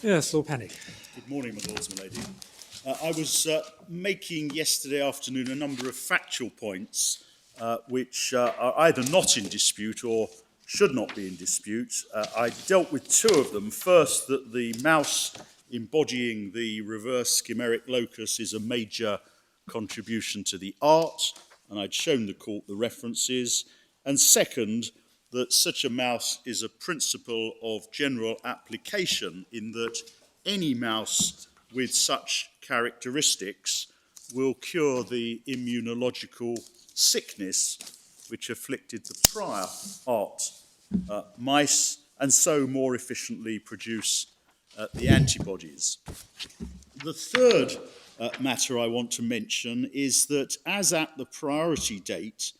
Yes, no panic. Good morning, my lords and my ladies. I was making yesterday afternoon a number of factual points which are either not in dispute or should not be in dispute. I dealt with two of them. First, that the mouse embodying the reverse chimeric locus is a major contribution to the art, and I'd shown the court the references. And second, that such a mouse is a principle of general application in that any mouse with such characteristics will cure the immunological sickness which afflicted the prior art mice and so more efficiently produce the antibodies. The third matter I want to mention is that as at the priority date,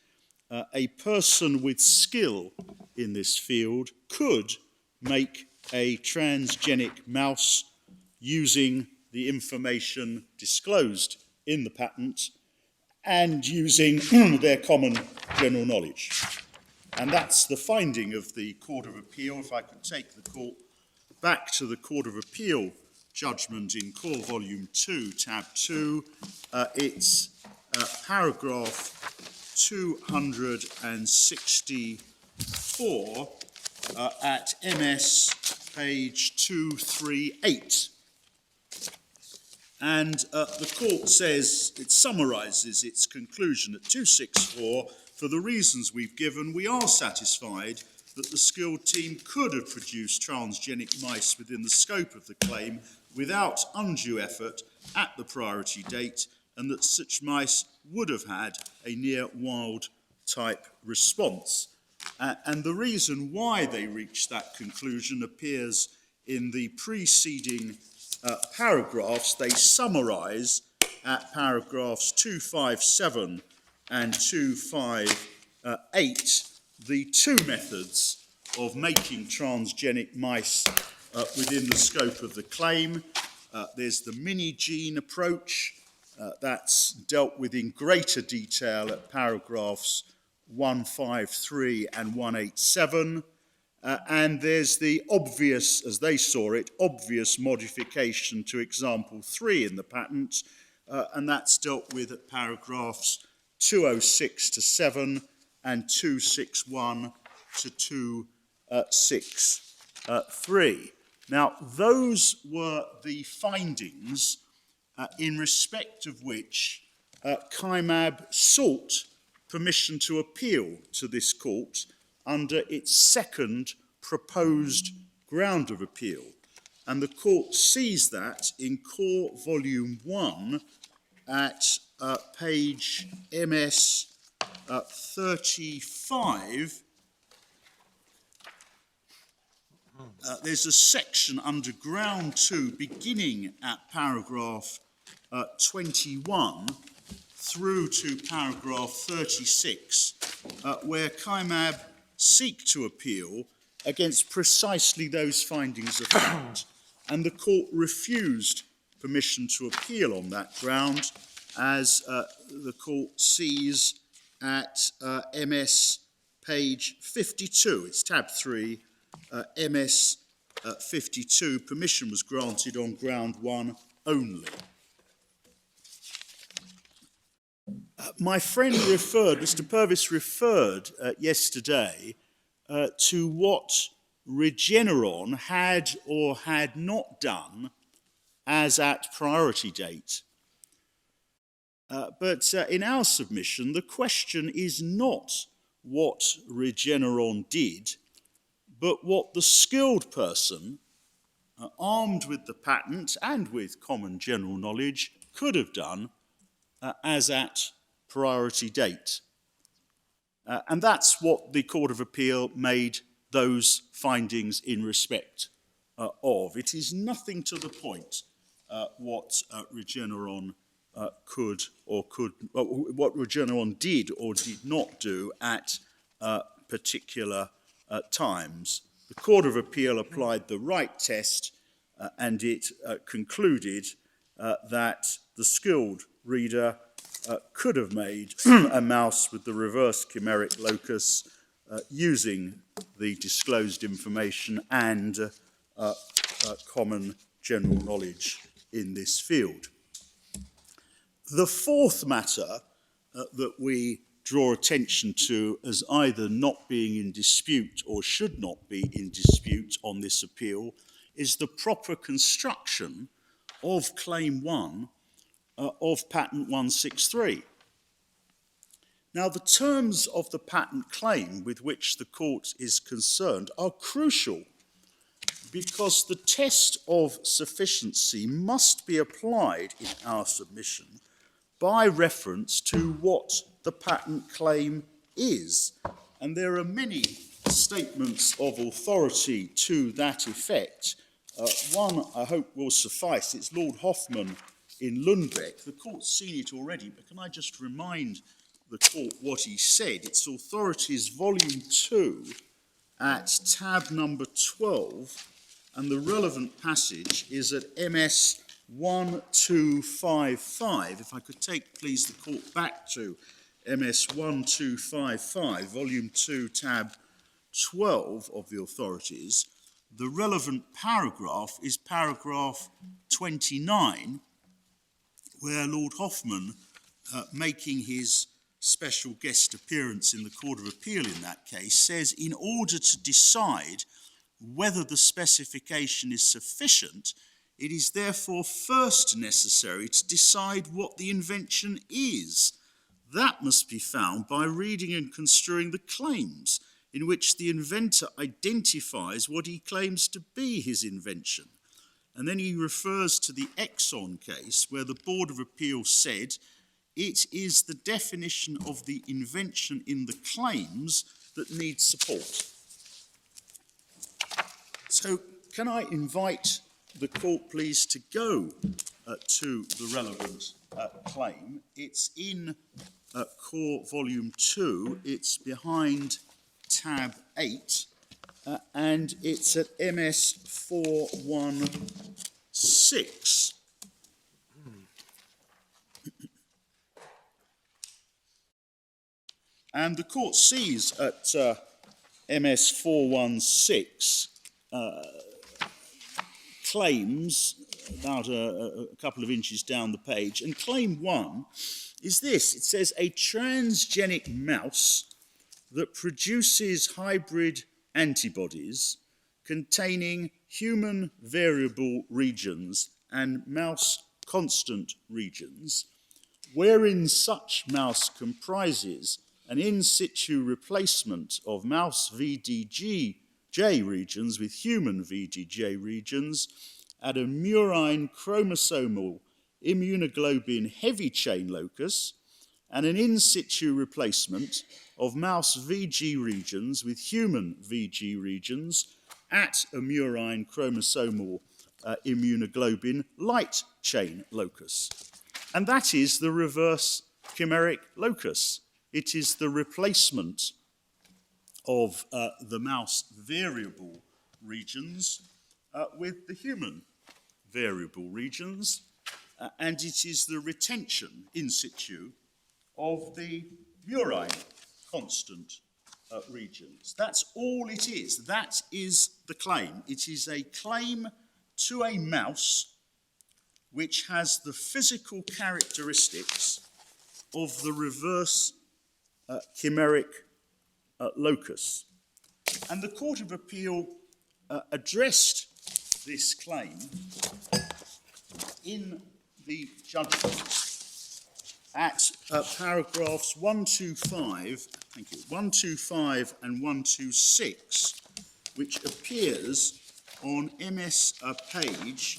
a person with skill in this field could make a transgenic mouse using the information disclosed in the patent and using their common general knowledge. And that's the finding of the Court of Appeal. If I could take the court back to the Court of Appeal judgment in Core Volume 2, Tab 2, it's paragraph 264 at MS page 238. And the court says, it summarises its conclusion at 264, for the reasons we've given, we are satisfied that the skilled team could have produced transgenic mice within the scope of the claim without undue effort at the priority date, and that such mice would have had a near wild type response. And the reason why they reached that conclusion appears in the preceding paragraphs. They summarise at paragraphs 257 and 258 the two methods of making transgenic mice within the scope of the claim. There's the mini-gene approach, that's dealt with in greater detail at paragraphs 153 and 187. And there's the obvious, as they saw it, obvious modification to example 3 in the patent, and that's dealt with at paragraphs 206 to 7 and 261 to 263. Now, those were the findings in respect of which Kymab sought permission to appeal to this court under its second proposed ground of appeal. And the court sees that in Core Volume 1 at page MS 35. There's a section under Ground 2 beginning at paragraph 21 through to paragraph 36, where Kymab seek to appeal against precisely those findings of fact, and the court refused permission to appeal on that ground, as the court sees at MS page 52. It's tab 3, MS 52. Permission was granted on ground 1 only. My friend Mr. Purvis referred yesterday to what Regeneron had or had not done as at priority date. But in our submission, the question is not what Regeneron did, but what the skilled person, armed with the patent and with common general knowledge, could have done as at priority date. And that's what the Court of Appeal made those findings in respect of. It is nothing to the point what Regeneron what Regeneron did or did not do at particular times. The Court of Appeal applied the right test and it concluded that the skilled reader could have made a mouse with the reverse chimeric locus using the disclosed information and common general knowledge in this field. The fourth matter that we draw attention to as either not being in dispute or should not be in dispute on this appeal is the proper construction of Claim 1 of Patent 163. Now, the terms of the patent claim with which the court is concerned are crucial because the test of sufficiency must be applied in our submission by reference to what the patent claim is. And there are many statements of authority to that effect. One, I hope, will suffice. It's Lord Hoffman in Lundbeck. The court's seen it already, but can I just remind the court what he said? It's Authorities Volume 2 at tab number 12, and the relevant passage is at MS 1255. If I could take, please, the court back to MS 1255, Volume 2, tab 12 of the Authorities. The relevant paragraph is paragraph 29, where Lord Hoffman, making his special guest appearance in the Court of Appeal in that case, says in order to decide whether the specification is sufficient, it is therefore first necessary to decide what the invention is. That must be found by reading and construing the claims in which the inventor identifies what he claims to be his invention. And then he refers to the Exxon case where the Board of Appeal said it is the definition of the invention in the claims that needs support. So can I invite the court, please, to go to the relevant claim? It's in Core Volume 2. It's behind tab 8, and it's at MS 416. And the court sees at MS 416 claims about a couple of inches down the page. And Claim 1 is this. It says, a transgenic mouse that produces hybrid antibodies containing human variable regions and mouse constant regions, wherein such mouse comprises an in situ replacement of mouse VDJ regions with human VDJ regions at a murine chromosomal immunoglobulin heavy chain locus, and an in situ replacement of mouse VG regions with human VG regions at a murine chromosomal immunoglobulin light chain locus. And that is the reverse chimeric locus. It is the replacement of the mouse variable regions with the human variable regions, and it is the retention in situ of the murine constant regions. That's all it is. That is the claim. It is a claim to a mouse which has the physical characteristics of the reverse chimeric locus. And the Court of Appeal addressed this claim in the judgment at paragraphs 125, thank you, 125 and 126, which appears on MS page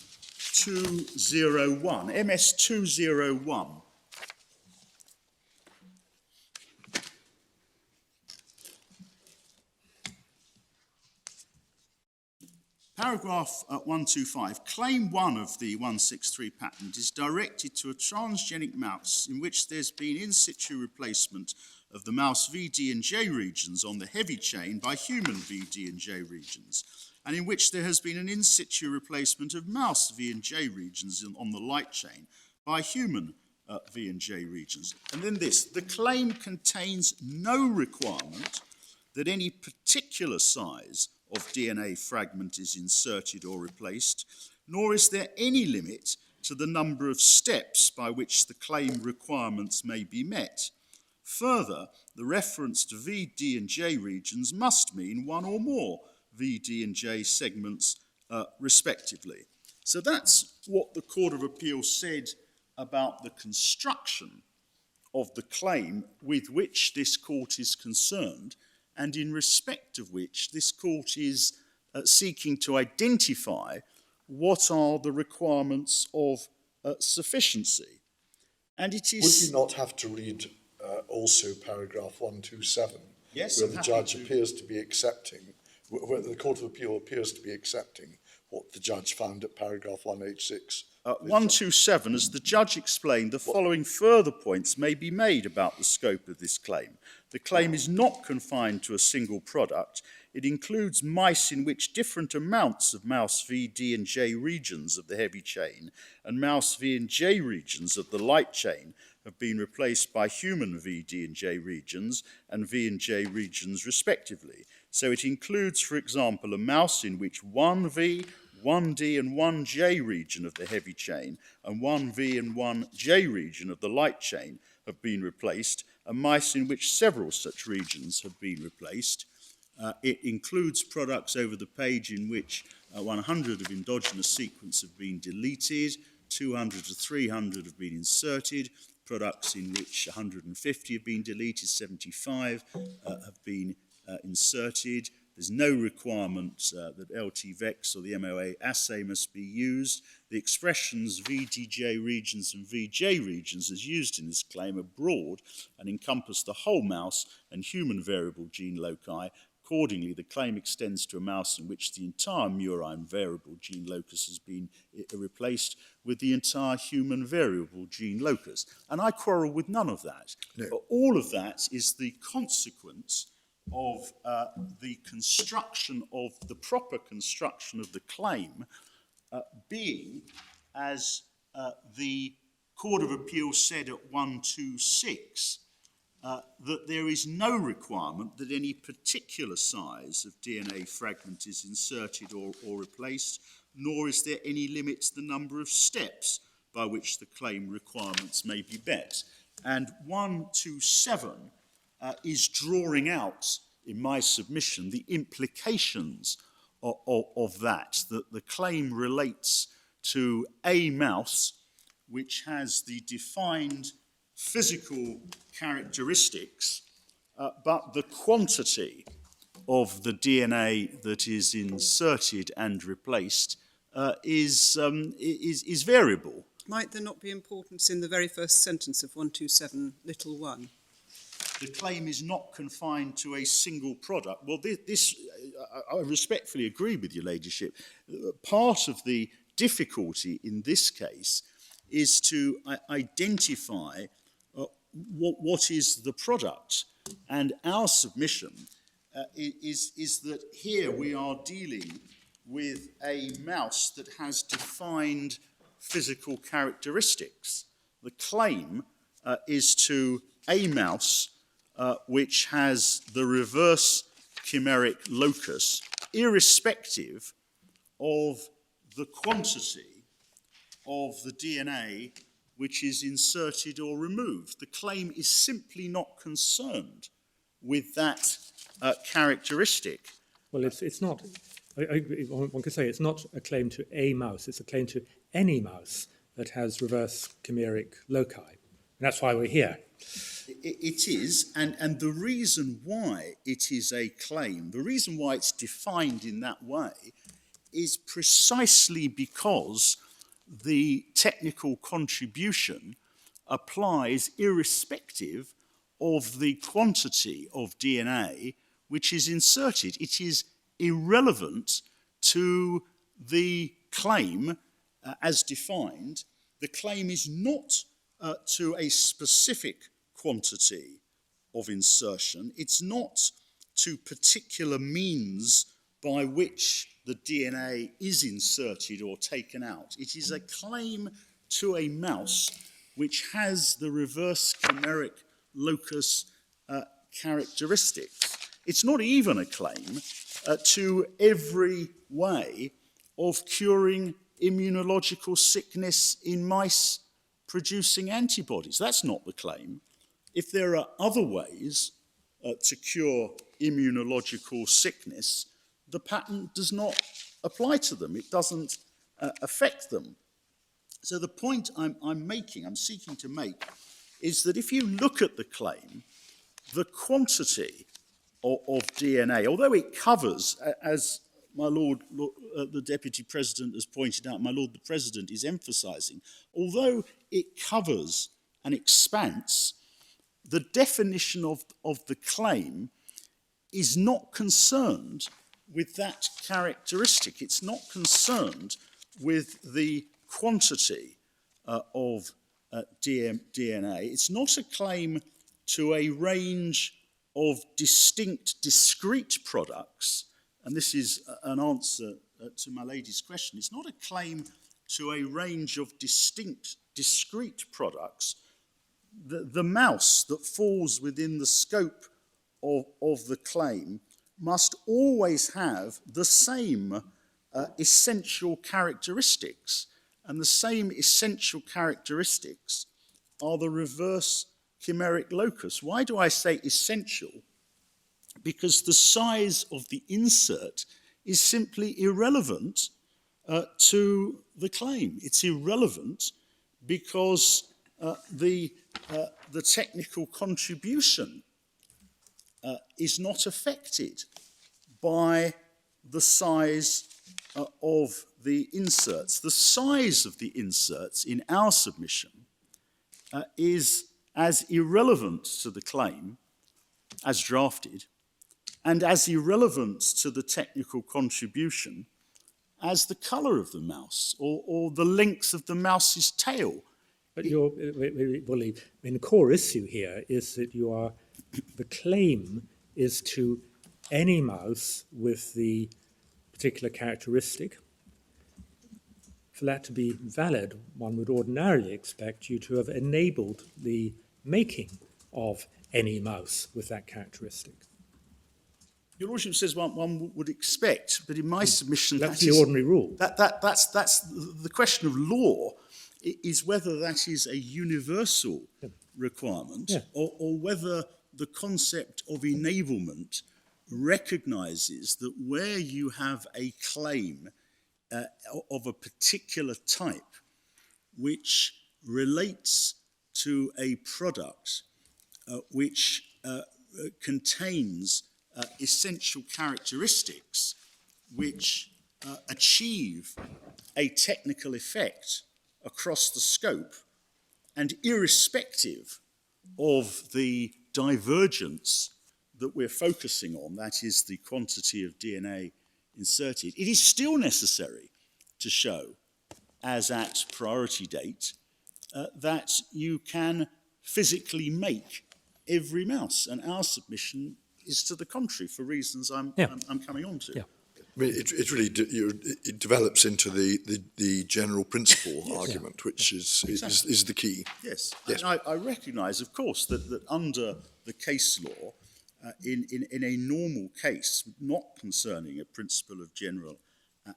201, MS 201. Paragraph 125, Claim 1 of the 163 patent is directed to a transgenic mouse in which there's been in situ replacement of the mouse VD and J regions on the heavy chain by human VD and J regions, and in which there has been an in situ replacement of mouse V and J regions on the light chain by human V and J regions. And then this, the claim contains no requirement that any particular size of DNA fragment is inserted or replaced, nor is there any limit to the number of steps by which the claim requirements may be met. Further, the reference to V, D and J regions must mean one or more V, D and J segments respectively. So that's what the Court of Appeal said about the construction of the claim with which this court is concerned, and in respect of which this court is seeking to identify what are the requirements of sufficiency. And it is... Would you not have to read also paragraph 127, yes, where the judge appears to be accepting, where the Court of Appeal appears to be accepting what the judge found at paragraph 186? 127, as the judge explained, the following further points may be made about the scope of this claim. The claim is not confined to a single product. It includes mice in which different amounts of mouse V, D and J regions of the heavy chain and mouse V and J regions of the light chain have been replaced by human V, D and J regions and V and J regions respectively. So it includes, for example, a mouse in which one V, one D and one J region of the heavy chain and one V and one J region of the light chain have been replaced, and mice in which several such regions have been replaced. It includes products over the page in which 100 of endogenous sequence have been deleted, 200 to 300 have been inserted, products in which 150 have been deleted, 75 have been inserted. There's no requirement that LT-VEX or the MOA assay must be used. The expressions VDJ regions and VJ regions as used in this claim are broad and encompass the whole mouse and human variable gene loci. Accordingly, the claim extends to a mouse in which the entire murine variable gene locus has been replaced with the entire human variable gene locus. And I quarrel with none of that. No. All of that is the consequence of the construction of the proper construction of the claim being, as the Court of Appeal said at 126, that there is no requirement that any particular size of DNA fragment is inserted or replaced, nor is there any limit to the number of steps by which the claim requirements may be met. And 127 is drawing out, in my submission, the implications of that the claim relates to a mouse which has the defined physical characteristics, but the quantity of the DNA that is inserted and replaced is variable. Might there not be importance in the very first sentence of 127, little one? The claim is not confined to a single product. Well, I respectfully agree with your ladyship. Part of the difficulty in this case is to identify what is the product. And our submission is that here we are dealing with a mouse that has defined physical characteristics. The claim is to a mouse which has the reverse chimeric locus, irrespective of the quantity of the DNA which is inserted or removed. The claim is simply not concerned with that characteristic. Well, it's not. One could say it's not a claim to a mouse. It's a claim to any mouse that has reverse chimeric loci. And that's why we're here. It is, and the reason why it is a claim, the reason why it's defined in that way, is precisely because the technical contribution applies irrespective of the quantity of DNA which is inserted. It is irrelevant to the claim as defined. The claim is not to a specific quantity of insertion. It's not to particular means by which the DNA is inserted or taken out. It is a claim to a mouse which has the reverse chimeric locus characteristics. It's not even a claim to every way of curing immunological sickness in mice producing antibodies. That's not the claim. If there are other ways to cure immunological sickness, the patent does not apply to them. It doesn't affect them. So the point I'm seeking to make, is that if you look at the claim, the quantity of DNA, although it covers, as my Lord, the Deputy President has pointed out, my Lord the President is emphasising, although it covers an expanse, the definition of the claim is not concerned with that characteristic. It's not concerned with the quantity of DNA. It's not a claim to a range of distinct, discrete products, and this is an answer to my lady's question. It's not a claim to a range of distinct, discrete products. The mouse that falls within the scope of the claim must always have the same essential characteristics, and the same essential characteristics are the reverse chimeric locus. Why do I say essential? Because the size of the insert is simply irrelevant to the claim. It's irrelevant because the technical contribution is not affected by the size of the inserts. The size of the inserts in our submission is as irrelevant to the claim as drafted, and as irrelevant to the technical contribution as the colour of the mouse or the length of the mouse's tail. But the core issue here is that the claim is to any mouse with the particular characteristic. For that to be valid, one would ordinarily expect you to have enabled the making of any mouse with that characteristic. Your Lordship says one would expect, but in my submission, That's the ordinary rule. That's the question of law, is whether that is a universal requirement, or whether the concept of enablement recognises that where you have a claim of a particular type which relates to a product which contains essential characteristics which achieve a technical effect across the scope, and irrespective of the divergence that we're focusing on, that is the quantity of DNA inserted, it is still necessary to show, as at priority date, that you can physically make every mouse, and our submission is to the contrary for reasons I'm coming on to. I mean, it really it develops into the general principle argument, which is the key. Yes. And I recognise, of course, that under the case law, in a normal case, not concerning a principle of general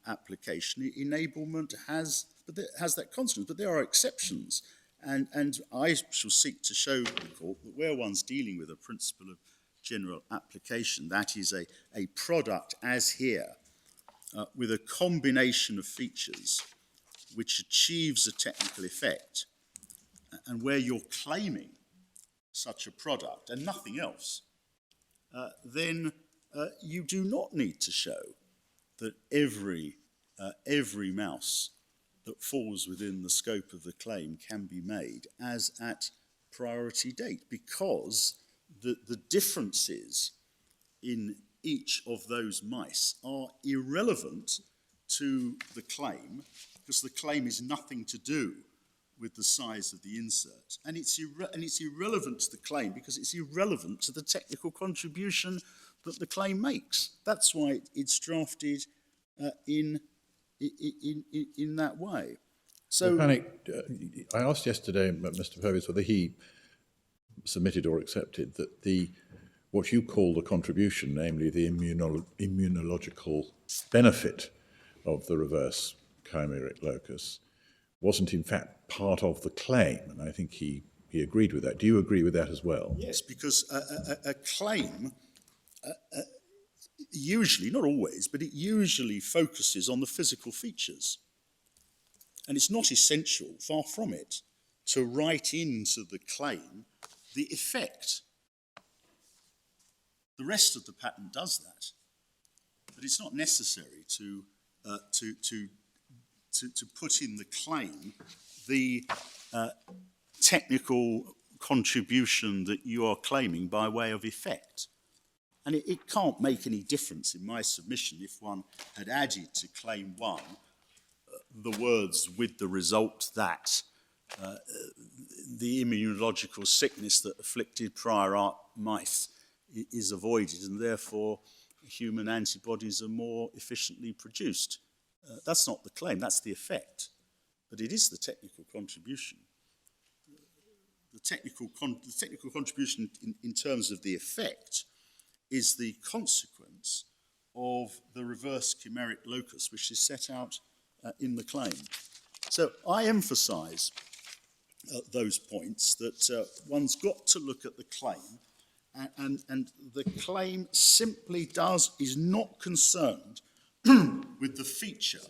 application, enablement has that consequence. But there are exceptions, and I shall seek to show the court that where one's dealing with a principle of general application, that is a product as here, with a combination of features which achieves a technical effect, and where you're claiming such a product and nothing else, then you do not need to show that every mouse that falls within the scope of the claim can be made as at priority date, because the differences in each of those mice are irrelevant to the claim, because the claim is nothing to do with the size of the insert. And it's irrelevant to the claim because it's irrelevant to the technical contribution that the claim makes. That's why it's drafted in that way. So, I asked yesterday Mr. Purvis whether he submitted or accepted that what you call the contribution, namely the immunological benefit of the reverse chimeric locus wasn't in fact part of the claim, and I think he agreed with that. Do you agree with that as well? Yes, because a claim usually, not always, but it usually focuses on the physical features. And it's not essential, far from it, to write into the claim the effect. The rest of the patent does that, but it's not necessary to put in the claim the technical contribution that you are claiming by way of effect. And it can't make any difference in my submission if one had added to claim 1 the words with the result that the immunological sickness that afflicted prior art mice is avoided, and therefore human antibodies are more efficiently produced. That's not the claim, that's the effect. But it is the technical contribution. The technical contribution in terms of the effect is the consequence of the reverse chimeric locus, which is set out in the claim. So I emphasise those points, that one's got to look at the claim, and the claim simply is not concerned with the feature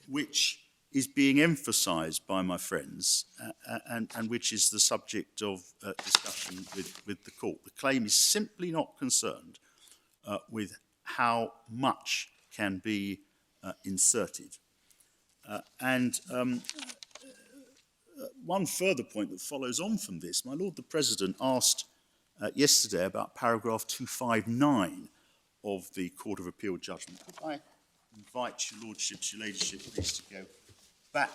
which is being emphasised by my friends and which is the subject of discussion with the court. The claim is simply not concerned with how much can be inserted. One further point that follows on from this, my Lord the President asked yesterday about paragraph 259 of the Court of Appeal judgment. Could I invite your Lordship, your Ladyship, please, to go back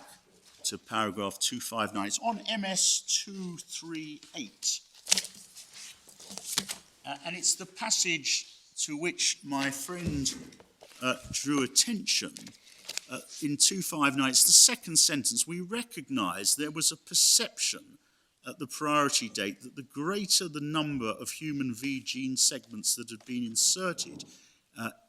to paragraph 259. It's on MS 238. And it's the passage to which my friend drew attention. In 259, it's the second sentence. We recognise there was a perception at the priority date that the greater the number of human V gene segments that had been inserted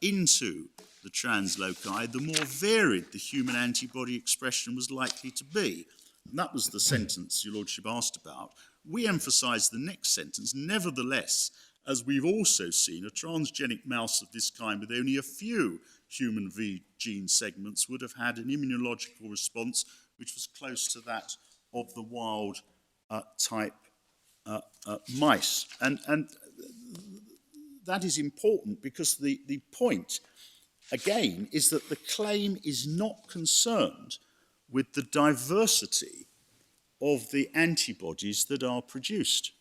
into the transloci, the more varied the human antibody expression was likely to be. And that was the sentence your Lordship asked about. We emphasise the next sentence. Nevertheless, as we've also seen, a transgenic mouse of this kind with only a few human V gene segments would have had an immunological response which was close to that of the wild type mice. And that is important because the point, again, is that the claim is not concerned with the diversity of the antibodies that are produced.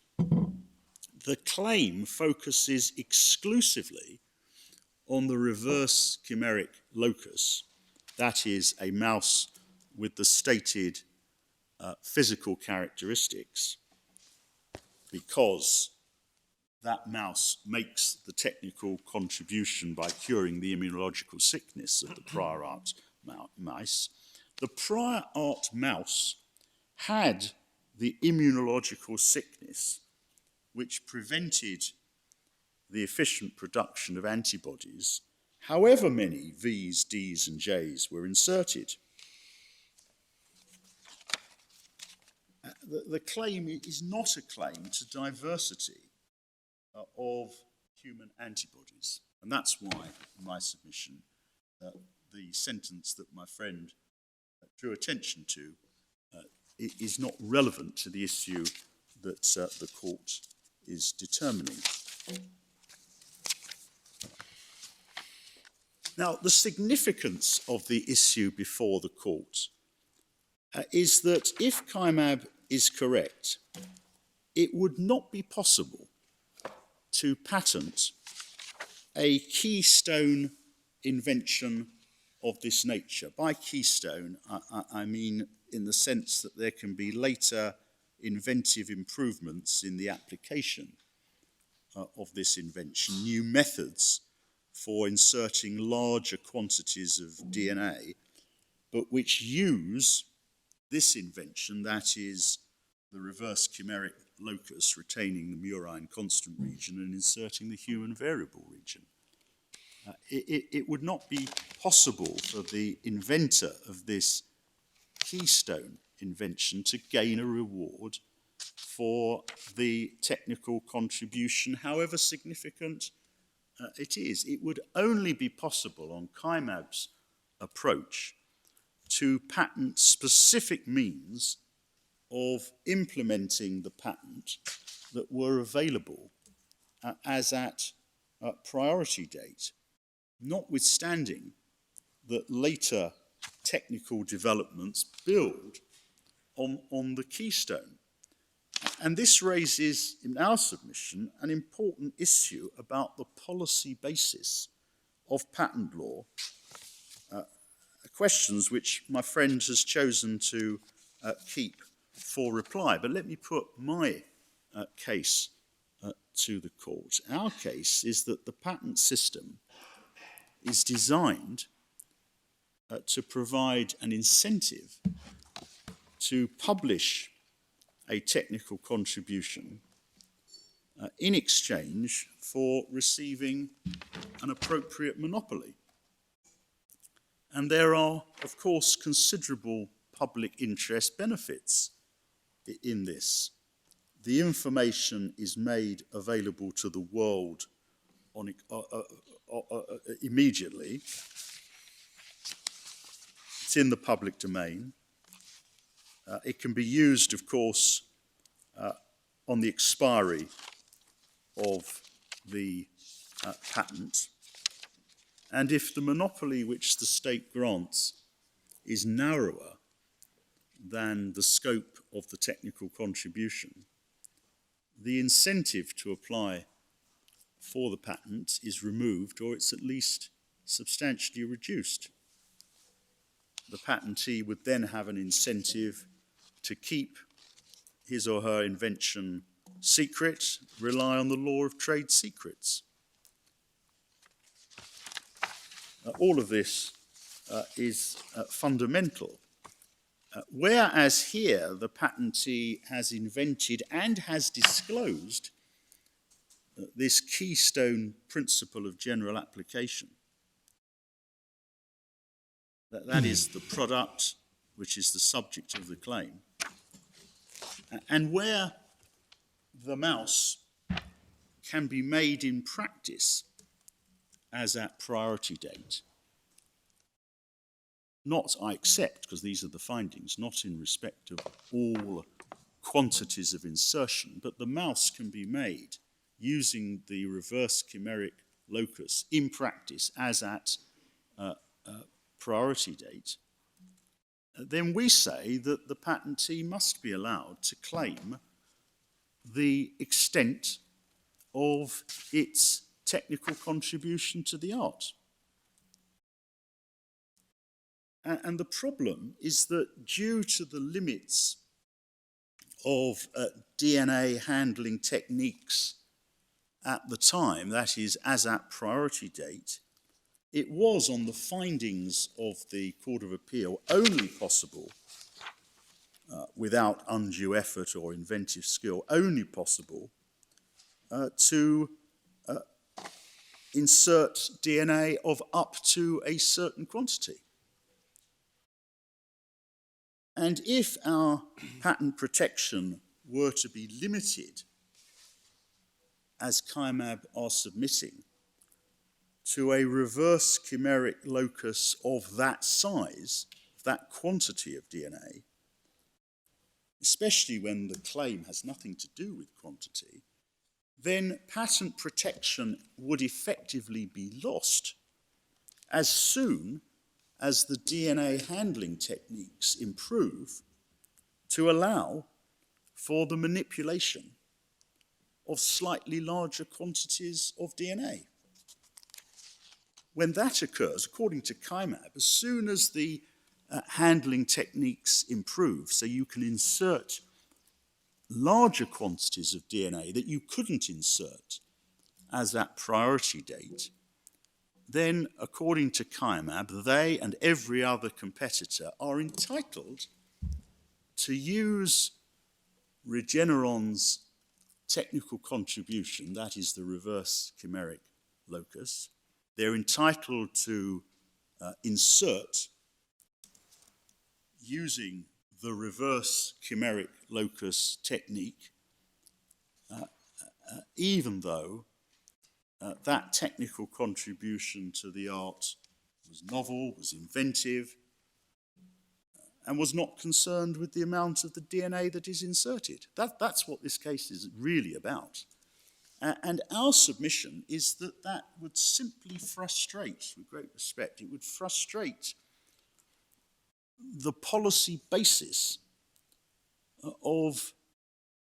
The claim focuses exclusively on the reverse chimeric locus, that is, a mouse with the stated physical characteristics, because that mouse makes the technical contribution by curing the immunological sickness of the prior art mice. The prior art mouse had the immunological sickness which prevented the efficient production of antibodies, however many V's, D's and J's were inserted. The claim is not a claim to diversity of human antibodies. And that's why, in my submission, the sentence that my friend drew attention to is not relevant to the issue that the court is determining. Now, the significance of the issue before the court is that if Kymab is correct, it would not be possible to patent a keystone invention of this nature. By keystone, I mean in the sense that there can be later inventive improvements in the application of this invention, new methods for inserting larger quantities of DNA, but which use this invention, that is the reverse chimeric locus retaining the murine constant region and inserting the human variable region. it would not be possible for the inventor of this keystone invention to gain a reward for the technical contribution, however significant it is. It would only be possible on Kymab's approach to patent specific means of implementing the patent that were available as at priority date, notwithstanding that later technical developments build on the keystone. And this raises, in our submission, an important issue about the policy basis of patent law, questions which my friend has chosen to keep for reply. But let me put my case to the court. Our case is that the patent system is designed to provide an incentive to publish a technical contribution in exchange for receiving an appropriate monopoly. And there are, of course, considerable public interest benefits in this. The information is made available to the world immediately. It's in the public domain. It can be used, of course, on the expiry of the patent. And if the monopoly which the state grants is narrower than the scope of the technical contribution, the incentive to apply for the patent is removed, or it's at least substantially reduced. The patentee would then have an incentive to keep his or her invention secret, rely on the law of trade secrets. All of this is fundamental. Whereas here the patentee has invented and has disclosed this keystone principle of general application. That is the product which is the subject of the claim. And where the mouse can be made in practice as at priority date, not, I accept, because these are the findings, not in respect of all quantities of insertion, but the mouse can be made using the reverse chimeric locus in practice as at priority date, then we say that the patentee must be allowed to claim the extent of its technical contribution to the art. And the problem is that due to the limits of DNA handling techniques at the time, that is, as at priority date, it was on the findings of the Court of Appeal only possible, without undue effort or inventive skill, only possible to insert DNA of up to a certain quantity. And if our patent protection were to be limited, as Kymab are submitting, to a reverse chimeric locus of that size, that quantity of DNA, especially when the claim has nothing to do with quantity, then patent protection would effectively be lost as soon as the DNA handling techniques improve to allow for the manipulation of slightly larger quantities of DNA. When that occurs, according to Kymab, as soon as the handling techniques improve, so you can insert larger quantities of DNA that you couldn't insert as at priority date, then, according to Kymab, they and every other competitor are entitled to use Regeneron's technical contribution, that is the reverse chimeric locus, they're entitled to insert using the reverse chimeric locus technique, even though that technical contribution to the art was novel, was inventive, and was not concerned with the amount of the DNA that is inserted. That's what this case is really about. And our submission is that that would simply frustrate, with great respect, it would frustrate the policy basis of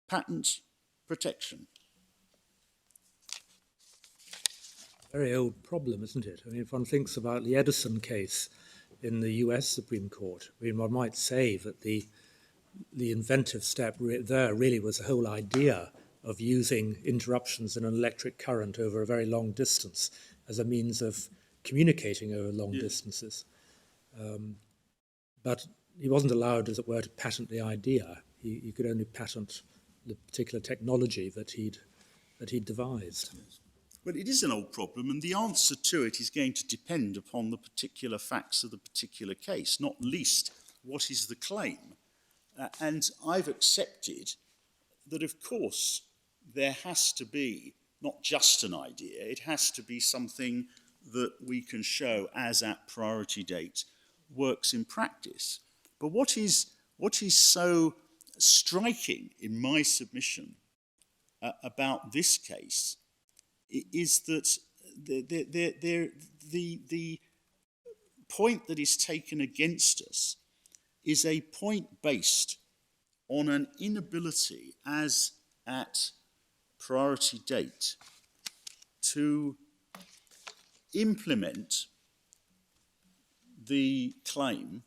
patent protection. Very old problem, isn't it? I mean, if one thinks about the Edison case in the US Supreme Court, I mean, one might say that the inventive step there really was the whole idea of using interruptions in an electric current over a very long distance as a means of communicating over long distances. But he wasn't allowed, as it were, to patent the idea. He could only patent the particular technology that he'd devised. Yes. Well, it is an old problem, and the answer to it is going to depend upon the particular facts of the particular case, not least what is the claim. And I've accepted that, of course, there has to be not just an idea, it has to be something that we can show as at priority date works in practice. But what is so striking in my submission about this case is that the point that is taken against us is a point based on an inability as at priority date to implement the claim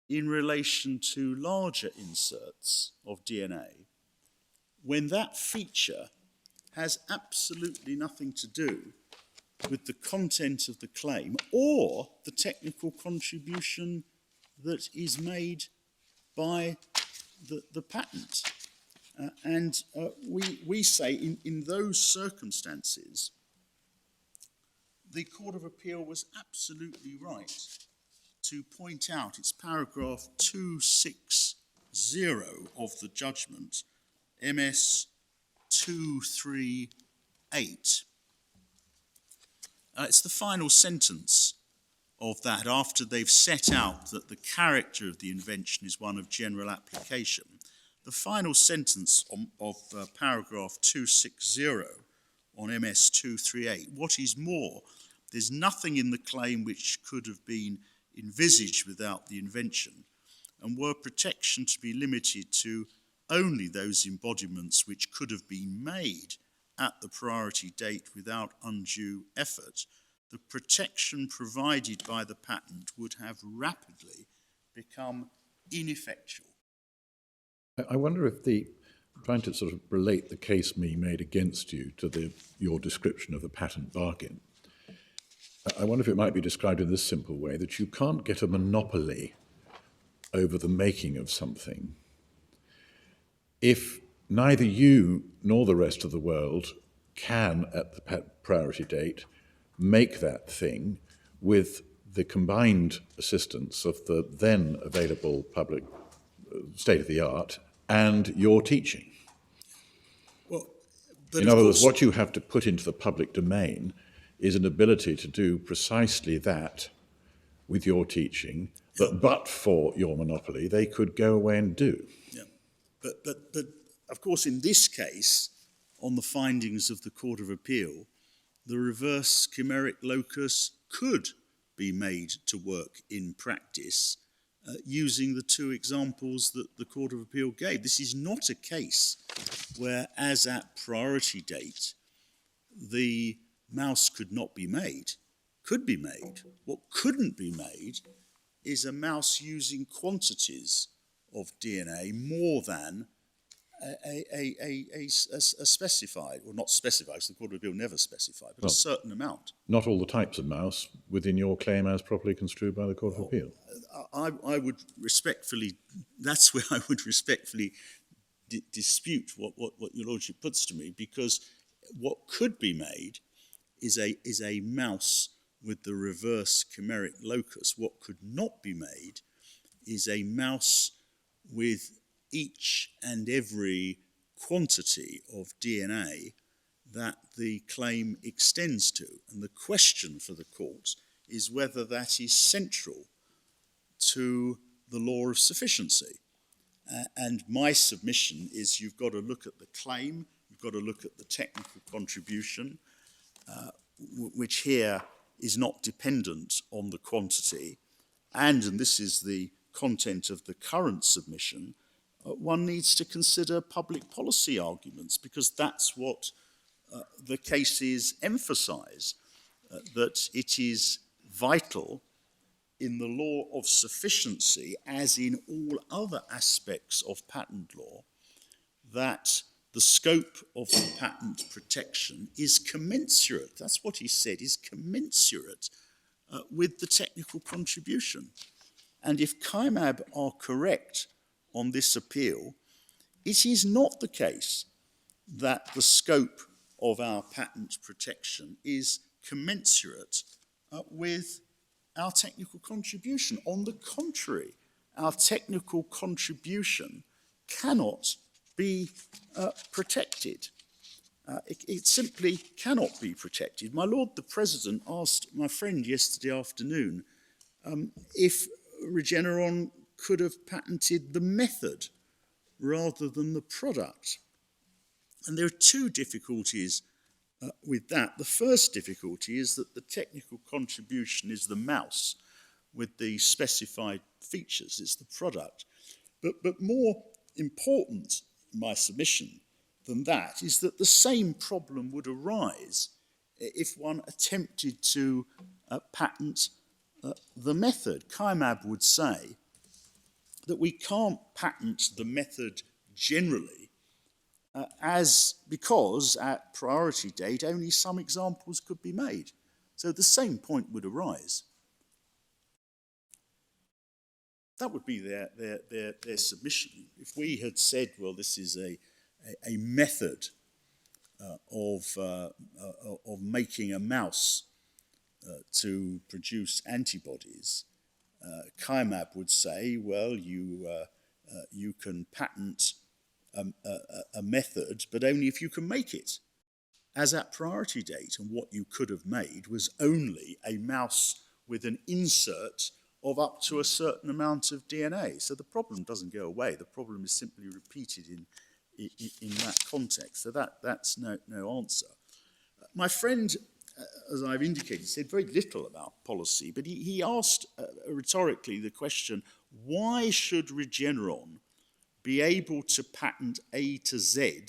in relation to larger inserts of DNA when that feature has absolutely nothing to do with the content of the claim or the technical contribution that is made by the patent. We say in those circumstances, the Court of Appeal was absolutely right to point out, it's paragraph 260 of the judgment, MS 238. It's the final sentence of that after they've set out that the character of the invention is one of general application. The final sentence of paragraph 260 on MS 238, what is more, there's nothing in the claim which could have been envisaged without the invention, and were protection to be limited to only those embodiments which could have been made at the priority date without undue effort, the protection provided by the patent would have rapidly become ineffectual. I wonder if trying to sort of relate the case me made against you to your description of the patent bargain, I wonder if it might be described in this simple way, that you can't get a monopoly over the making of something if neither you nor the rest of the world can, at the priority date, make that thing with the combined assistance of the then available public state-of-the-art and your teaching. Well, in other words, what you have to put into the public domain is an ability to do precisely that with your teaching, but for your monopoly, they could go away and do. Yeah. But of course, in this case, on the findings of the Court of Appeal, the reverse chimeric locus could be made to work in practice using the two examples that the Court of Appeal gave. This is not a case where, as at priority date, the mouse could not be made, could be made. What couldn't be made is a mouse using quantities of DNA more than a specified, or not specified, because the Court of Appeal never specified, but a certain amount. Not all the types of mouse within your claim as properly construed by the Court of Appeal. I would respectfully, that's where I would respectfully dispute what your Lordship puts to me, because what could be made is a mouse with the reverse chimeric locus. What could not be made is a mouse with each and every quantity of DNA that the claim extends to. And the question for the court is whether that is central to the law of sufficiency. And my submission is you've got to look at the claim, you've got to look at the technical contribution, which here is not dependent on the quantity, and this is the content of the current submission, one needs to consider public policy arguments, because that's what the cases emphasise, that it is vital in the law of sufficiency, as in all other aspects of patent law, that the scope of the patent protection is commensurate, that's what he said, is commensurate with the technical contribution. And if Kymab are correct on this appeal, it is not the case that the scope of our patent protection is commensurate with our technical contribution. On the contrary, our technical contribution cannot be protected. It simply cannot be protected. My Lord the President asked my friend yesterday afternoon if Regeneron could have patented the method rather than the product. And there are two difficulties with that. The first difficulty is that the technical contribution is the mouse with the specified features, it's the product. But more important in my submission than that is that the same problem would arise if one attempted to patent the method. Kymab would say that we can't patent the method generally because at priority date only some examples could be made. So the same point would arise. That would be their submission. If we had said, well, this is a method of making a mouse to produce antibodies, Kymab would say, well, you can patent a method, but only if you can make it, as at priority date. And what you could have made was only a mouse with an insert of up to a certain amount of DNA. So the problem doesn't go away. The problem is simply repeated in that context. So that's no answer. My friend, as I've indicated, said very little about policy, but he asked rhetorically the question, why should Regeneron be able to patent A to Z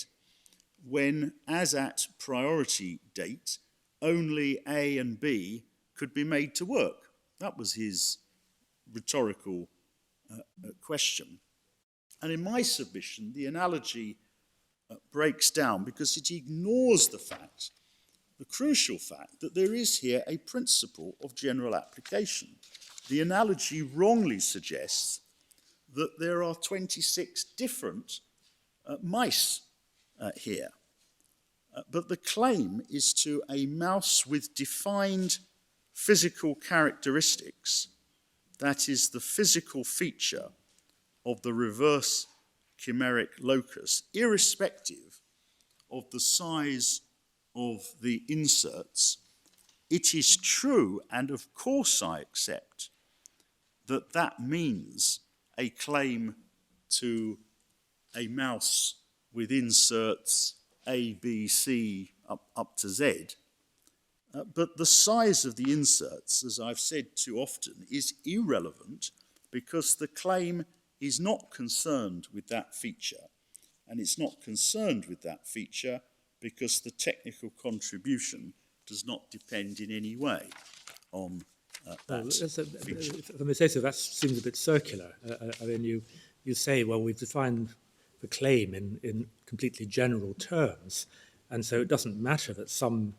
when, as at priority date, only A and B could be made to work? That was his rhetorical question. And in my submission, the analogy breaks down because it ignores the fact, the crucial fact, that there is here a principle of general application. The analogy wrongly suggests that there are 26 different mice here. But the claim is to a mouse with defined physical characteristics, that is the physical feature of the reverse chimeric locus, irrespective of the size of the inserts. It is true, and of course I accept, that that means a claim to a mouse with inserts A, B, C, up to Z. But the size of the inserts, as I've said too often, is irrelevant because the claim is not concerned with that feature. And it's not concerned with that feature because the technical contribution does not depend in any way on that feature. If I may say so, that seems a bit circular. I mean, you say, well, we've defined the claim in completely general terms, and so it doesn't matter that some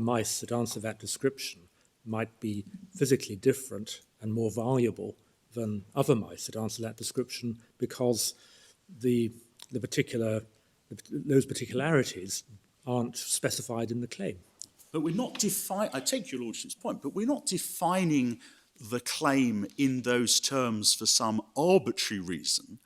mice that answer that description might be physically different and more valuable than other mice that answer that description because those particularities aren't specified in the claim. But we're not I take your lordship's point, but we're not defining the claim in those terms for some arbitrary reason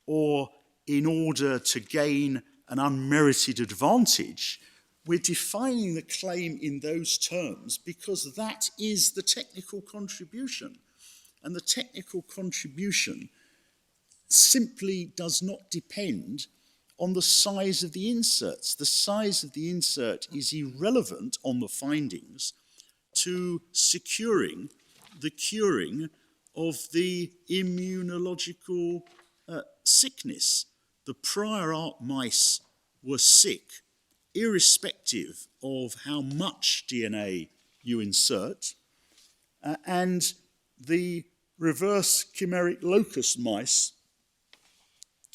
or in order to gain an unmerited advantage. We're defining the claim in those terms because that is the technical contribution. And the technical contribution simply does not depend on the size of the inserts. The size of the insert is irrelevant on the findings to securing the curing of the immunological sickness. The prior art mice were sick, irrespective of how much DNA you insert, and the reverse chimeric locus mice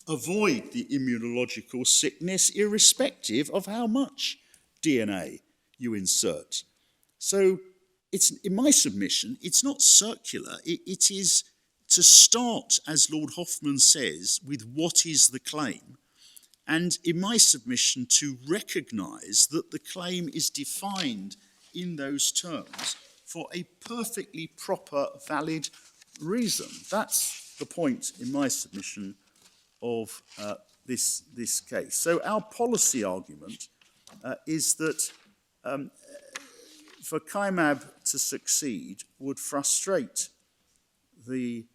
avoid the immunological sickness irrespective of how much DNA you insert. So it's, in my submission, it's not circular. It is to start, as Lord Hoffman says, with what is the claim, and in my submission to recognise that the claim is defined in those terms for a perfectly proper, valid reason. That's the point in my submission of this case. So our policy argument is that for Kymab to succeed would frustrate the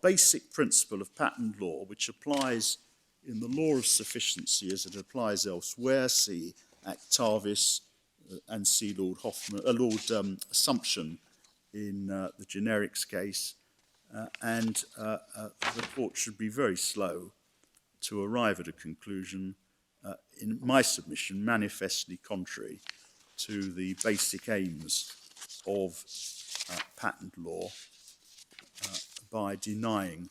basic principle of patent law, which applies in the law of sufficiency as it applies elsewhere, see Actavis and see Lord Assumption in the generics case, and the court should be very slow to arrive at a conclusion, in my submission, manifestly contrary to the basic aims of patent law by denying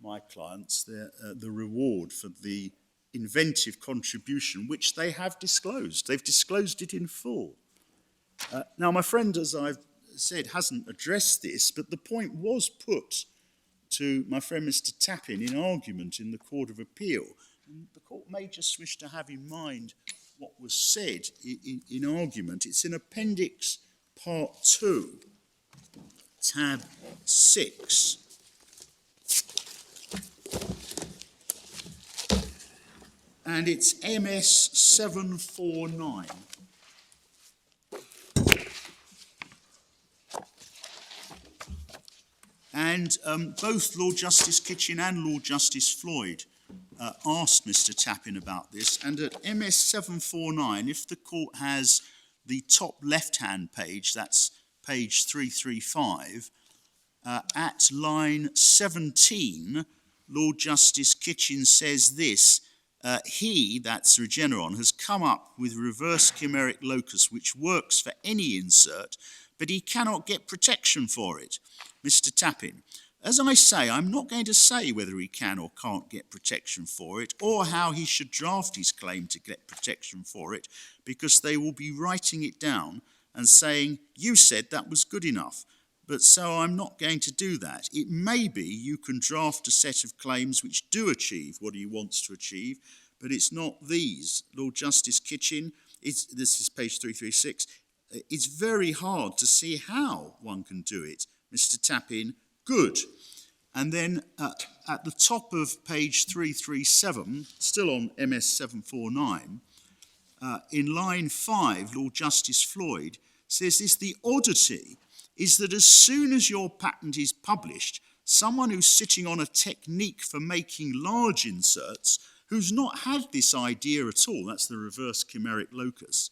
my clients the reward for the inventive contribution which they have disclosed. They've disclosed it in full. Now, my friend, as I've said, hasn't addressed this, but the point was put to my friend Mr. Tappin in argument in the Court of Appeal. And the court may just wish to have in mind what was said in argument. It's in Appendix Part 2, Tab 6. And it's MS 749. And both Lord Justice Kitchen and Lord Justice Floyd asked Mr. Tappin about this. And at MS 749, if the court has the top left-hand page, that's page 335, at line 17, Lord Justice Kitchen says this: he, that's Regeneron, has come up with reverse chimeric locus which works for any insert, but he cannot get protection for it. Mr. Tappin, as I say, I'm not going to say whether he can or can't get protection for it, or how he should draft his claim to get protection for it, because they will be writing it down and saying, you said that was good enough. But so I'm not going to do that. It may be you can draft a set of claims which do achieve what he wants to achieve, but it's not these. Lord Justice Kitchen, this is page 336, it's very hard to see how one can do it. Mr. Tappin, good. And then at the top of page 337, still on MS 749, in line 5, Lord Justice Floyd says this: the oddity is that as soon as your patent is published, someone who's sitting on a technique for making large inserts, who's not had this idea at all, that's the reverse chimeric locus,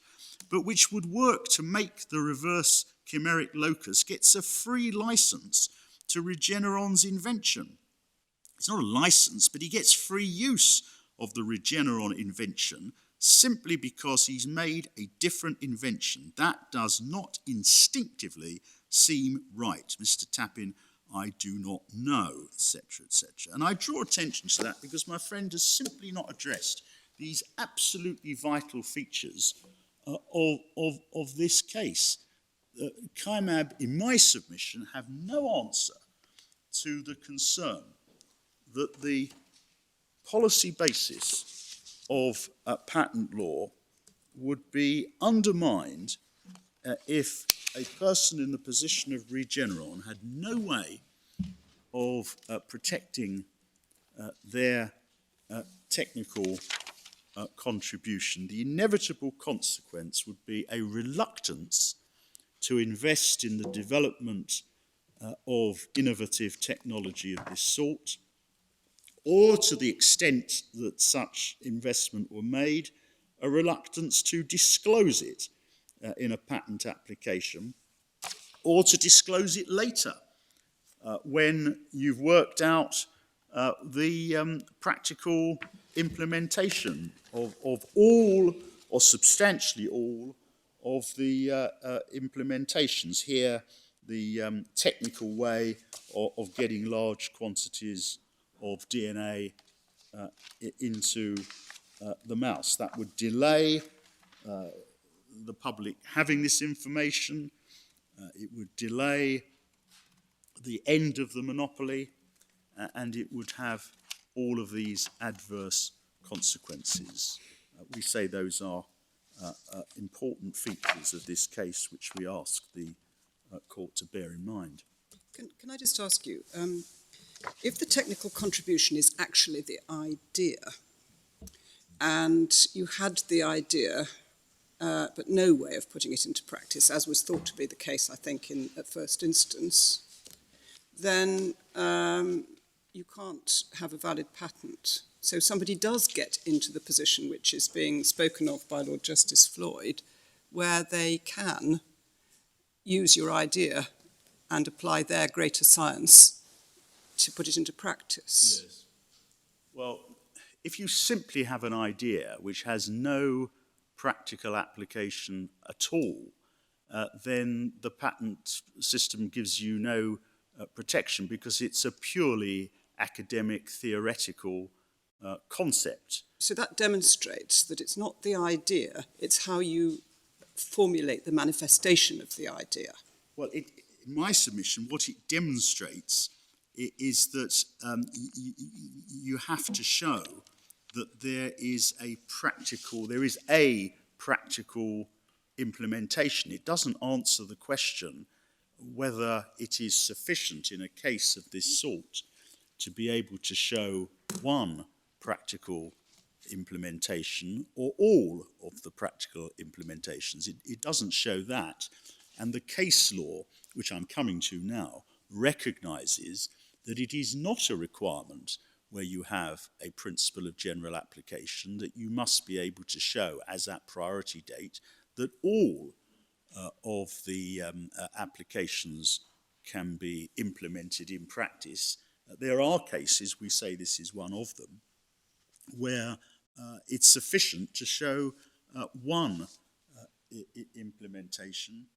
but which would work to make the reverse chimeric locus, gets a free license to Regeneron's invention. It's not a license, but he gets free use of the Regeneron invention simply because he's made a different invention. That does not instinctively seem right. Mr. Tappin, I do not know, etc., etc. And I draw attention to that because my friend has simply not addressed these absolutely vital features of this case. Kymab, in my submission, have no answer to the concern that the policy basis of patent law would be undermined if a person in the position of Regeneron had no way of protecting their technical contribution, the inevitable consequence would be a reluctance to invest in the development of innovative technology of this sort, or to the extent that such investment were made, a reluctance to disclose it in a patent application, or to disclose it later when you've worked out the practical implementation of all, or substantially all, of the implementations. Here, the technical way of getting large quantities of DNA into the mouse. That would delay the public having this information. It would delay the end of the monopoly, and it would have all of these adverse consequences. We say those are important features of this case which we ask the court to bear in mind. Can I just ask you, if the technical contribution is actually the idea, and you had the idea but no way of putting it into practice, as was thought to be the case, I think, at first instance, then you can't have a valid patent. So somebody does get into the position which is being spoken of by Lord Justice Floyd, where they can use your idea and apply their greater science to put it into practice. Yes. Well, if you simply have an idea which has no practical application at all, then the patent system gives you no protection, because it's a purely academic, theoretical concept. So that demonstrates that it's not the idea, it's how you formulate the manifestation of the idea. Well, in my submission, what it demonstrates is that you have to show that there is a practical implementation. It doesn't answer the question whether it is sufficient in a case of this sort to be able to show one practical implementation or all of the practical implementations. It doesn't show that. And the case law, which I'm coming to now, recognises that it is not a requirement where you have a principle of general application, that you must be able to show as at priority date that all of the applications can be implemented in practice. There are cases, we say this is one of them, where it's sufficient to show one implementation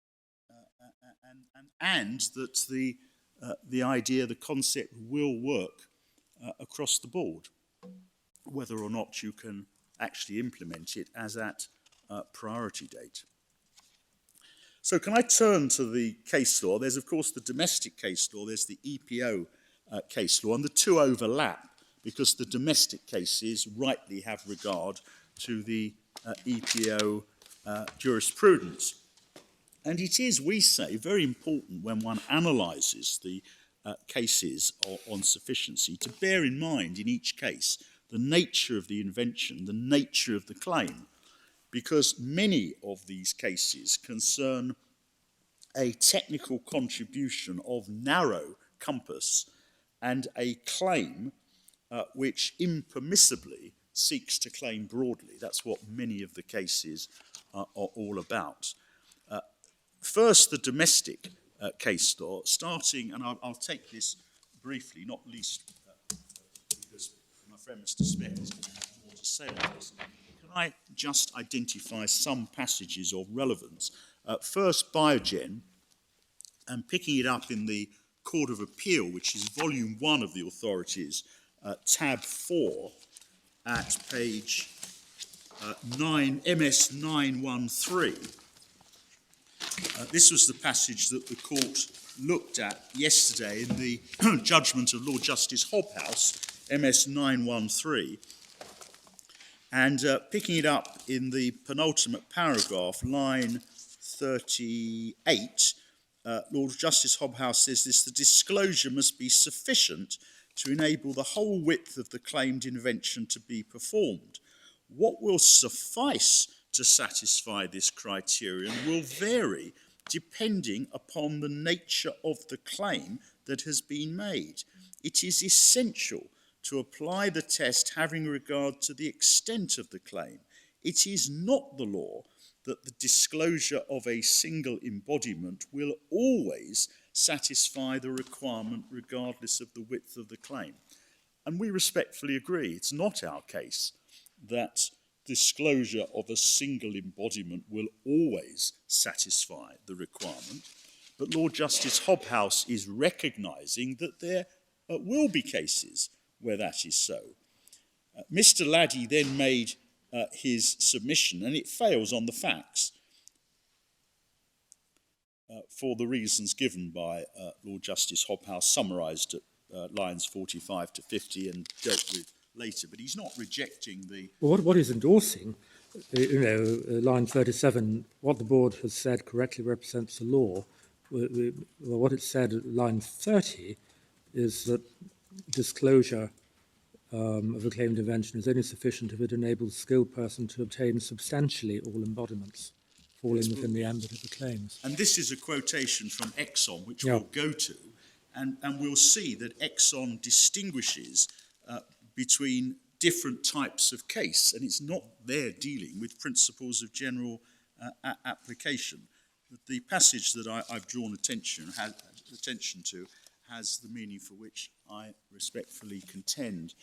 and that the idea, the concept will work across the board, whether or not you can actually implement it as at priority date. So can I turn to the case law? There's, of course, the domestic case law, there's the EPO case law, and the two overlap because the domestic cases rightly have regard to the EPO jurisprudence. And it is, we say, very important when one analyses the cases on sufficiency to bear in mind in each case the nature of the invention, the nature of the claim, because many of these cases concern a technical contribution of narrow compass and a claim which impermissibly seeks to claim broadly. That's what many of the cases are all about. First, the domestic case law, starting, and I'll take this briefly, not least because my friend Mr. Speck is going to have more to say on this. Can I just identify some passages of relevance? First, Biogen, and picking it up in the Court of Appeal, which is volume 1 of the authorities, tab 4, at page 9, MS 913. This was the passage that the court looked at yesterday in the judgment of Lord Justice Hobhouse, MS 913, and picking it up in the penultimate paragraph, line 38, Lord Justice Hobhouse says this: the disclosure must be sufficient to enable the whole width of the claimed invention to be performed. What will suffice to satisfy this criterion will vary depending upon the nature of the claim that has been made. It is essential to apply the test having regard to the extent of the claim. It is not the law that the disclosure of a single embodiment will always satisfy the requirement regardless of the width of the claim. And we respectfully agree, it's not our case that disclosure of a single embodiment will always satisfy the requirement, but Lord Justice Hobhouse is recognising that there will be cases where that is so. Mr. Laddie then made his submission, and it fails on the facts for the reasons given by Lord Justice Hobhouse, summarised at lines 45 to 50 and dealt with later. But he's not rejecting the... Well, what he's endorsing, line 37, what the board has said correctly represents the law. Well, what it said at line 30 is that disclosure of a claimed invention is only sufficient if it enables a skilled person to obtain substantially all embodiments falling within the ambit of the claims. And this is a quotation from Exxon, which we'll go to, and we'll see that Exxon distinguishes between different types of case, and it's not there dealing with principles of general application. The passage that I've drawn attention to has the meaning for which I respectfully contend.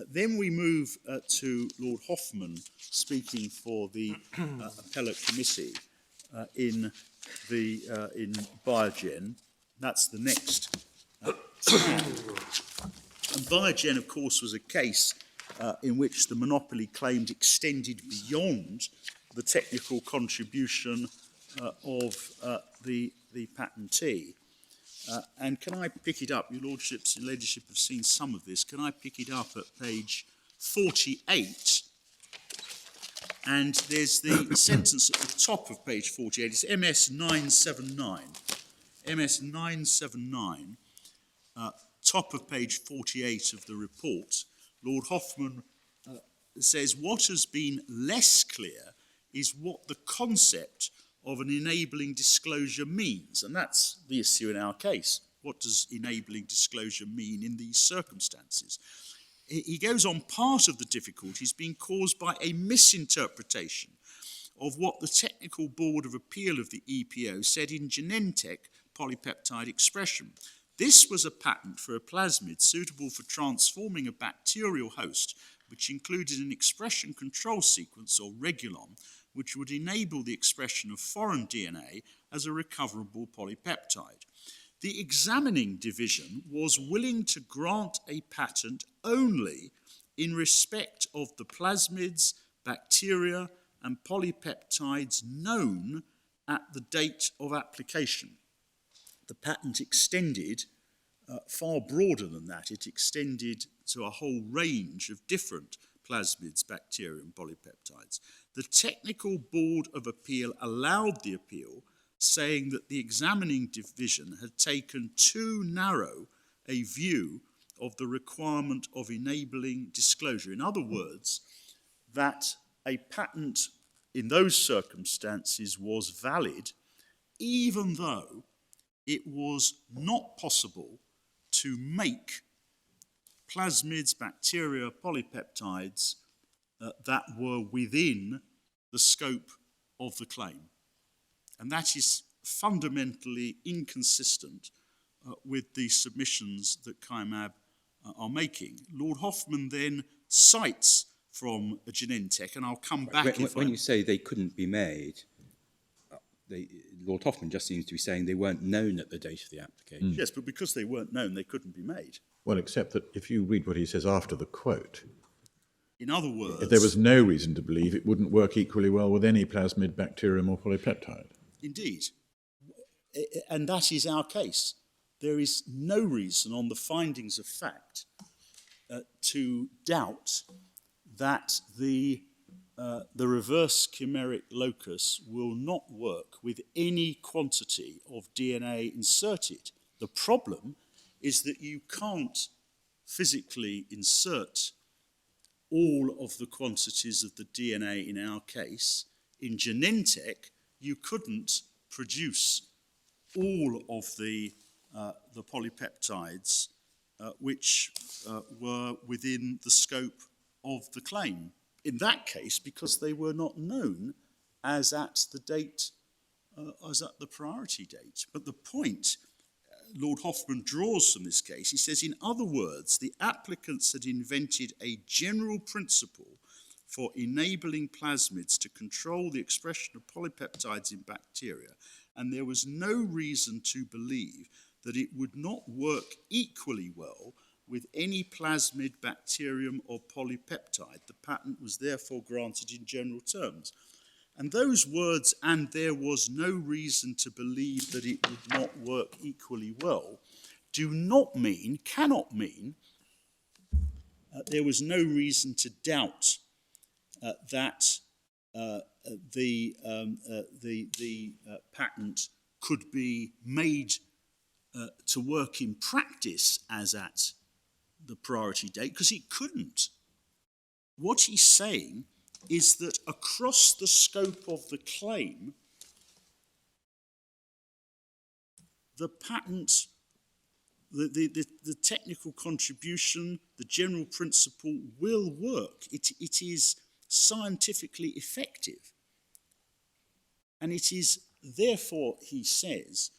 Then we move to Lord Hoffman speaking for the appellate committee in Biogen. That's the next tab. And Biogen, of course, was a case in which the monopoly claimed extended beyond the technical contribution of the patentee. And can I pick it up? Your Lordships and Ladyship have seen some of this. Can I pick it up at page 48? And there's the sentence at the top of page 48. It's MS 979. MS 979, top of page 48 of the report. Lord Hoffman says, what has been less clear is what the concept of an enabling disclosure means. And that's the issue in our case. What does enabling disclosure mean in these circumstances? He goes on, part of the difficulty is being caused by a misinterpretation of what the Technical Board of Appeal of the EPO said in Genentech polypeptide expression. This was a patent for a plasmid suitable for transforming a bacterial host, which included an expression control sequence, or regulon, which would enable the expression of foreign DNA as a recoverable polypeptide. The examining division was willing to grant a patent only in respect of the plasmids, bacteria, and polypeptides known at the date of application. The patent extended far broader than that. It extended to a whole range of different plasmids, bacteria, and polypeptides. The Technical Board of Appeal allowed the appeal, saying that the examining division had taken too narrow a view of the requirement of enabling disclosure. In other words, that a patent in those circumstances was valid, even though it was not possible to make plasmids, bacteria, polypeptides that were within the scope of the claim. And that is fundamentally inconsistent with the submissions that Kymab are making. Lord Hoffman then cites from a Genentech, and I'll come back when you say they couldn't be made, Lord Hoffman just seems to be saying they weren't known at the date of the application. Yes, but because they weren't known, they couldn't be made. Well, except that if you read what he says after the quote, in other words, if there was no reason to believe it wouldn't work equally well with any plasmid, bacterium, or polypeptide. Indeed. And that is our case. There is no reason on the findings of fact to doubt that the the reverse chimeric locus will not work with any quantity of DNA inserted. The problem is that you can't physically insert all of the quantities of the DNA in our case. In Genentech, you couldn't produce all of the polypeptides which were within the scope of the claim. In that case, because they were not known as at the date, as at the priority date. But the point Lord Hoffman draws from this case, he says, in other words, the applicants had invented a general principle for enabling plasmids to control the expression of polypeptides in bacteria, and there was no reason to believe that it would not work equally well with any plasmid, bacterium, or polypeptide. The patent was therefore granted in general terms. And those words, and there was no reason to believe that it would not work equally well, do not mean, cannot mean, there was no reason to doubt that the patent could be made to work in practice as at the priority date, because it couldn't. What he's saying is that across the scope of the claim, the patent, the technical contribution, the general principle will work. It is scientifically effective. And it is therefore, he says,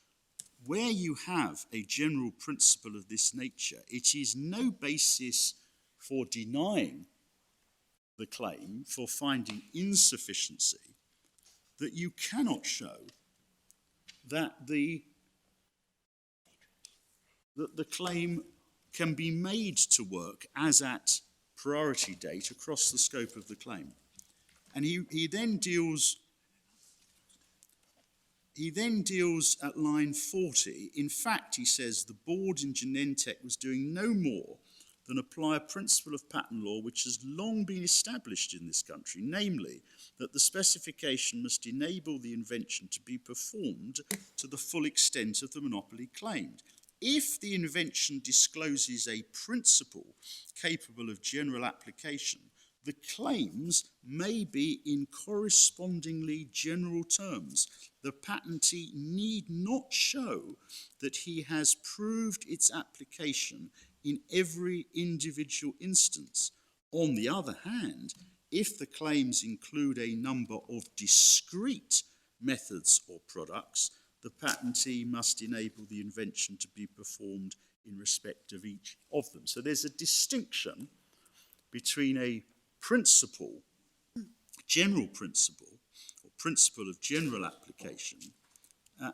where you have a general principle of this nature, it is no basis for denying the claim, for finding insufficiency, that you cannot show that the claim can be made to work as at priority date across the scope of the claim. And he then deals at line 40. In fact, he says, the board in Genentech was doing no more than apply a principle of patent law which has long been established in this country, namely that the specification must enable the invention to be performed to the full extent of the monopoly claimed. If the invention discloses a principle capable of general application, the claims may be in correspondingly general terms. The patentee need not show that he has proved its application in every individual instance. On the other hand, if the claims include a number of discrete methods or products, the patentee must enable the invention to be performed in respect of each of them. So there's a distinction between a principle, general principle, or principle of general application,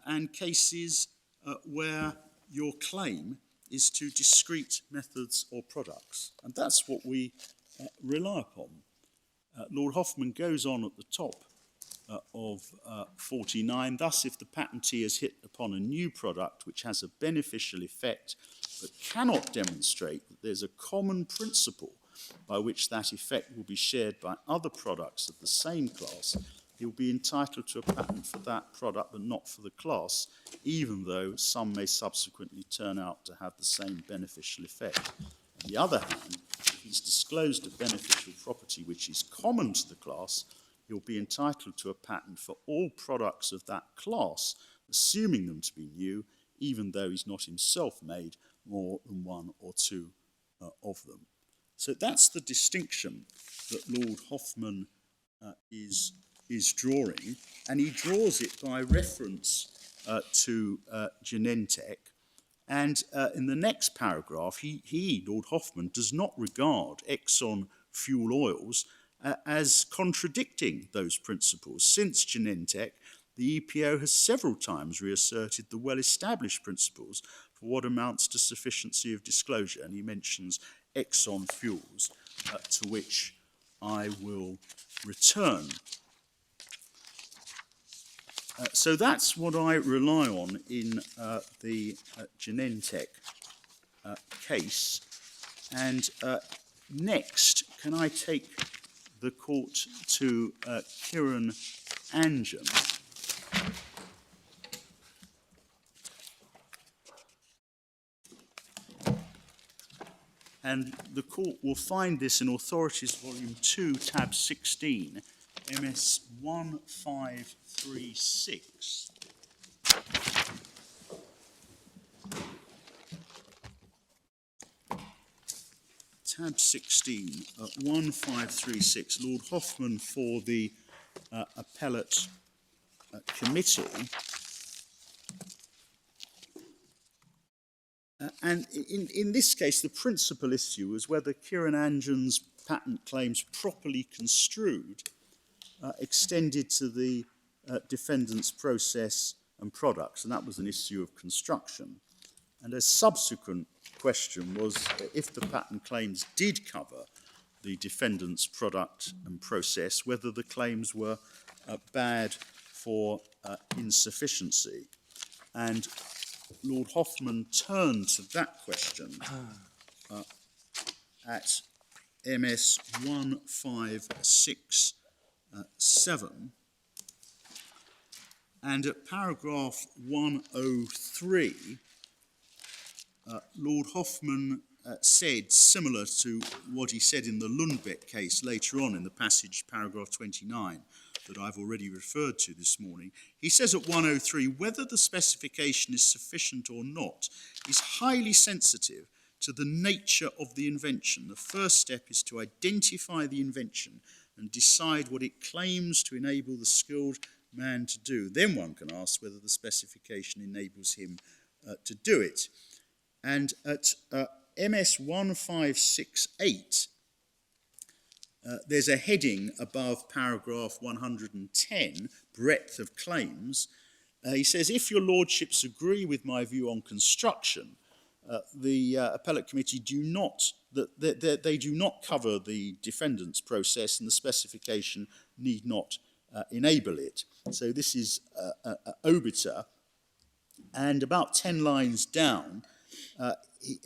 and cases where your claim is to discrete methods or products. And that's what we rely upon. Lord Hoffman goes on at the top of 49, thus if the patentee has hit upon a new product which has a beneficial effect but cannot demonstrate that there's a common principle by which that effect will be shared by other products of the same class, he will be entitled to a patent for that product but not for the class, even though some may subsequently turn out to have the same beneficial effect. On the other hand, if he's disclosed a beneficial property which is common to the class, he'll be entitled to a patent for all products of that class, assuming them to be new, even though he's not himself made more than one or two of them. So that's the distinction that Lord Hoffman is drawing, and he draws it by reference to Genentech. And in the next paragraph, he, Lord Hoffman, does not regard Exxon fuel oils as contradicting those principles. Since Genentech, the EPO has several times reasserted the well-established principles for what amounts to sufficiency of disclosure, and he mentions Exxon fuels, to which I will return. So that's what I rely on in the Genentech case. And next, can I take the court to Kieran Anjan. And the court will find this in Authorities Volume 2, tab 16, MS 1536. Tab 16, 1536, Lord Hoffman for the Appellate Committee. And in this case, the principal issue was whether Kieran Anjan's patent claims properly construed extended to the defendant's process and products, and that was an issue of construction. And a subsequent question was if the patent claims did cover the defendant's product and process, whether the claims were bad for insufficiency. And Lord Hoffman turned to that question at MS 1567, and at paragraph 103, Lord Hoffman said, similar to what he said in the Lundbeck case later on in the passage, paragraph 29, that I've already referred to this morning. He says at 103, whether the specification is sufficient or not is highly sensitive to the nature of the invention. The first step is to identify the invention and decide what it claims to enable the skilled man to do. Then one can ask whether the specification enables him to do it. And at MS 1568, there's a heading above paragraph 110, breadth of claims. He says, if your lordships agree with my view on construction, the appellate committee do not cover the defendant's process, and the specification need not enable it. So this is obiter. And about 10 lines down,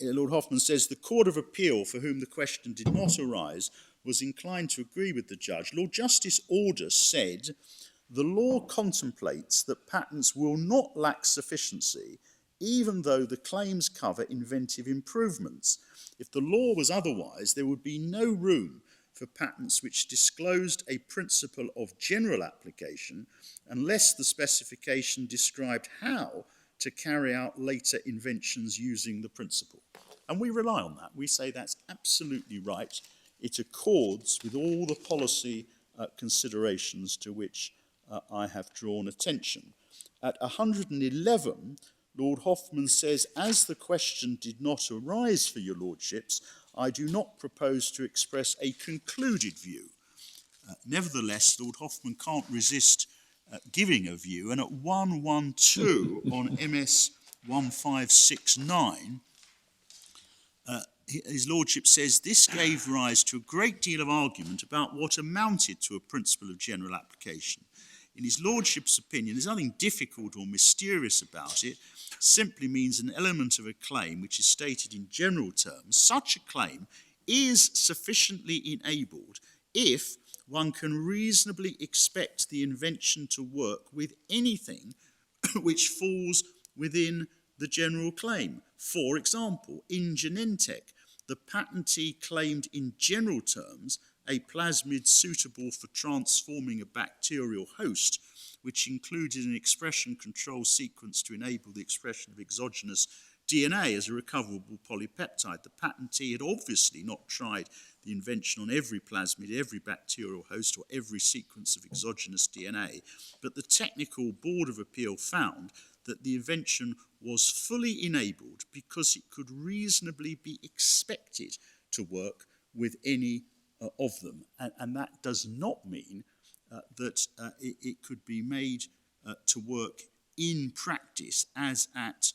Lord Hoffman says, the Court of Appeal, for whom the question did not arise, was inclined to agree with the judge. Lord Justice Order said, the law contemplates that patents will not lack sufficiency, even though the claims cover inventive improvements. If the law was otherwise, there would be no room for patents which disclosed a principle of general application unless the specification described how to carry out later inventions using the principle. And we rely on that. We say that's absolutely right. It accords with all the policy considerations to which I have drawn attention. At 111, Lord Hoffman says, as the question did not arise for your lordships, I do not propose to express a concluded view. Nevertheless, Lord Hoffman can't resist giving a view, and at 112 on MS 1569, his lordship says, this gave rise to a great deal of argument about what amounted to a principle of general application. In his lordship's opinion, there's nothing difficult or mysterious about it. Simply means an element of a claim which is stated in general terms. Such a claim is sufficiently enabled if one can reasonably expect the invention to work with anything which falls within the general claim. For example, in Genentech, the patentee claimed in general terms a plasmid suitable for transforming a bacterial host, which included an expression control sequence to enable the expression of exogenous DNA as a recoverable polypeptide. The patentee had obviously not tried the invention on every plasmid, every bacterial host, or every sequence of exogenous DNA, but the Technical Board of Appeal found that the invention was fully enabled because it could reasonably be expected to work with any of them. And that does not mean that it could be made to work in practice as at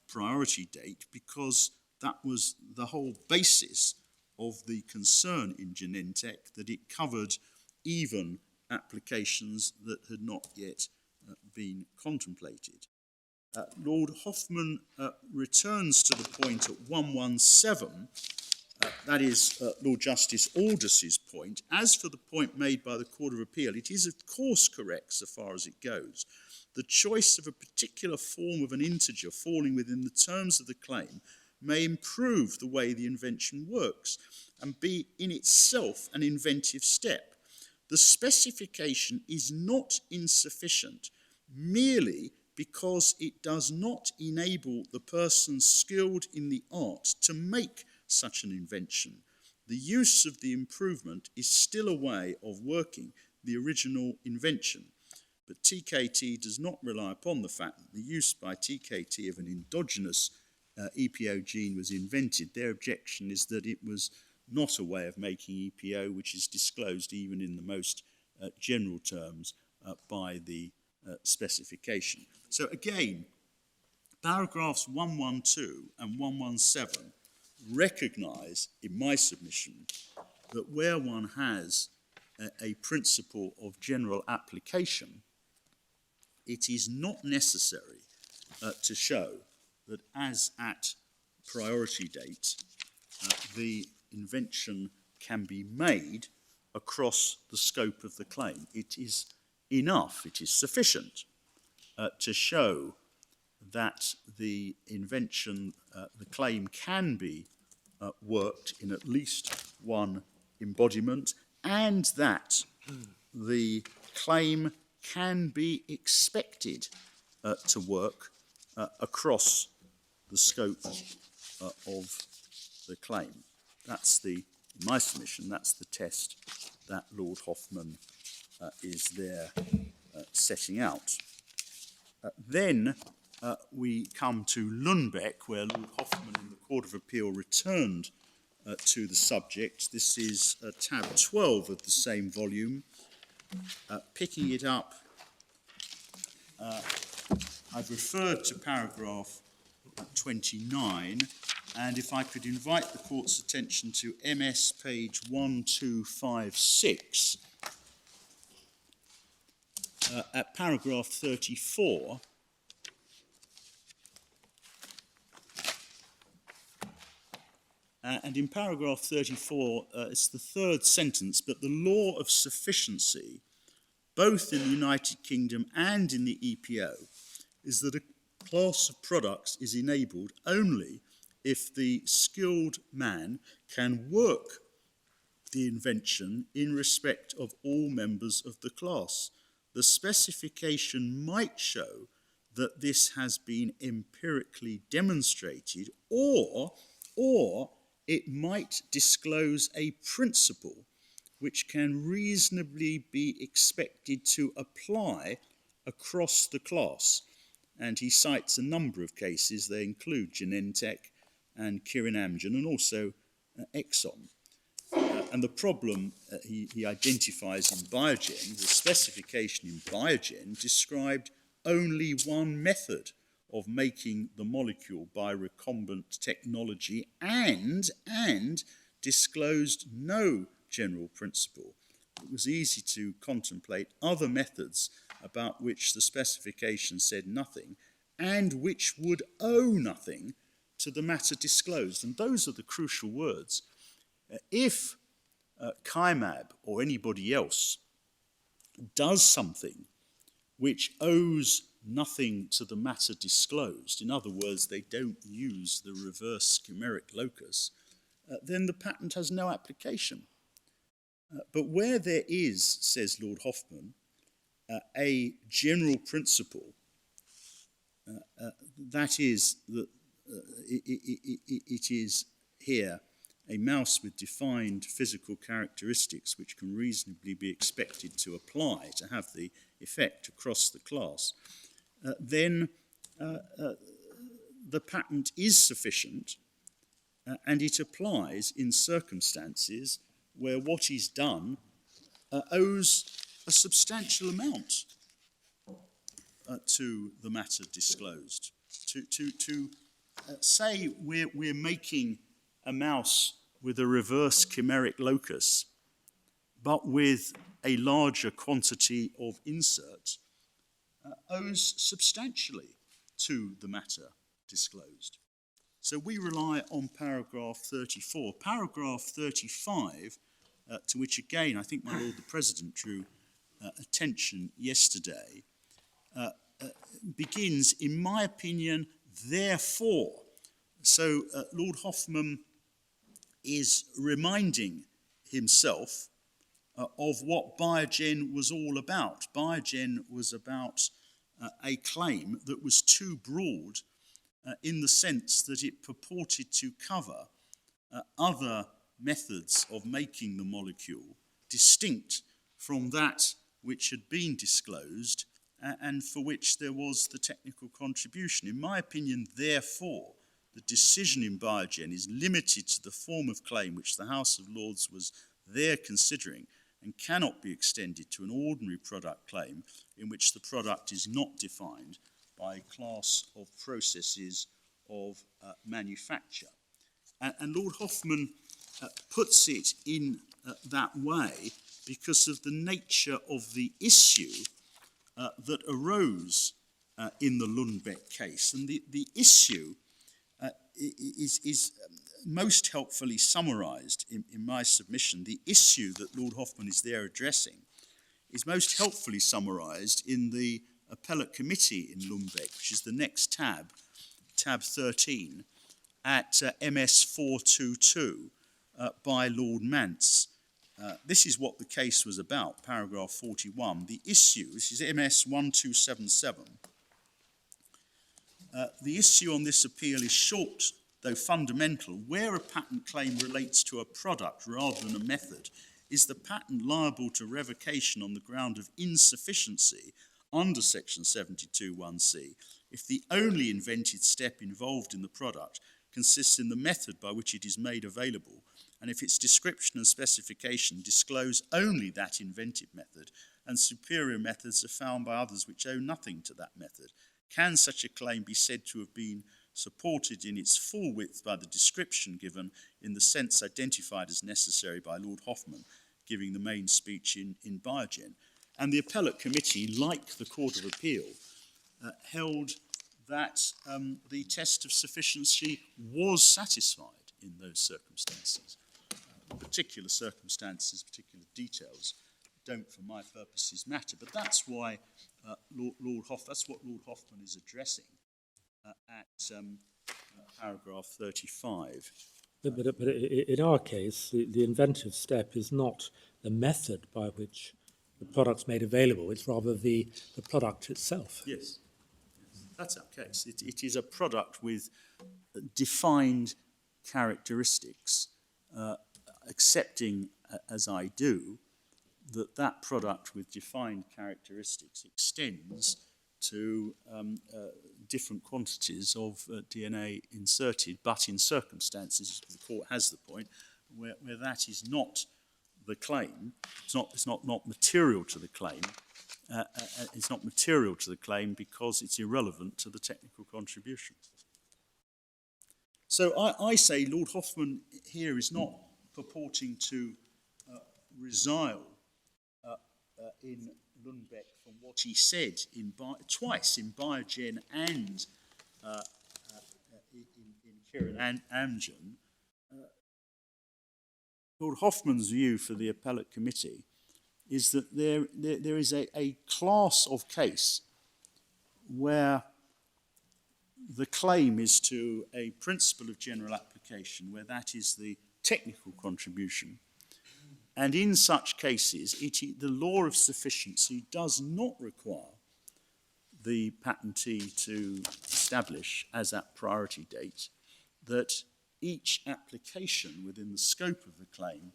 priority date, because that was the whole basis of the concern in Genentech, that it covered even applications that had not yet been contemplated. Lord Hoffman returns to the point at 117 that is Lord Justice Aldous' point. As for the point made by the Court of Appeal, it is of course correct so far as it goes. The choice of a particular form of an integer falling within the terms of the claim may improve the way the invention works and be in itself an inventive step. The specification is not insufficient merely because it does not enable the person skilled in the art to make such an invention. The use of the improvement is still a way of working the original invention. But TKT does not rely upon the fact that the use by TKT of an endogenous EPO gene was invented. Their objection is that it was not a way of making EPO, which is disclosed even in the most general terms by the specification. So again, paragraphs 112 and 117 recognise, in my submission, that where one has a principle of general application, it is not necessary to show that as at priority date, the invention can be made across the scope of the claim. It is enough, it is sufficient to show that the invention, the claim can be worked in at least one embodiment, and that the claim can be expected to work across the scope of the claim. That's in my submission, that's the test that Lord Hoffman is there setting out. Then we come to Lundbeck, where Lord Hoffman in the Court of Appeal returned to the subject. This is tab 12 of the same volume. Picking it up, I've referred to paragraph 29, and if I could invite the Court's attention to MS page 1256, at paragraph 34, and in paragraph 34, it's the third sentence, but the law of sufficiency, both in the United Kingdom and in the EPO, is that a class of products is enabled only if the skilled man can work the invention in respect of all members of the class. The specification might show that this has been empirically demonstrated, or it might disclose a principle which can reasonably be expected to apply across the class. And he cites a number of cases. They include Genentech and Kirin Amgen and also Exxon. And the problem he identifies in Biogen, the specification in Biogen described only one method of making the molecule by recombinant technology and disclosed no general principle. It was easy to contemplate other methods about which the specification said nothing and which would owe nothing to the matter disclosed. And those are the crucial words. If Kymab or anybody else does something which owes nothing to the matter disclosed, in other words, they don't use the reverse chimeric locus, then the patent has no application. But where there is, says Lord Hoffman, a general principle, that is that it is here a mouse with defined physical characteristics which can reasonably be expected to apply to have the effect across the class, then the patent is sufficient and it applies in circumstances where what is done owes a substantial amount to the matter disclosed. To say we're making a mouse with a reverse chimeric locus, but with a larger quantity of insert, owes substantially to the matter disclosed. So we rely on paragraph 34. Paragraph 35, to which again I think my Lord the President drew attention yesterday, begins, in my opinion, therefore. So Lord Hoffman is reminding himself of what Biogen was all about. Biogen was about a claim that was too broad in the sense that it purported to cover other methods of making the molecule distinct from that which had been disclosed and for which there was the technical contribution. In my opinion, therefore, the decision in Biogen is limited to the form of claim which the House of Lords was there considering and cannot be extended to an ordinary product claim in which the product is not defined by a class of processes of manufacture. And Lord Hoffman puts it in that way because of the nature of the issue that arose in the Lundbeck case. And the issue is most helpfully summarised in my submission. The issue that Lord Hoffman is there addressing is most helpfully summarised in the Appellate Committee in Lundbeck, which is the next tab 13, at MS 422 by Lord Mance. This is what the case was about, paragraph 41. The issue, this is MS 1277. The issue on this appeal is short, though fundamental. Where a patent claim relates to a product rather than a method, is the patent liable to revocation on the ground of insufficiency under section 72(1)(c) if the only invented step involved in the product consists in the method by which it is made available, and if its description and specification disclose only that invented method, and superior methods are found by others which owe nothing to that method. Can such a claim be said to have been supported in its full width by the description given in the sense identified as necessary by Lord Hoffman, giving the main speech in Biogen? And the Appellate Committee, like the Court of Appeal, held that the test of sufficiency was satisfied in those circumstances. Particular circumstances, particular details don't, for my purposes, matter. But that's why that's what Lord Hoffman is addressing at paragraph 35. But in our case, the inventive step is not the method by which the product's made available, it's rather the product itself. Yes, that's our case. It is a product with defined characteristics, accepting, as I do, that product with defined characteristics extends to different quantities of DNA inserted, but in circumstances, the court has the point, where that is not the claim, it's not material to the claim, it's not material to the claim because it's irrelevant to the technical contribution. So I say Lord Hoffman here is not purporting to resile in Lundbeck from what he said twice in Biogen and in Kirin and Amgen. Lord Hoffman's view for the Appellate Committee is that there is a class of case where the claim is to a principle of general application, where that is the technical contribution. And in such cases, the law of sufficiency does not require the patentee to establish as at priority date that each application within the scope of the claim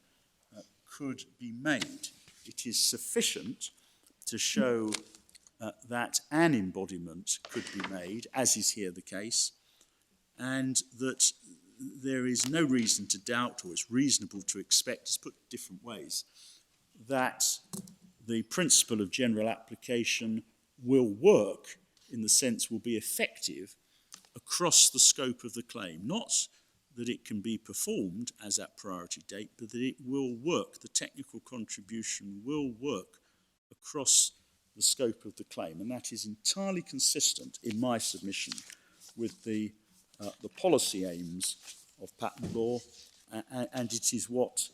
could be made. It is sufficient to show that an embodiment could be made, as is here the case, and that there is no reason to doubt, or it's reasonable to expect, it's put different ways, that the principle of general application will work, in the sense will be effective, across the scope of the claim. Not that it can be performed as at priority date, but that it will work, the technical contribution will work across the scope of the claim. And that is entirely consistent, in my submission, with the the policy aims of patent law, and it is what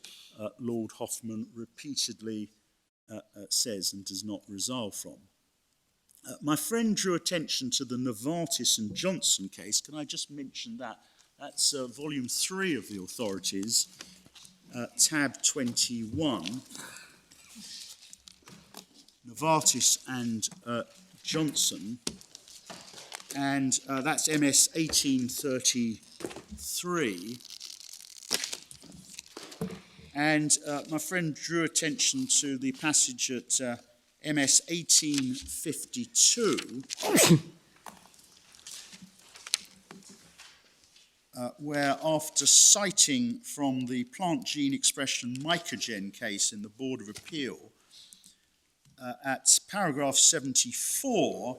Lord Hoffman repeatedly says and does not resolve from. My friend drew attention to the Novartis and Johnson case. Can I just mention that? That's volume 3 of the authorities, tab 21. Novartis and Johnson, and that's MS 1833. And my friend drew attention to the passage at MS 1852, where after citing from the plant gene expression mycogen case in the Board of Appeal, at paragraph 74,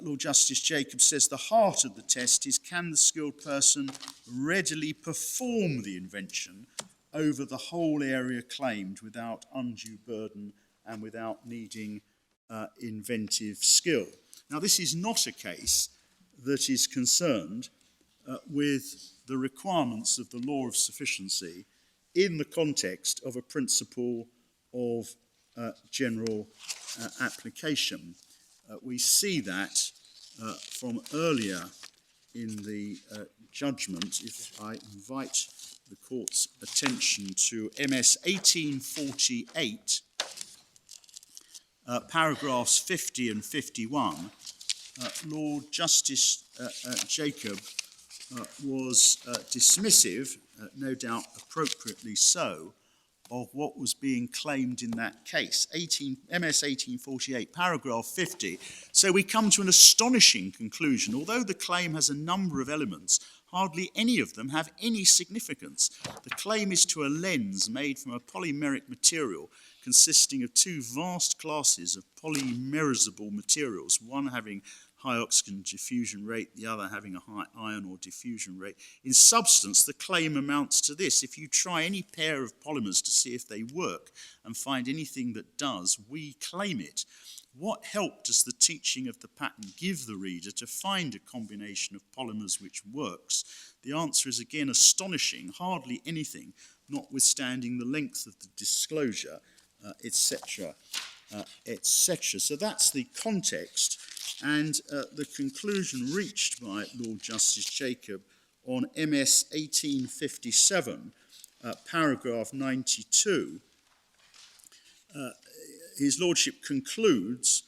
Lord Justice Jacob says the heart of the test is, can the skilled person readily perform the invention over the whole area claimed without undue burden and without needing inventive skill. Now, this is not a case that is concerned with the requirements of the law of sufficiency in the context of a principle of general application. We see that from earlier in the judgment, if I invite the court's attention to MS 1848, paragraphs 50 and 51, Lord Justice Jacob was dismissive, no doubt appropriately so, of what was being claimed in that case, MS 1848, paragraph 50. So we come to an astonishing conclusion. Although the claim has a number of elements, hardly any of them have any significance. The claim is to a lens made from a polymeric material consisting of two vast classes of polymerizable materials, one having high oxygen diffusion rate, the other having a high ion or diffusion rate. In substance, the claim amounts to this: if you try any pair of polymers to see if they work and find anything that does, we claim it. What help does the teaching of the patent give the reader to find a combination of polymers which works? The answer is again astonishing, hardly anything, notwithstanding the length of the disclosure, etc., etc. So that's the context. And the conclusion reached by Lord Justice Jacob on MS 1857, paragraph 92, his Lordship concludes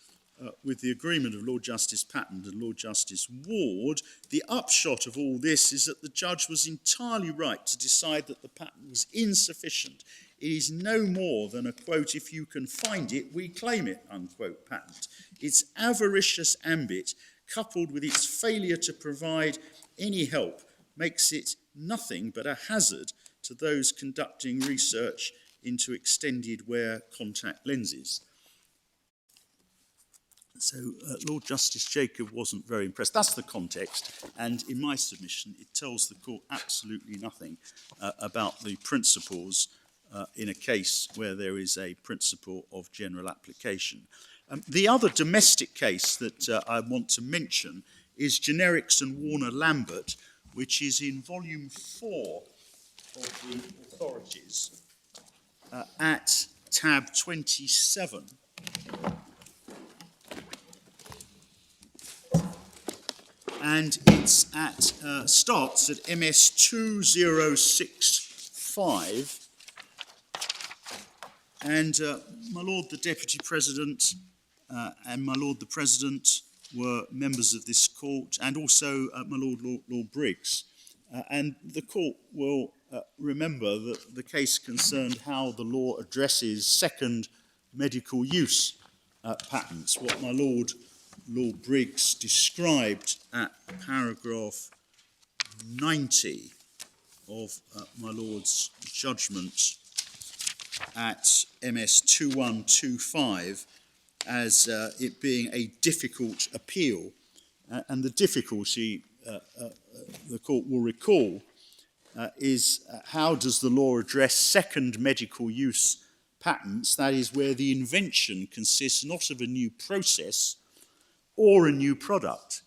with the agreement of Lord Justice Patten and Lord Justice Ward. The upshot of all this is that the judge was entirely right to decide that the patent was insufficient. It is no more than a, quote, if you can find it, we claim it, unquote, patent. Its avaricious ambit, coupled with its failure to provide any help, makes it nothing but a hazard to those conducting research into extended wear contact lenses. So Lord Justice Jacob wasn't very impressed. That's the context, and in my submission, it tells the court absolutely nothing about the principles in a case where there is a principle of general application. The other domestic case that I want to mention is Generics and Warner-Lambert, which is in volume 4 of the authorities at tab 27. And it's at, starts at MS 2065. And my Lord the Deputy President and my Lord the President were members of this court, and also my Lord Briggs. And the court will remember that the case concerned how the law addresses second medical use patents, what my Lord Briggs described at paragraph 90 of my Lord's judgment at MS 2125 as it being a difficult appeal. And the difficulty, the court will recall, is how does the law address second medical use patents, that is where the invention consists not of a new process or a new product,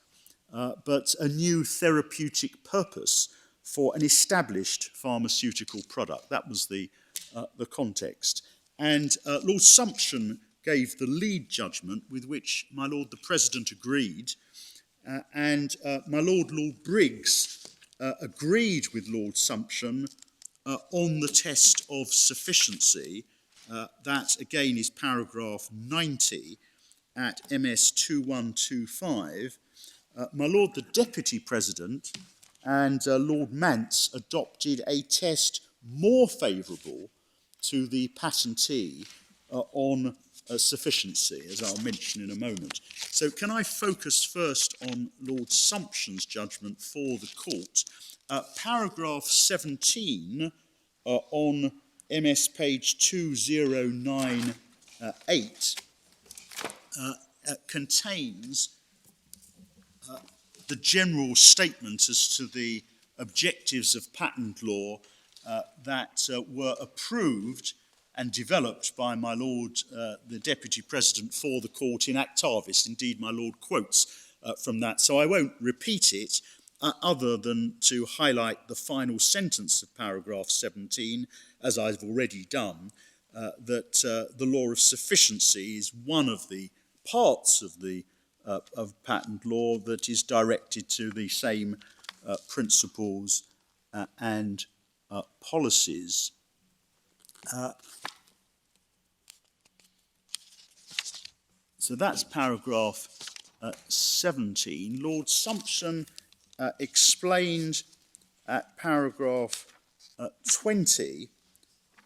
but a new therapeutic purpose for an established pharmaceutical product. That was the context. And Lord Sumption gave the lead judgment, with which my Lord the President agreed, and my Lord Briggs agreed with Lord Sumption on the test of sufficiency. That again is paragraph 90 at MS 2125. My Lord the Deputy President and Lord Mance adopted a test more favourable to the patentee on sufficiency, as I'll mention in a moment. So can I focus first on Lord Sumption's judgment for the court? Paragraph 17 on MS page 2098 contains the general statement as to the objectives of patent law that were approved and developed by my Lord the Deputy President for the court in Actavis. Indeed, my Lord quotes from that, so I won't repeat it other than to highlight the final sentence of paragraph 17, as I've already done, that the law of sufficiency is one of the parts of the of patent law that is directed to the same principles and policies. So that's paragraph 17. Lord Sumption explained at paragraph 20,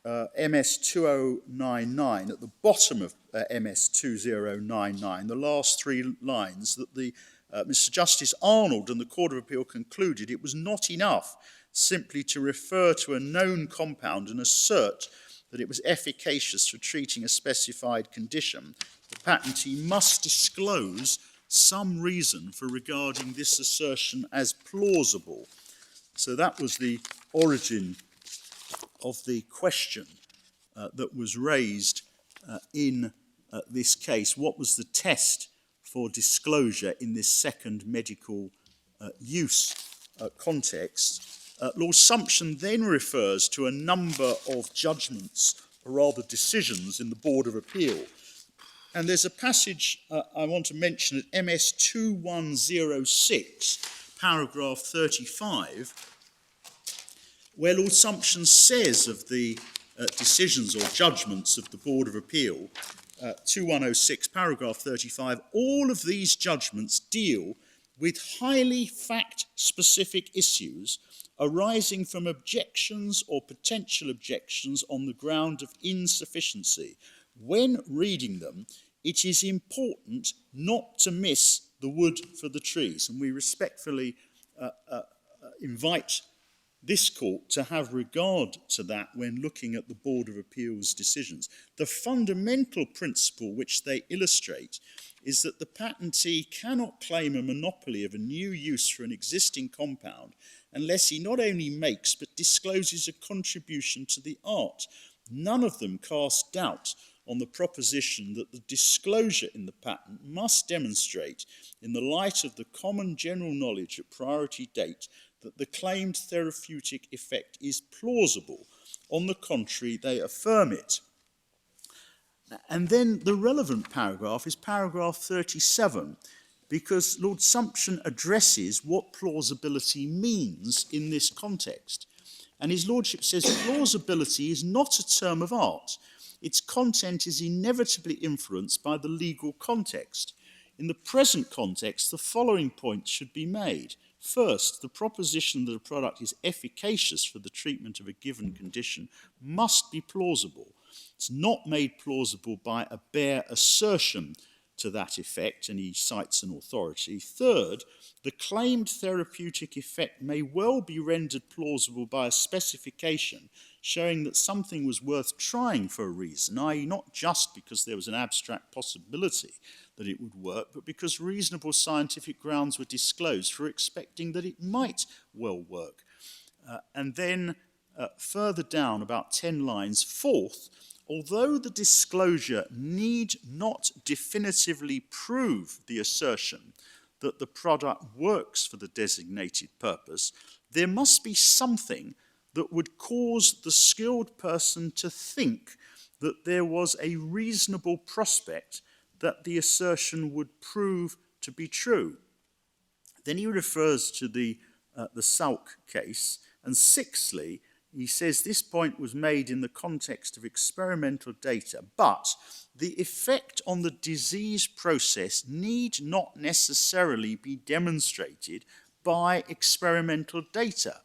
MS 2099, at the bottom of MS 2099, the last three lines, that the Mr. Justice Arnold and the Court of Appeal concluded it was not enough simply to refer to a known compound and assert that it was efficacious for treating a specified condition. The patentee must disclose some reason for regarding this assertion as plausible. So that was the origin of the question that was raised in this case. What was the test for disclosure in this second medical use context? Lord Sumption then refers to a number of judgments, or rather decisions, in the Board of Appeal. And there's a passage I want to mention at MS 2106, paragraph 35, where Lord Sumption says of the decisions or judgments of the Board of Appeal, 2106, paragraph 35, all of these judgments deal with highly fact-specific issues arising from objections or potential objections on the ground of insufficiency. When reading them, it is important not to miss the wood for the trees, and we respectfully invite this court to have regard to that when looking at the Board of Appeal's decisions. The fundamental principle which they illustrate is that the patentee cannot claim a monopoly of a new use for an existing compound unless he not only makes but discloses a contribution to the art. None of them cast doubt on the proposition that the disclosure in the patent must demonstrate, in the light of the common general knowledge at priority date, that the claimed therapeutic effect is plausible. On the contrary, they affirm it. And then the relevant paragraph is paragraph 37, because Lord Sumption addresses what plausibility means in this context. And his lordship says plausibility is not a term of art. Its content is inevitably influenced by the legal context. In the present context, the following points should be made. First, the proposition that a product is efficacious for the treatment of a given condition must be plausible. It's not made plausible by a bare assertion to that effect, and he cites an authority. Third, the claimed therapeutic effect may well be rendered plausible by a specification showing that something was worth trying for a reason, i.e. not just because there was an abstract possibility that it would work, but because reasonable scientific grounds were disclosed for expecting that it might well work. And then further down, about 10 lines, fourth, although the disclosure need not definitively prove the assertion that the product works for the designated purpose, there must be something that would cause the skilled person to think that there was a reasonable prospect that the assertion would prove to be true. Then he refers to the Salk case, and sixthly, he says this point was made in the context of experimental data, but the effect on the disease process need not necessarily be demonstrated by experimental data.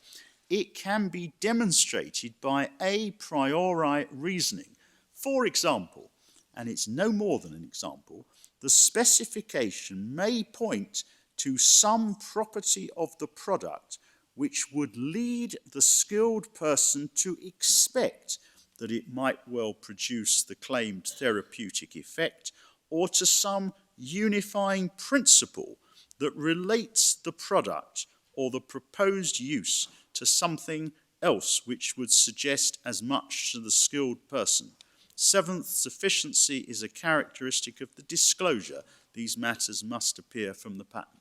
It can be demonstrated by a priori reasoning. For example, and it's no more than an example, the specification may point to some property of the product which would lead the skilled person to expect that it might well produce the claimed therapeutic effect, or to some unifying principle that relates the product or the proposed use to something else which would suggest as much to the skilled person. Seventh, sufficiency is a characteristic of the disclosure. These matters must appear from the patent.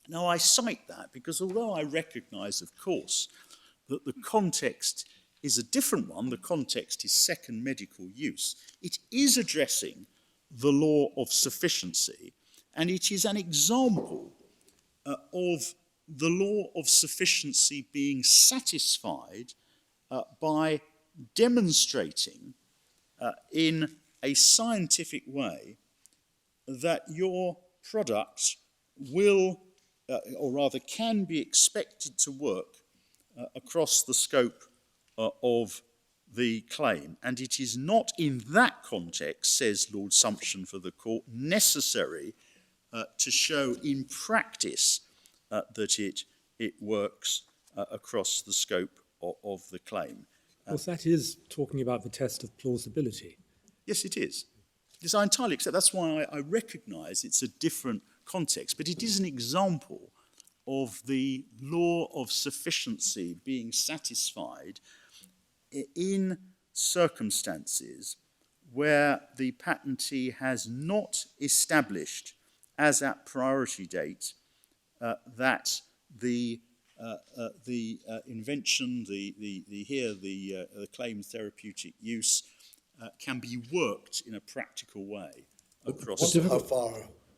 Now, I cite that because although I recognise, of course, that the context is a different one, the context is second medical use, it is addressing the law of sufficiency, and it is an example of the law of sufficiency being satisfied by demonstrating in a scientific way that your product will, or rather can be expected to work across the scope of the claim. And it is not in that context, says Lord Sumption for the court, necessary to show in practice that it works across the scope of the claim. Of course, that is talking about the test of plausibility. Yes, it is. Yes, I entirely accept. That's why I recognise it's a different context, but it is an example of the law of sufficiency being satisfied in circumstances where the patentee has not established as at priority date that the invention, the claimed therapeutic use can be worked in a practical way across. How far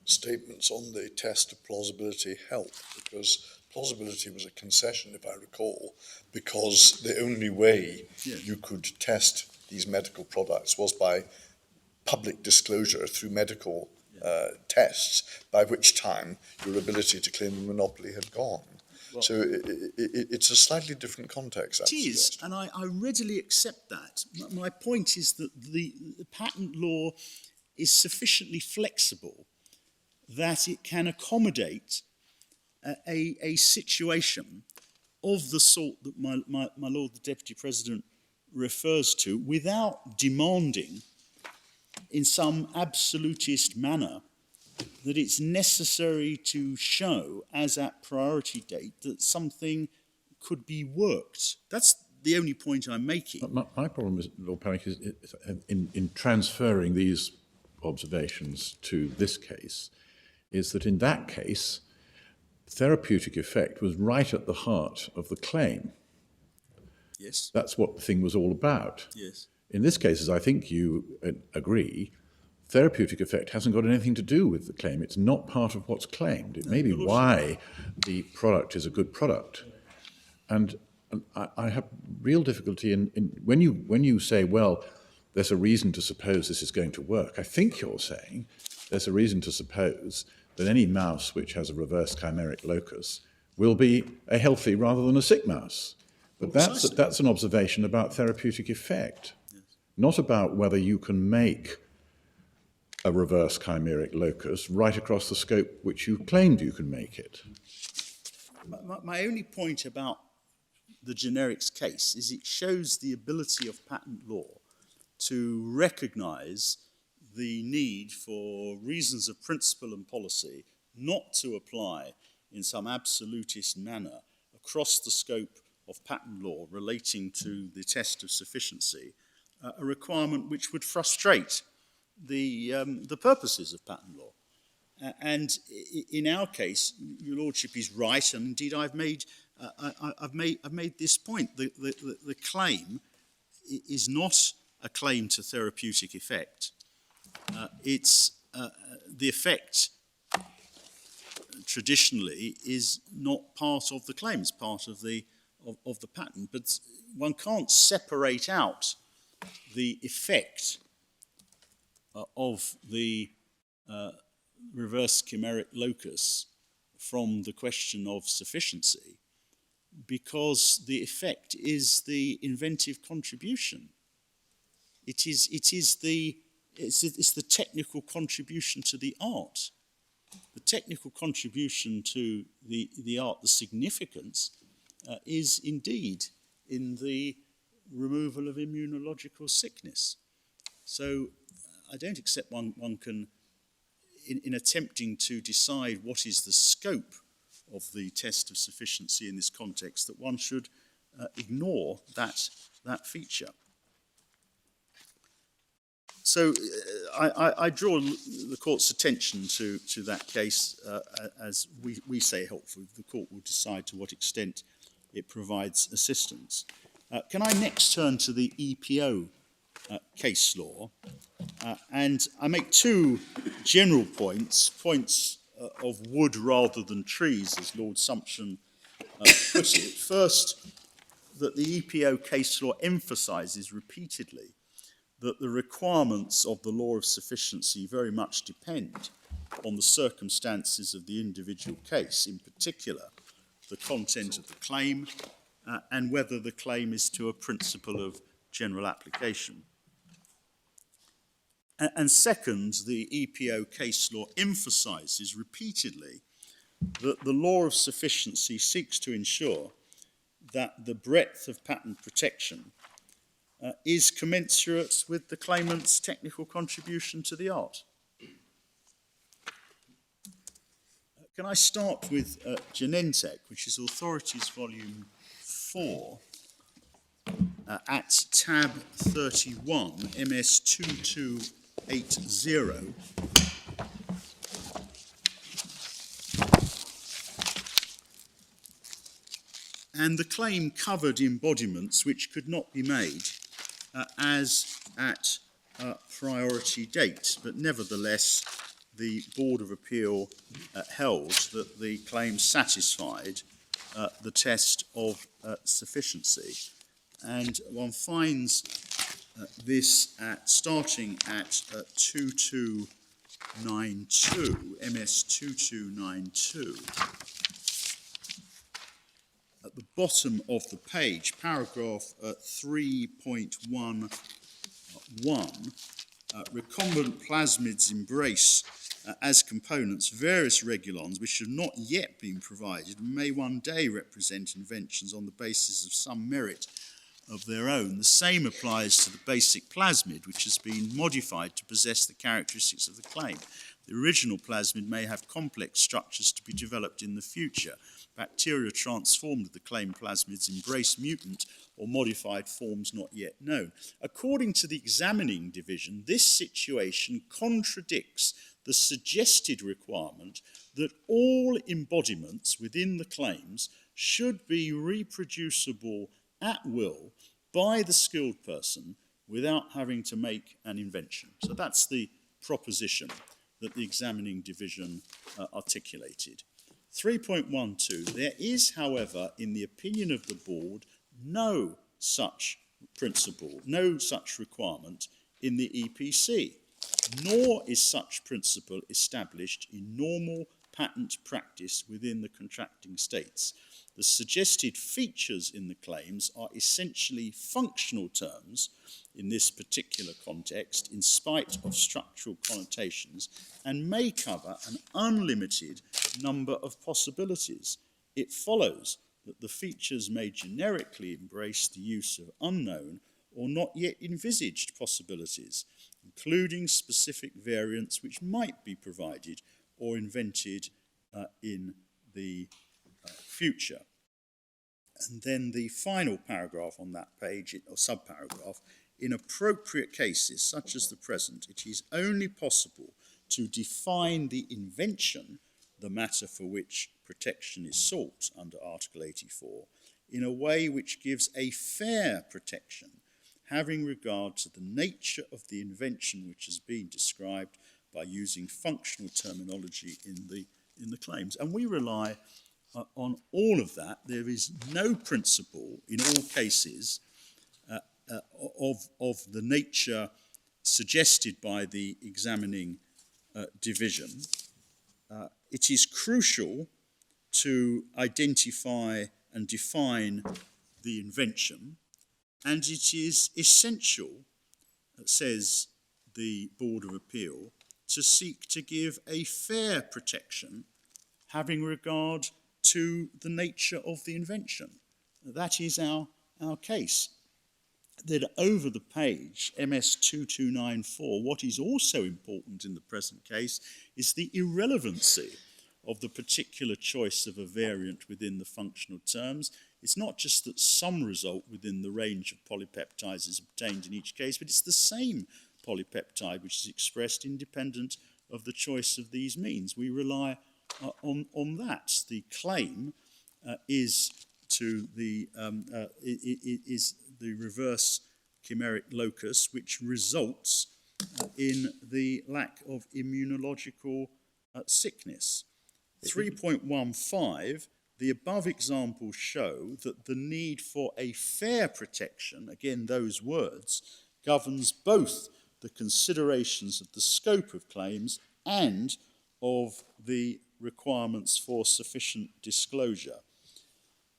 statements on the test of plausibility help? Because plausibility was a concession, if I recall, because the only way you could test these medical products was by public disclosure through medical tests, by which time your ability to claim a monopoly had gone. Well, so it's a slightly different context. It is, and I readily accept that. My point is that the patent law is sufficiently flexible that it can accommodate a situation of the sort that my Lord the Deputy President refers to without demanding in some absolutist manner that it's necessary to show as at priority date that something could be worked. That's the only point I'm making. My problem is, Lord Panic, is in transferring these observations to this case, is that in that case, therapeutic effect was right at the heart of the claim. Yes. That's what the thing was all about. Yes. In this case, as I think you agree, therapeutic effect hasn't got anything to do with the claim. It's not part of what's claimed. It may be why the product is a good product. And I have real difficulty in when you say, well, there's a reason to suppose this is going to work. I think you're saying there's a reason to suppose that any mouse which has a reverse chimeric locus will be a healthy rather than a sick mouse. But that's an observation about therapeutic effect, not about whether you can make a reverse chimeric locus right across the scope which you claimed you can make it. My only point about the generics case is it shows the ability of patent law to recognise the need for reasons of principle and policy not to apply in some absolutist manner across the scope of patent law relating to the test of sufficiency, a requirement which would frustrate the purposes of patent law. And in our case, your lordship is right, and indeed I've made this point. The claim is not a claim to therapeutic effect. It's the effect traditionally is not part of the claim; it's part of the patent. But one can't separate out the effect of the reverse chimeric locus from the question of sufficiency, because the effect is the inventive contribution. It's the technical contribution to the art. The technical contribution to the art, the significance, is indeed in the removal of immunological sickness. So I don't accept one can, in attempting to decide what is the scope of the test of sufficiency in this context, that one should ignore that feature. So I draw the court's attention to that case as we say helpful. The court will decide to what extent it provides assistance. Can I next turn to the EPO case law? And I make two general points of wood rather than trees, as Lord Sumption puts it. First, that the EPO case law emphasises repeatedly that the requirements of the law of sufficiency very much depend on the circumstances of the individual case, in particular the content of the claim and whether the claim is to a principle of general application. And second, the EPO case law emphasises repeatedly that the law of sufficiency seeks to ensure that the breadth of patent protection is commensurate with the claimant's technical contribution to the art. Can I start with Genentech, which is Authorities Volume 4, at tab 31, MS 2280. And the claim covered embodiments which could not be made as at priority date, but nevertheless the Board of Appeal held that the claim satisfied the test of sufficiency. And one finds this starting at 2292, MS 2292. At the bottom of the page, paragraph 3.11, recombinant plasmids embrace as components various regulons which have not yet been provided and may one day represent inventions on the basis of some merit of their own. The same applies to the basic plasmid, which has been modified to possess the characteristics of the claim. The original plasmid may have complex structures to be developed in the future. Bacteria transformed of the claimed plasmids embrace mutant or modified forms not yet known. According to the examining division, this situation contradicts the suggested requirement that all embodiments within the claims should be reproducible at will by the skilled person without having to make an invention. So that's the proposition that the examining division articulated. 3.12, there is, however, in the opinion of the board, no such principle, no such requirement in the EPC, nor is such principle established in normal patent practice within the contracting states. The suggested features in the claims are essentially functional terms in this particular context, in spite of structural connotations, and may cover an unlimited number of possibilities. It follows that the features may generically embrace the use of unknown or not yet envisaged possibilities, including specific variants which might be provided or invented in the future. And then the final paragraph on that page, or subparagraph, in appropriate cases such as the present, it is only possible to define the invention, the matter for which protection is sought under Article 84, in a way which gives a fair protection, having regard to the nature of the invention which has been described by using functional terminology in the claims. And we rely on all of that. There is no principle in all cases of the nature suggested by the examining division. It is crucial to identify and define the invention, and it is essential, says the Board of Appeal, to seek to give a fair protection having regard to the nature of the invention. That is our case. Then over the page, MS 2294, what is also important in the present case is the irrelevancy of the particular choice of a variant within the functional terms. It's not just that some result within the range of polypeptides is obtained in each case, but it's the same polypeptide which is expressed independent of the choice of these means. We rely on that. The claim is the reverse chimeric locus, which results in the lack of immunological sickness. 3.15, the above examples show that the need for a fair protection, again those words, governs both the considerations of the scope of claims and of the requirements for sufficient disclosure.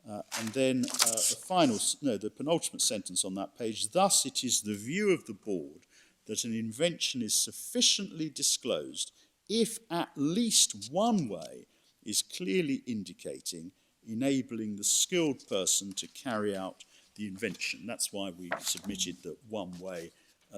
And then the penultimate sentence on that page, thus it is the view of the board that an invention is sufficiently disclosed if at least one way is clearly indicating enabling the skilled person to carry out the invention. That's why we submitted that one way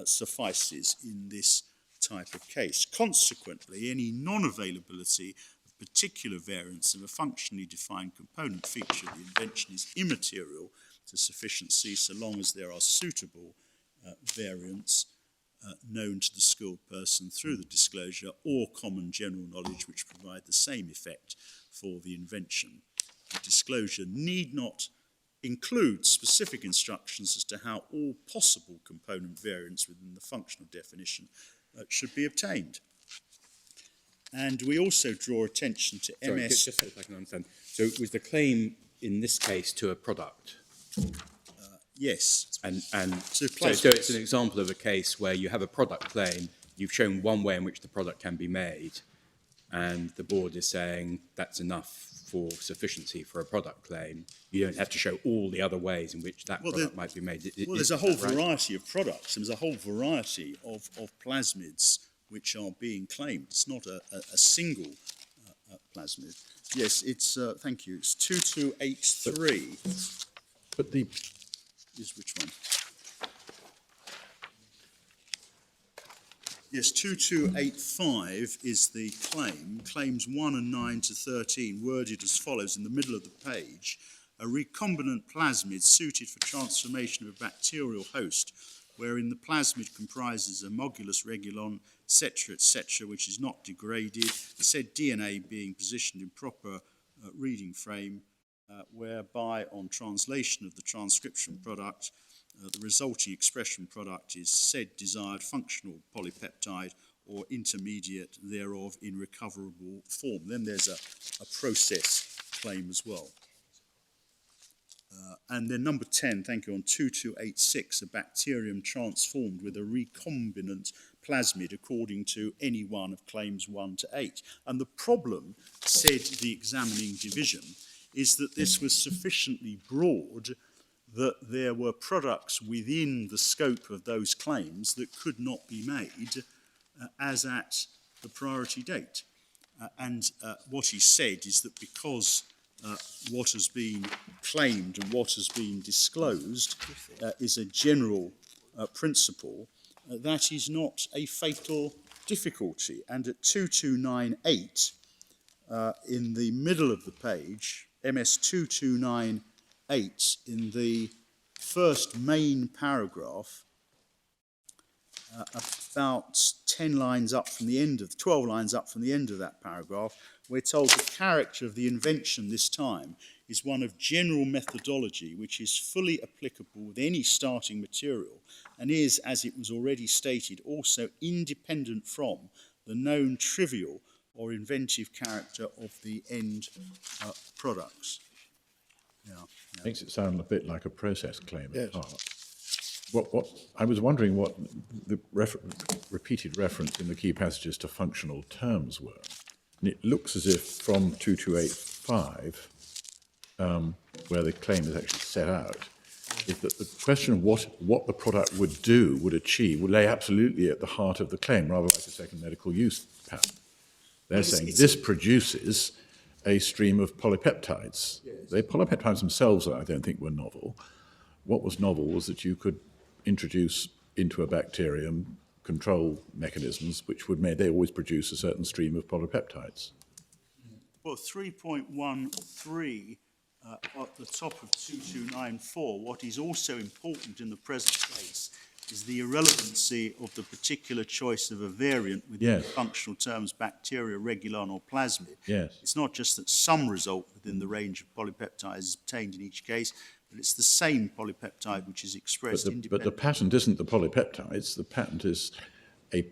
suffices in this type of case. Consequently, any non-availability of particular variants of a functionally defined component feature of the invention is immaterial to sufficiency so long as there are suitable variants known to the skilled person through the disclosure or common general knowledge which provide the same effect for the invention. The disclosure need not include specific instructions as to how all possible component variants within the functional definition should be obtained. And we also draw attention to Sorry, MS... just so I can understand. So was the claim in this case to a product? Yes. And So so it's an example of a case where you have a product claim, you've shown one way in which the product can be made, and the board is saying that's enough for sufficiency for a product claim. You don't have to show all the other ways in which that product might be made. There's a whole variety of products, and there's a whole variety of plasmids which are being claimed. It's not a single plasmid. Yes, it's, thank you, it's 2283. But the... Is which one? Yes, 2285 is the claim. Claims 1 and 9 to 13 worded as follows in the middle of the page. A recombinant plasmid suited for transformation of a bacterial host wherein the plasmid comprises a modulus regulon, etc., which is not degraded, the said DNA being positioned in proper reading frame, whereby on translation of the transcription product, the resulting expression product is said desired functional polypeptide or intermediate thereof in recoverable form. Then there's a process claim as well. And then number 10, thank you, on 2286, a bacterium transformed with a recombinant plasmid according to any one of claims 1 to 8. And the problem, said the examining division, is that this was sufficiently broad that there were products within the scope of those claims that could not be made as at the priority date. And what he said is that because what has been claimed and what has been disclosed is a general principle, that is not a fatal difficulty. And at 2298, in the middle of the page, MS 2298, in the first main paragraph, about 10 lines up from the end of, 12 lines up from the end of that paragraph, we're told the character of the invention this time is one of general methodology which is fully applicable with any starting material and is, as it was already stated, also independent from the known trivial or inventive character of the end products. Makes it sound a bit like a process claim Yes. at heart. What I was wondering what the repeated reference in the key passages to functional terms were. And it looks as if from 2285, where the claim is actually set out, is that the question of what the product would do, would achieve, would lay absolutely at the heart of the claim, rather like a second medical use patent. They're saying this produces a stream of polypeptides. Yes. The polypeptides themselves, I don't think, were novel. What was novel was that you could introduce into a bacterium control mechanisms which would they always produce a certain stream of polypeptides. Well, 3.13 at the top of 2294, what is also important in the present case is the irrelevancy of the particular choice of a variant within the functional terms bacteria, regulon or plasmid. Yes. It's not just that some result within the range of polypeptides is obtained in each case, but it's the same polypeptide which is expressed independently. But the patent isn't the polypeptides. The patent is a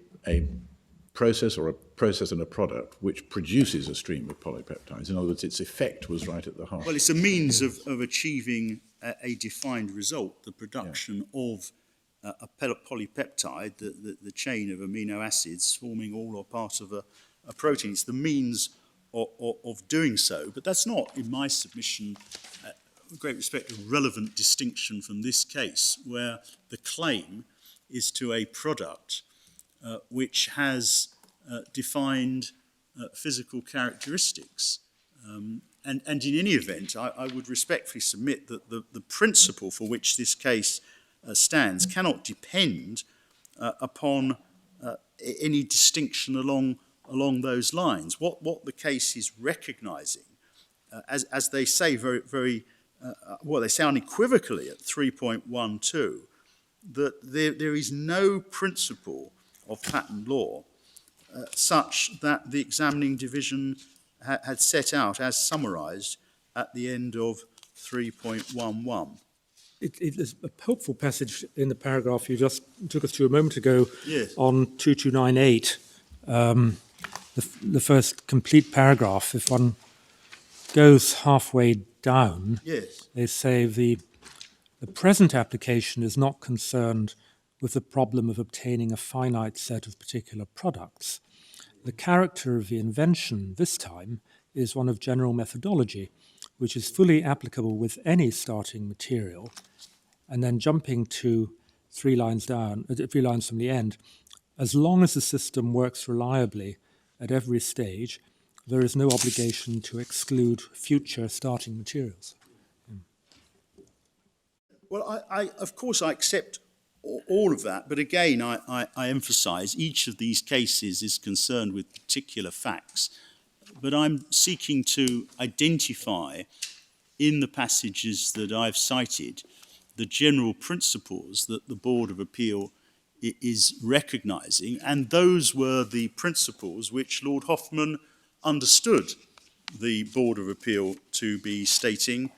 process or a process and a product which produces a stream of polypeptides. In other words, its effect was right at the heart. Well, it's a means of achieving a defined result, the production of a polypeptide, the chain of amino acids forming all or part of a protein. It's the means of doing so. But that's not, in my submission, with great respect, a relevant distinction from this case, where the claim is to a product which has defined physical characteristics. And in any event, I would respectfully submit that the principle for which this case stands cannot depend upon any distinction along those lines. What the case is recognising, as they say very well, they say unequivocally at 3.12, that there is no principle of patent law such that the examining division had set out as summarised at the end of 3.11. It is a hopeful passage in the paragraph you just took us to a moment ago. Yes. On 2298, the first complete paragraph. If one goes halfway down, Yes. they say the present application is not concerned with the problem of obtaining a finite set of particular products. The character of the invention this time is one of general methodology, which is fully applicable with any starting material. And then jumping to 3 lines down, 3 lines from the end, as long as the system works reliably at every stage, there is no obligation to exclude future starting materials. Well, of course, I accept all of that, but again, I emphasise each of these cases is concerned with particular facts, but I'm seeking to identify in the passages that I've cited the general principles that the Board of Appeal is recognising, and those were the principles which Lord Hoffman understood the Board of Appeal to be stating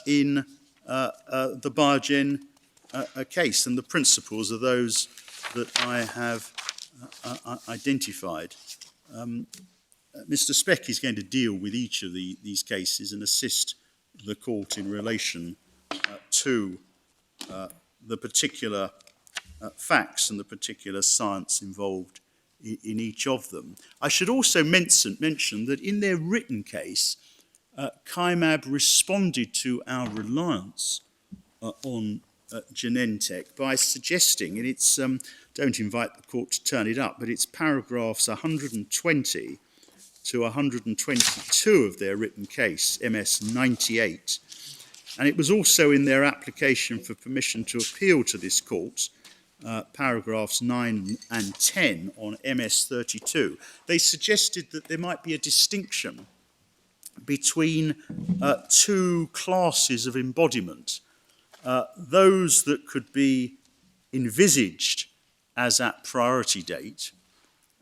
in the Biogen case, and the principles are those that I have identified. Mr. Speck is going to deal with each of these cases and assist the court in relation to the particular facts and the particular science involved in each of them. I should also mention that in their written case, Kymab responded to our reliance on Genentech by suggesting, and it's, don't invite the court to turn it up, but it's paragraphs 120 to 122 of their written case, MS 98. And it was also in their application for permission to appeal to this court, paragraphs 9 and 10 on MS 32. They suggested that there might be a distinction between two classes of embodiment, those that could be envisaged as at priority date,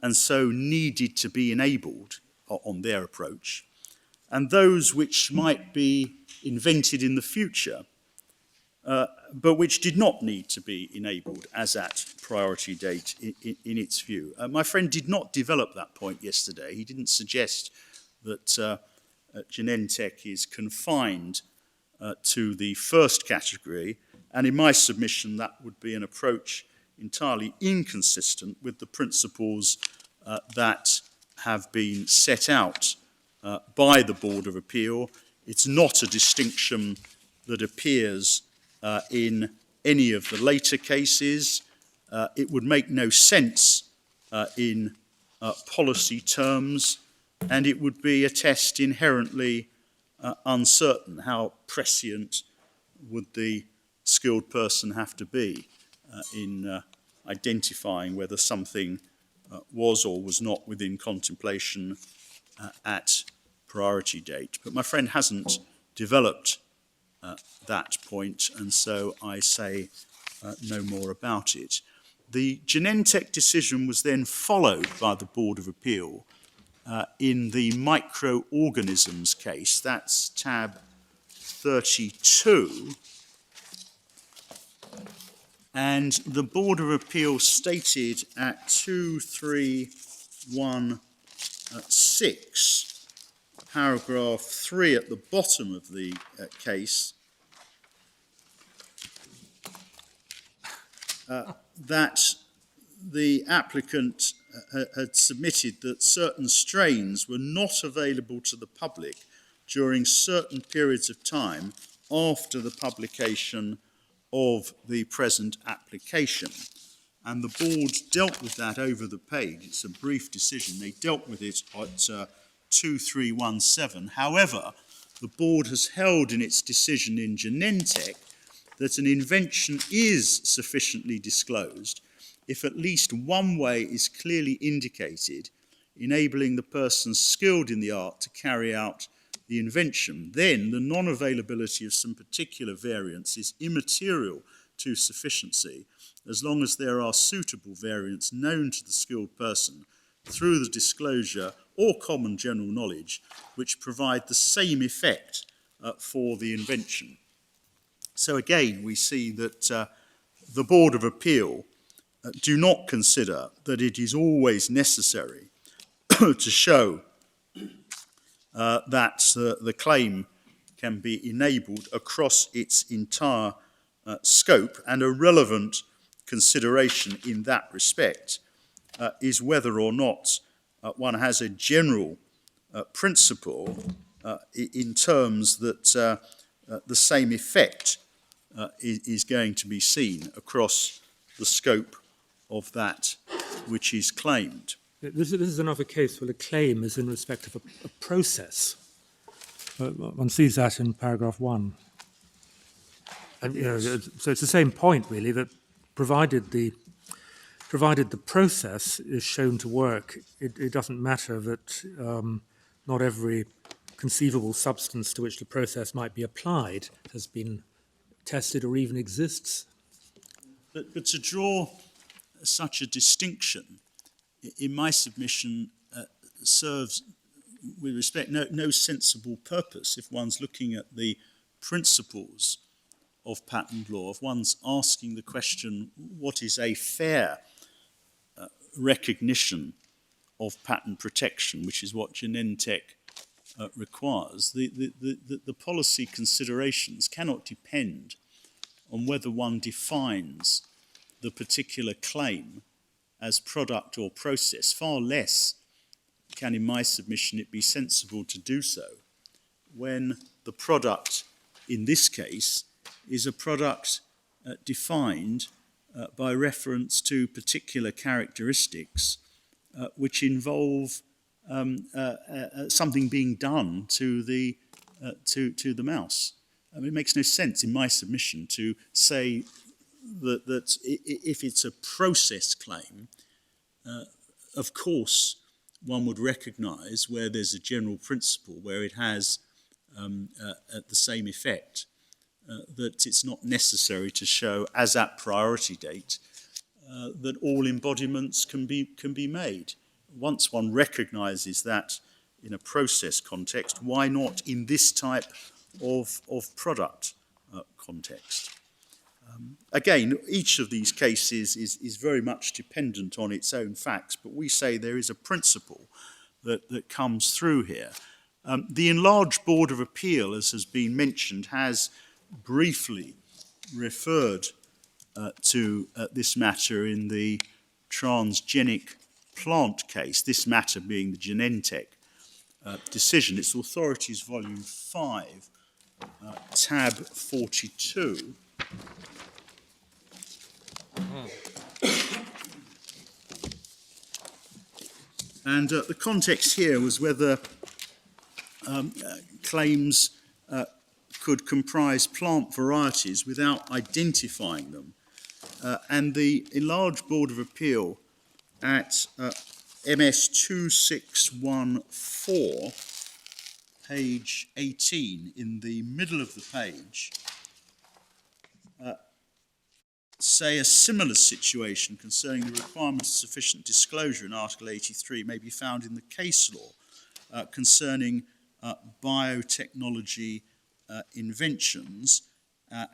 and so needed to be enabled on their approach, and those which might be invented in the future, but which did not need to be enabled as at priority date in its view. My friend did not develop that point yesterday. He didn't suggest that Genentech is confined to the first category, and in my submission that would be an approach entirely inconsistent with the principles that have been set out by the Board of Appeal. It's not a distinction that appears in any of the later cases. It would make no sense in policy terms, and it would be a test inherently uncertain. How prescient would the skilled person have to be in identifying whether something was or was not within contemplation at priority date? But my friend hasn't developed that point, and so I say no more about it. The Genentech decision was then followed by the Board of Appeal in the microorganisms case. That's tab 32. And the Board of Appeal stated at 2316, paragraph 3 at the bottom of the case, that the applicant had submitted that certain strains were not available to the public during certain periods of time after the publication of the present application. And the board dealt with that over the page. It's a brief decision. They dealt with it at 2317. However, the board has held in its decision in Genentech that an invention is sufficiently disclosed if at least one way is clearly indicated, enabling the person skilled in the art to carry out the invention. Then the non-availability of some particular variants is immaterial to sufficiency, as long as there are suitable variants known to the skilled person through the disclosure or common general knowledge, which provide the same effect for the invention. So again, we see that the Board of Appeal do not consider that it is always necessary to show that the claim can be enabled across its entire scope, and a relevant consideration in that respect is whether or not one has a general principle in terms that the same effect is going to be seen across the scope of that which is claimed. This is another case where the claim is in respect of a process. One sees that in paragraph 1. And so it's the same point, really, that provided the process is shown to work, it doesn't matter that not every conceivable substance to which the process might be applied has been tested or even exists. But to draw such a distinction, in my submission, serves, with respect, no sensible purpose if one's looking at the principles of patent law, if one's asking the question, what is a fair recognition of patent protection, which is what Genentech requires. The policy considerations cannot depend on whether one defines the particular claim as product or process. Far less can, in my submission, it be sensible to do so when the product, in this case, is a product defined by reference to particular characteristics which involve something being done to the mouse. I mean, it makes no sense in my submission to say that if it's a process claim, of course one would recognise where there's a general principle where it has the same effect, that it's not necessary to show as at priority date that all embodiments can be made. Once one recognises that in a process context, why not in this type of product context? Again, each of these cases is very much dependent on its own facts, but we say there is a principle that comes through here. The enlarged Board of Appeal, as has been mentioned, has briefly referred to this matter in the transgenic plant case, this matter being the Genentech decision. It's Authorities Volume 5, tab 42. And the context here was whether claims could comprise plant varieties without identifying them. And the enlarged Board of Appeal at MS 2614, page 18, in the middle of the page, say a similar situation concerning the requirement of sufficient disclosure in Article 83 may be found in the case law concerning biotechnology inventions,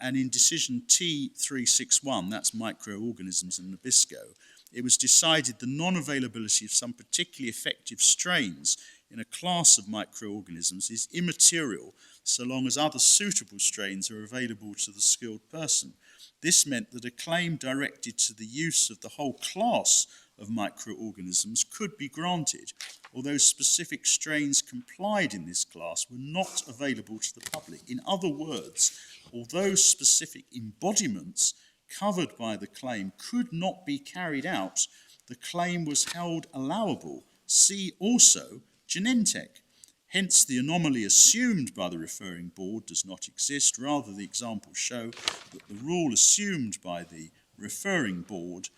and in decision T361, that's microorganisms and Nabisco, it was decided the non-availability of some particularly effective strains in a class of microorganisms is immaterial so long as other suitable strains are available to the skilled person. This meant that a claim directed to the use of the whole class of microorganisms could be granted, although specific strains complied in this class were not available to the public. In other words, although specific embodiments covered by the claim could not be carried out, the claim was held allowable. See also Genentech. Hence, the anomaly assumed by the referring board does not exist. Rather, the examples show that the rule assumed by the referring board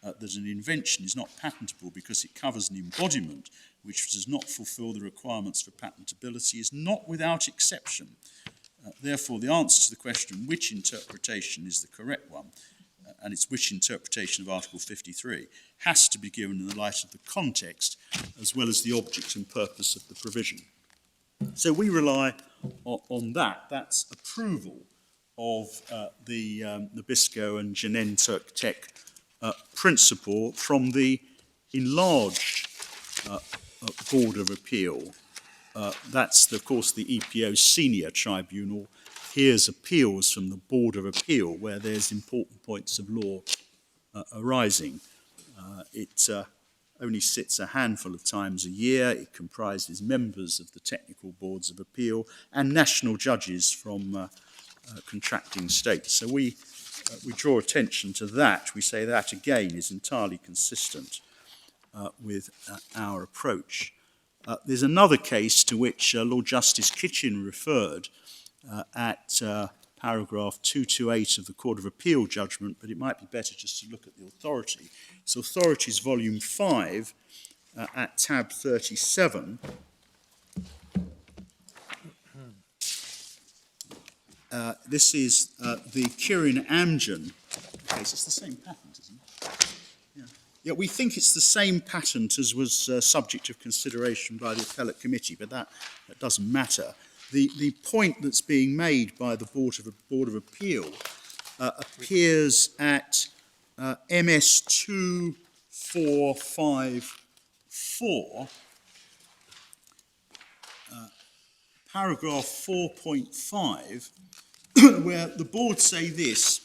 that an invention is not patentable because it covers an embodiment which does not fulfill the requirements for patentability is not without exception. Therefore, the answer to the question which interpretation is the correct one, and it's which interpretation of Article 53, has to be given in the light of the context as well as the object and purpose of the provision. So we rely on that. That's approval of the Nabisco and Genentech principle from the enlarged Board of Appeal. That's, of course, the EPO senior tribunal hears appeals from the Board of Appeal where there's important points of law arising. It only sits a handful of times a year. It comprises members of the technical boards of appeal and national judges from contracting states. So we draw attention to that. We say that, again, is entirely consistent with our approach. There's another case to which Lord Justice Kitchen referred at paragraph 228 of the Court of Appeal judgment, but it might be better just to look at the authority. It's Authorities Volume 5 at tab 37. This is the Kirin Amgen case. It's the same patent, isn't it? Yeah, we think it's the same patent as was subject of consideration by the Appellate Committee, but that doesn't matter. The point that's being made by the Board of Appeal appears at MS 2454, paragraph 4.5, where the board say this: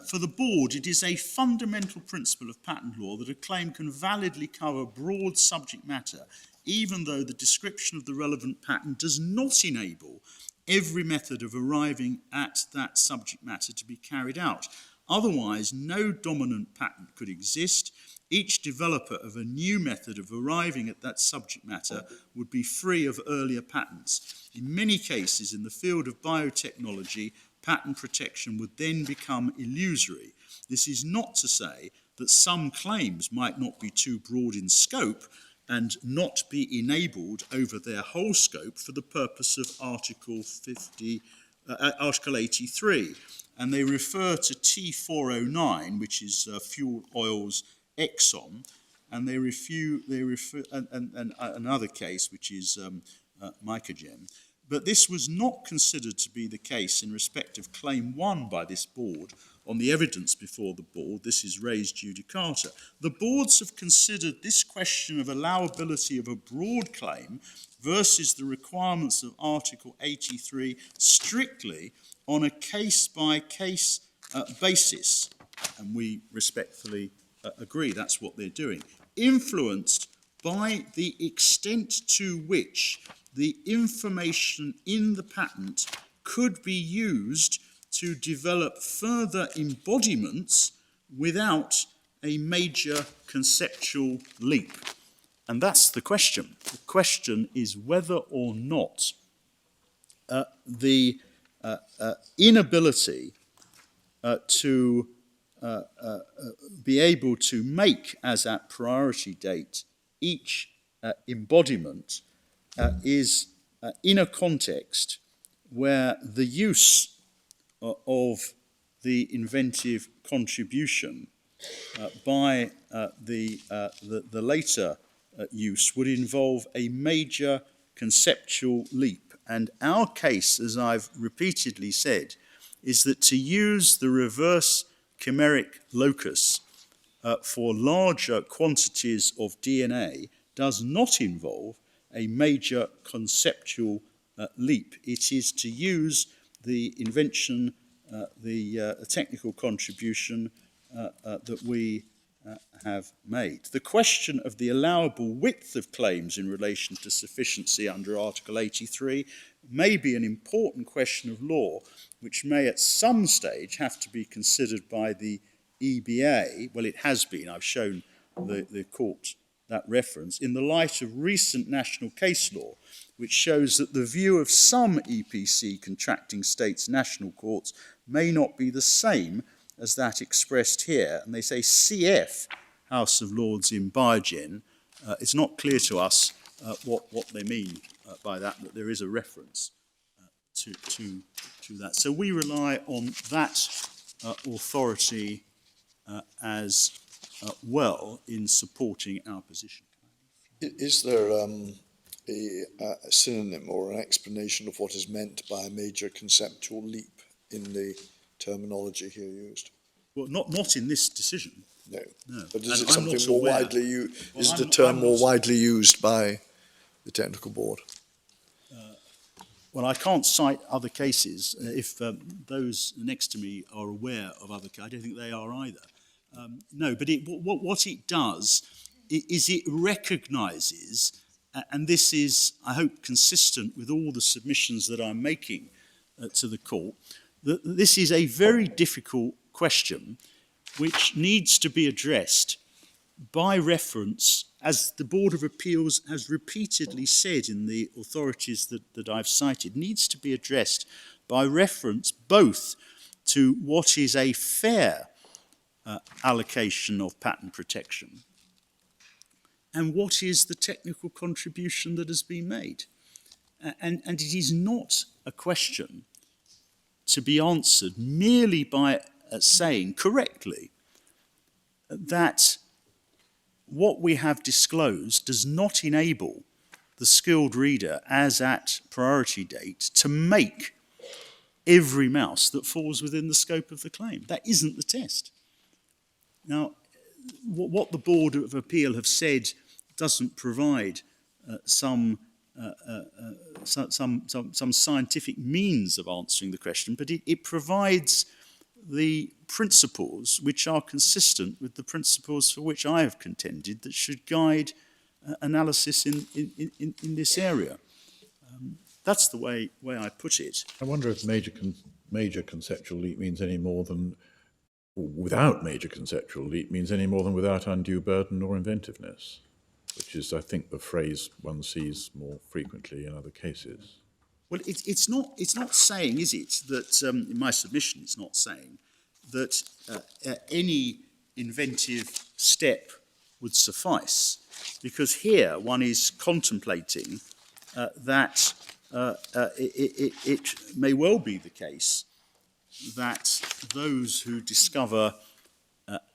for the board, it is a fundamental principle of patent law that a claim can validly cover broad subject matter, even though the description of the relevant patent does not enable every method of arriving at that subject matter to be carried out. Otherwise, no dominant patent could exist. Each developer of a new method of arriving at that subject matter would be free of earlier patents. In many cases, in the field of biotechnology, patent protection would then become illusory. This is not to say that some claims might not be too broad in scope. and not be enabled over their whole scope for the purpose of Article 83. And they refer to T409, which is fuel oils Exxon, and they refer and another case, which is Mycogen. But this was not considered to be the case in respect of Claim 1 by this board. On the evidence before the board, this is res judicata. The boards have considered this question of allowability of a broad claim versus the requirements of Article 83 strictly on a case-by-case basis. And we respectfully agree that's what they're doing. Influenced by the extent to which the information in the patent could be used to develop further embodiments without a major conceptual leap. And that's the question. The question is whether or not the inability to be able to make as at priority date each embodiment is in a context where the use of the inventive contribution by the later use would involve a major conceptual leap. And our case, as I've repeatedly said, is that to use the reverse chimeric locus for larger quantities of DNA does not involve a major conceptual leap. It is to use the invention, the technical contribution that we have made. The question of the allowable width of claims in relation to sufficiency under Article 83 may be an important question of law, which may at some stage have to be considered by the EBA. Well, it has been. I've shown the court that reference, in the light of recent national case law, which shows that the view of some EPC contracting states' national courts may not be the same as that expressed here. And they say CF, House of Lords in Biogen, it's not clear to us what they mean by that, but there is a reference to that. So we rely on that authority as well in supporting our position. Is there a synonym or an explanation of what is meant by a major conceptual leap in the terminology here used? Well, not in this decision. No. No. But is And it I'm something not more aware. widely used? Well, Is the I'm term more not- widely used by the technical board? Well, I can't cite other cases. If those next to me are aware of other cases, I don't think they are either. No, but what it does is it recognises, and this is, I hope, consistent with all the submissions that I'm making to the court, that this is a very difficult question which needs to be addressed by reference, as the Board of Appeals has repeatedly said in the authorities that I've cited, needs to be addressed by reference both to what is a fair allocation of patent protection and what is the technical contribution that has been made. And it is not a question to be answered merely by saying correctly that what we have disclosed does not enable the skilled reader, as at priority date, to make every mouse that falls within the scope of the claim. That isn't the test. Now, what the Board of Appeal have said doesn't provide some scientific means of answering the question, but it provides the principles which are consistent with the principles for which I have contended that should guide analysis in this area. That's the way I put it. I wonder if major conceptual leap means any more than, without major conceptual leap means any more than without undue burden or inventiveness, which is, I think, the phrase one sees more frequently in other cases. Well, it's not saying, is it, that in my submission it's not saying that any inventive step would suffice. because here one is contemplating that it may well be the case that those who discover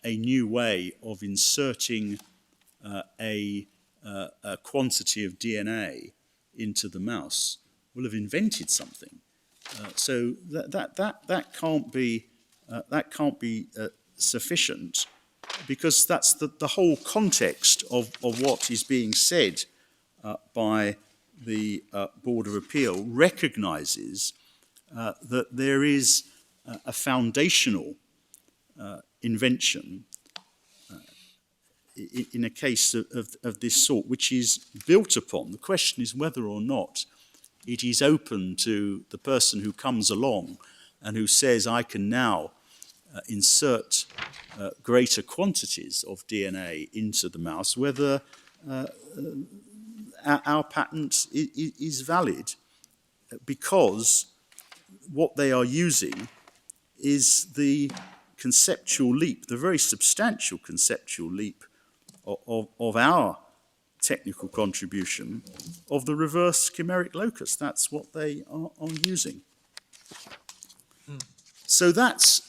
a new way of inserting a quantity of DNA into the mouse will have invented something. So that can't be sufficient, because that's the whole context of what is being said by the Board of Appeal recognises that there is a foundational invention in a case of this sort, which is built upon. The question is whether or not it is open to the person who comes along and who says, I can now insert greater quantities of DNA into the mouse, whether our patent is valid, because what they are using is the conceptual leap, the very substantial conceptual leap of our technical contribution of the reverse chimeric locus. That's what they are using. So that's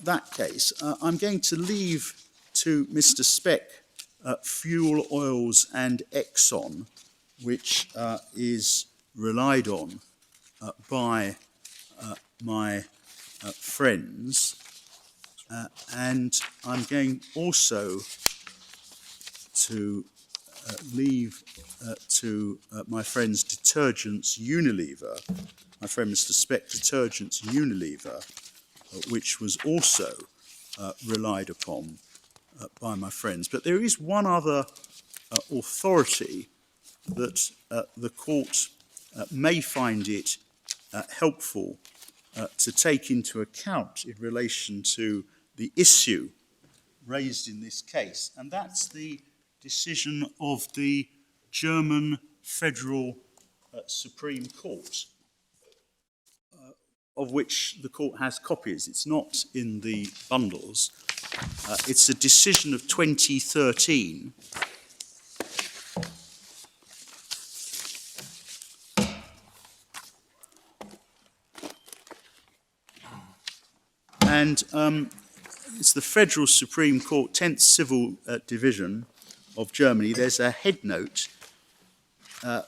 that case. I'm going to leave to Mr. Speck fuel oils and Exxon, which is relied on by my friends, and I'm going also to leave to my friend's Detergents Unilever, my friend Mr. Speck Detergents Unilever, which was also relied upon by my friends. But there is one other authority that the court may find it helpful to take into account in relation to the issue raised in this case, and that's the decision of the German Federal Supreme Court, of which the court has copies. It's not in the bundles. It's a decision of 2013. And it's the Federal Supreme Court, 10th Civil Division of Germany. There's a headnote that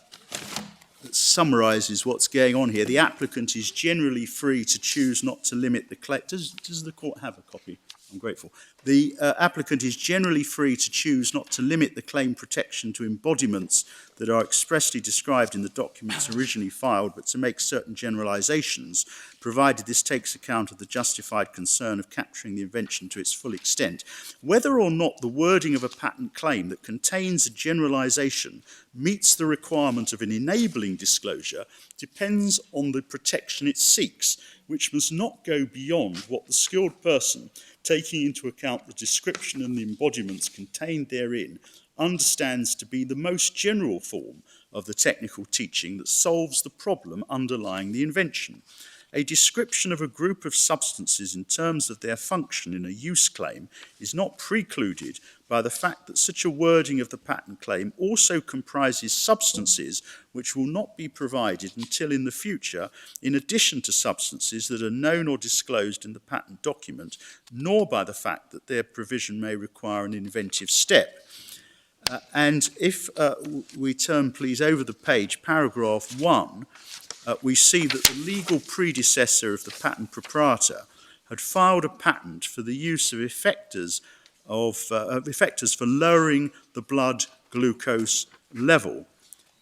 summarises what's going on here. The applicant is generally free to choose not to limit the claim. Does the court have a copy? I'm grateful. The applicant is generally free to choose not to limit the claim protection to embodiments that are expressly described in the documents originally filed, but to make certain generalisations, provided this takes account of the justified concern of capturing the invention to its full extent. Whether or not the wording of a patent claim that contains a generalisation meets the requirement of an enabling disclosure depends on the protection it seeks, which must not go beyond what the skilled person, taking into account the description and the embodiments contained therein, understands to be the most general form of the technical teaching that solves the problem underlying the invention. A description of a group of substances in terms of their function in a use claim is not precluded by the fact that such a wording of the patent claim also comprises substances which will not be provided until in the future, in addition to substances that are known or disclosed in the patent document, nor by the fact that their provision may require an inventive step. And if we turn, please, over the page, paragraph 1, we see that the legal predecessor of the patent proprietor had filed a patent for the use of effectors for lowering the blood glucose level.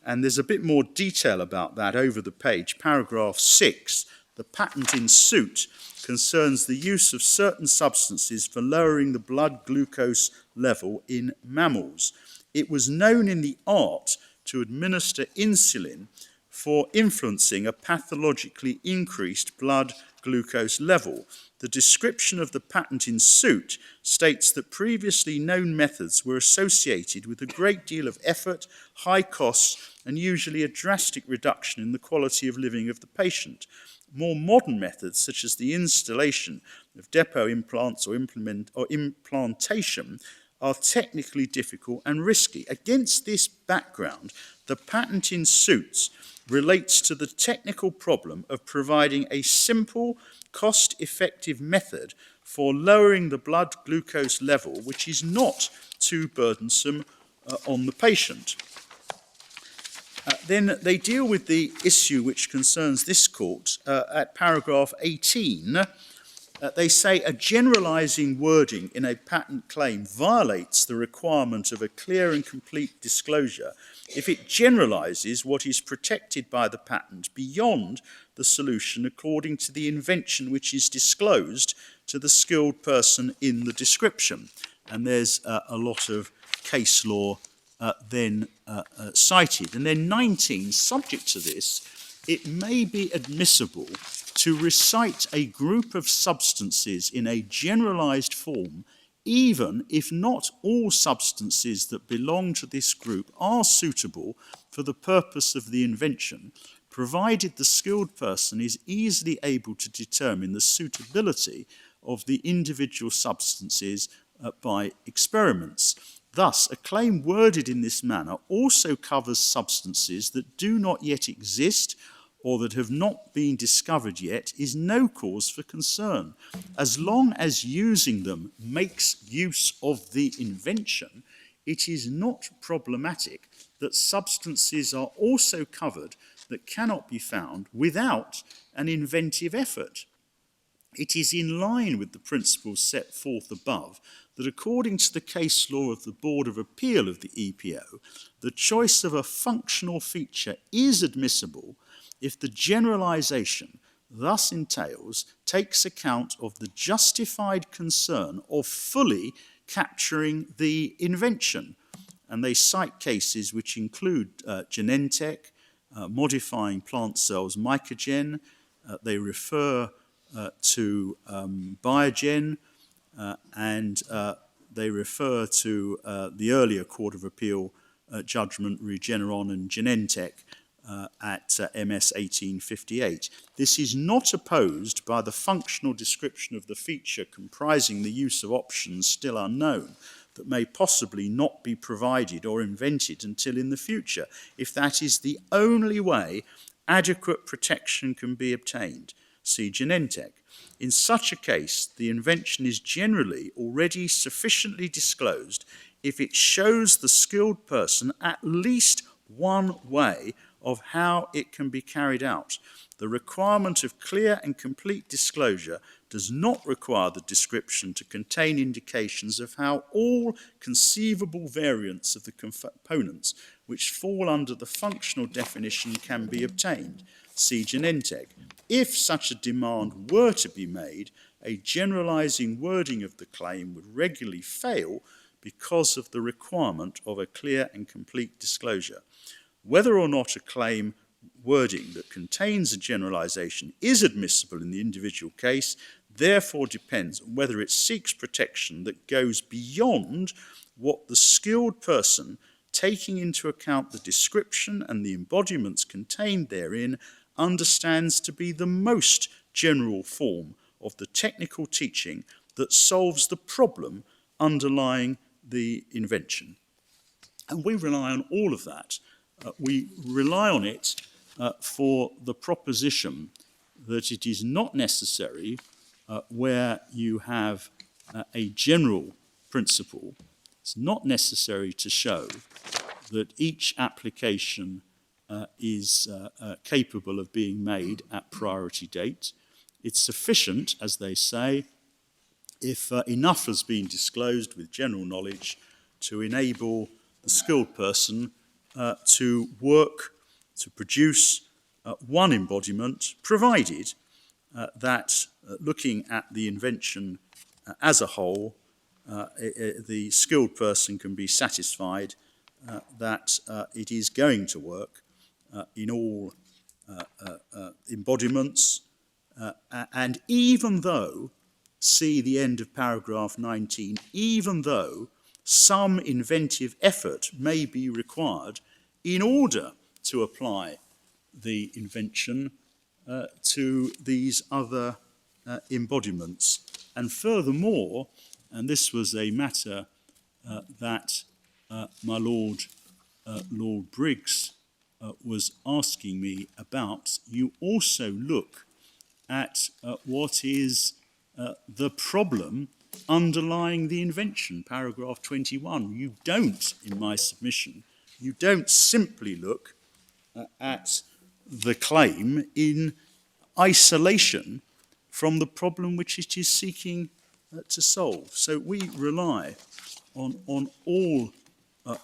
And there's a bit more detail about that over the page. Paragraph 6, the patent in suit concerns the use of certain substances for lowering the blood glucose level in mammals. It was known in the art to administer insulin for influencing a pathologically increased blood glucose level. The description of the patent in suit states that previously known methods were associated with a great deal of effort, high costs, and usually a drastic reduction in the quality of living of the patient. More modern methods, such as the installation of depot implants or implantation, are technically difficult and risky. Against this background, the patent in suit relates to the technical problem of providing a simple, cost-effective method for lowering the blood glucose level, which is not too burdensome on the patient. Then they deal with the issue which concerns this court at paragraph 18. They say a generalising wording in a patent claim violates the requirement of a clear and complete disclosure if it generalises what is protected by the patent beyond the solution according to the invention which is disclosed to the skilled person in the description. And there's a lot of case law then cited. And then 19, subject to this, it may be admissible to recite a group of substances in a generalised form, even if not all substances that belong to this group are suitable for the purpose of the invention, provided the skilled person is easily able to determine the suitability of the individual substances by experiments. Thus, a claim worded in this manner also covers substances that do not yet exist or that have not been discovered yet is no cause for concern. As long as using them makes use of the invention, it is not problematic that substances are also covered that cannot be found without an inventive effort. It is in line with the principles set forth above that according to the case law of the Board of Appeal of the EPO, the choice of a functional feature is admissible if the generalisation thus entails takes account of the justified concern of fully capturing the invention. And they cite cases which include Genentech, modifying plant cells mycogen. They refer to Biogen, and they refer to the earlier Court of Appeal judgment Regeneron and Genentech at MS 1858. This is not opposed by the functional description of the feature comprising the use of options still unknown that may possibly not be provided or invented until in the future, if that is the only way adequate protection can be obtained. See Genentech. In such a case, the invention is generally already sufficiently disclosed if it shows the skilled person at least one way of how it can be carried out. The requirement of clear and complete disclosure does not require the description to contain indications of how all conceivable variants of the components which fall under the functional definition can be obtained. See Genentech. If such a demand were to be made, a generalising wording of the claim would regularly fail because of the requirement of a clear and complete disclosure. Whether or not a claim wording that contains a generalisation is admissible in the individual case therefore depends on whether it seeks protection that goes beyond what the skilled person, taking into account the description and the embodiments contained therein, understands to be the most general form of the technical teaching that solves the problem underlying the invention. And we rely on all of that. We rely on it for the proposition that it is not necessary where you have a general principle. It's not necessary to show that each application is capable of being made at priority date. It's sufficient, as they say, if enough has been disclosed with general knowledge to enable the skilled person to work, to produce one embodiment, provided that looking at the invention as a whole, the skilled person can be satisfied that it is going to work in all embodiments, and even though, see the end of paragraph 19, even though some inventive effort may be required in order to apply the invention to these other embodiments. And furthermore, and this was a matter that my Lord, Lord Briggs was asking me about, you also look at what is the problem underlying the invention, paragraph 21. You don't, in my submission, you don't simply look at the claim in isolation from the problem which it is seeking to solve. So we rely on all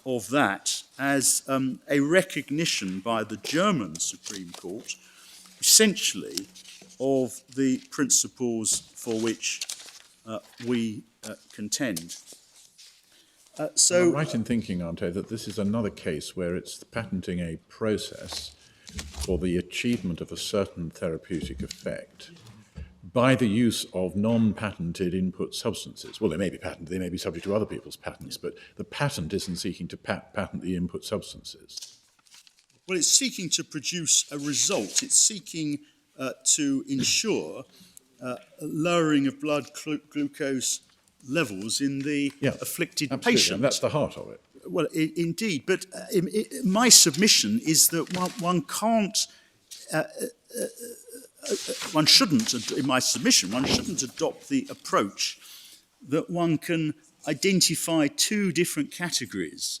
of that as a recognition by the German Supreme Court, essentially, of the principles for which we contend. I'm right in thinking, aren't I, that this is another case where it's patenting a process for the achievement of a certain therapeutic effect by the use of non-patented input substances. Well, they may be patented, they may be subject to other people's patents, but the patent isn't seeking to patent the input substances. Well, it's seeking to produce a result. It's seeking to ensure lowering of blood glucose levels in the afflicted Absolutely, patient. and that's the heart of it. Well, indeed, but my submission is that one can't, one shouldn't, in my submission, one shouldn't adopt the approach that one can identify two different categories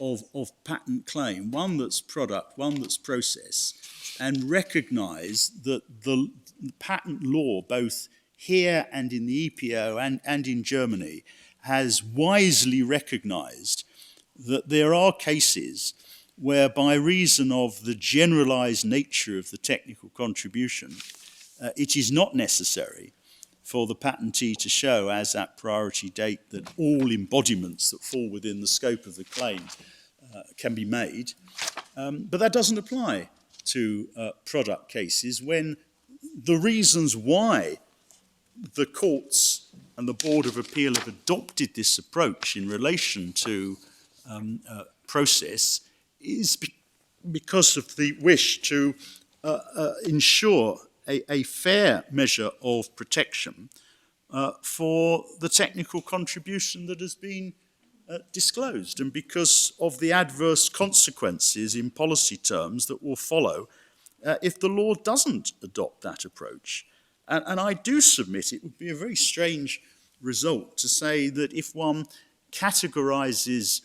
of patent claim, one that's product, one that's process, and recognise that the patent law, both here and in the EPO and in Germany, has wisely recognised that there are cases where, by reason of the generalised nature of the technical contribution, it is not necessary for the patentee to show as at priority date that all embodiments that fall within the scope of the claim can be made. But that doesn't apply to product cases when the reasons why the courts and the Board of Appeal have adopted this approach in relation to process is because of the wish to ensure a fair measure of protection for the technical contribution that has been disclosed, and because of the adverse consequences in policy terms that will follow if the law doesn't adopt that approach. And I do submit it would be a very strange result to say that if one categorises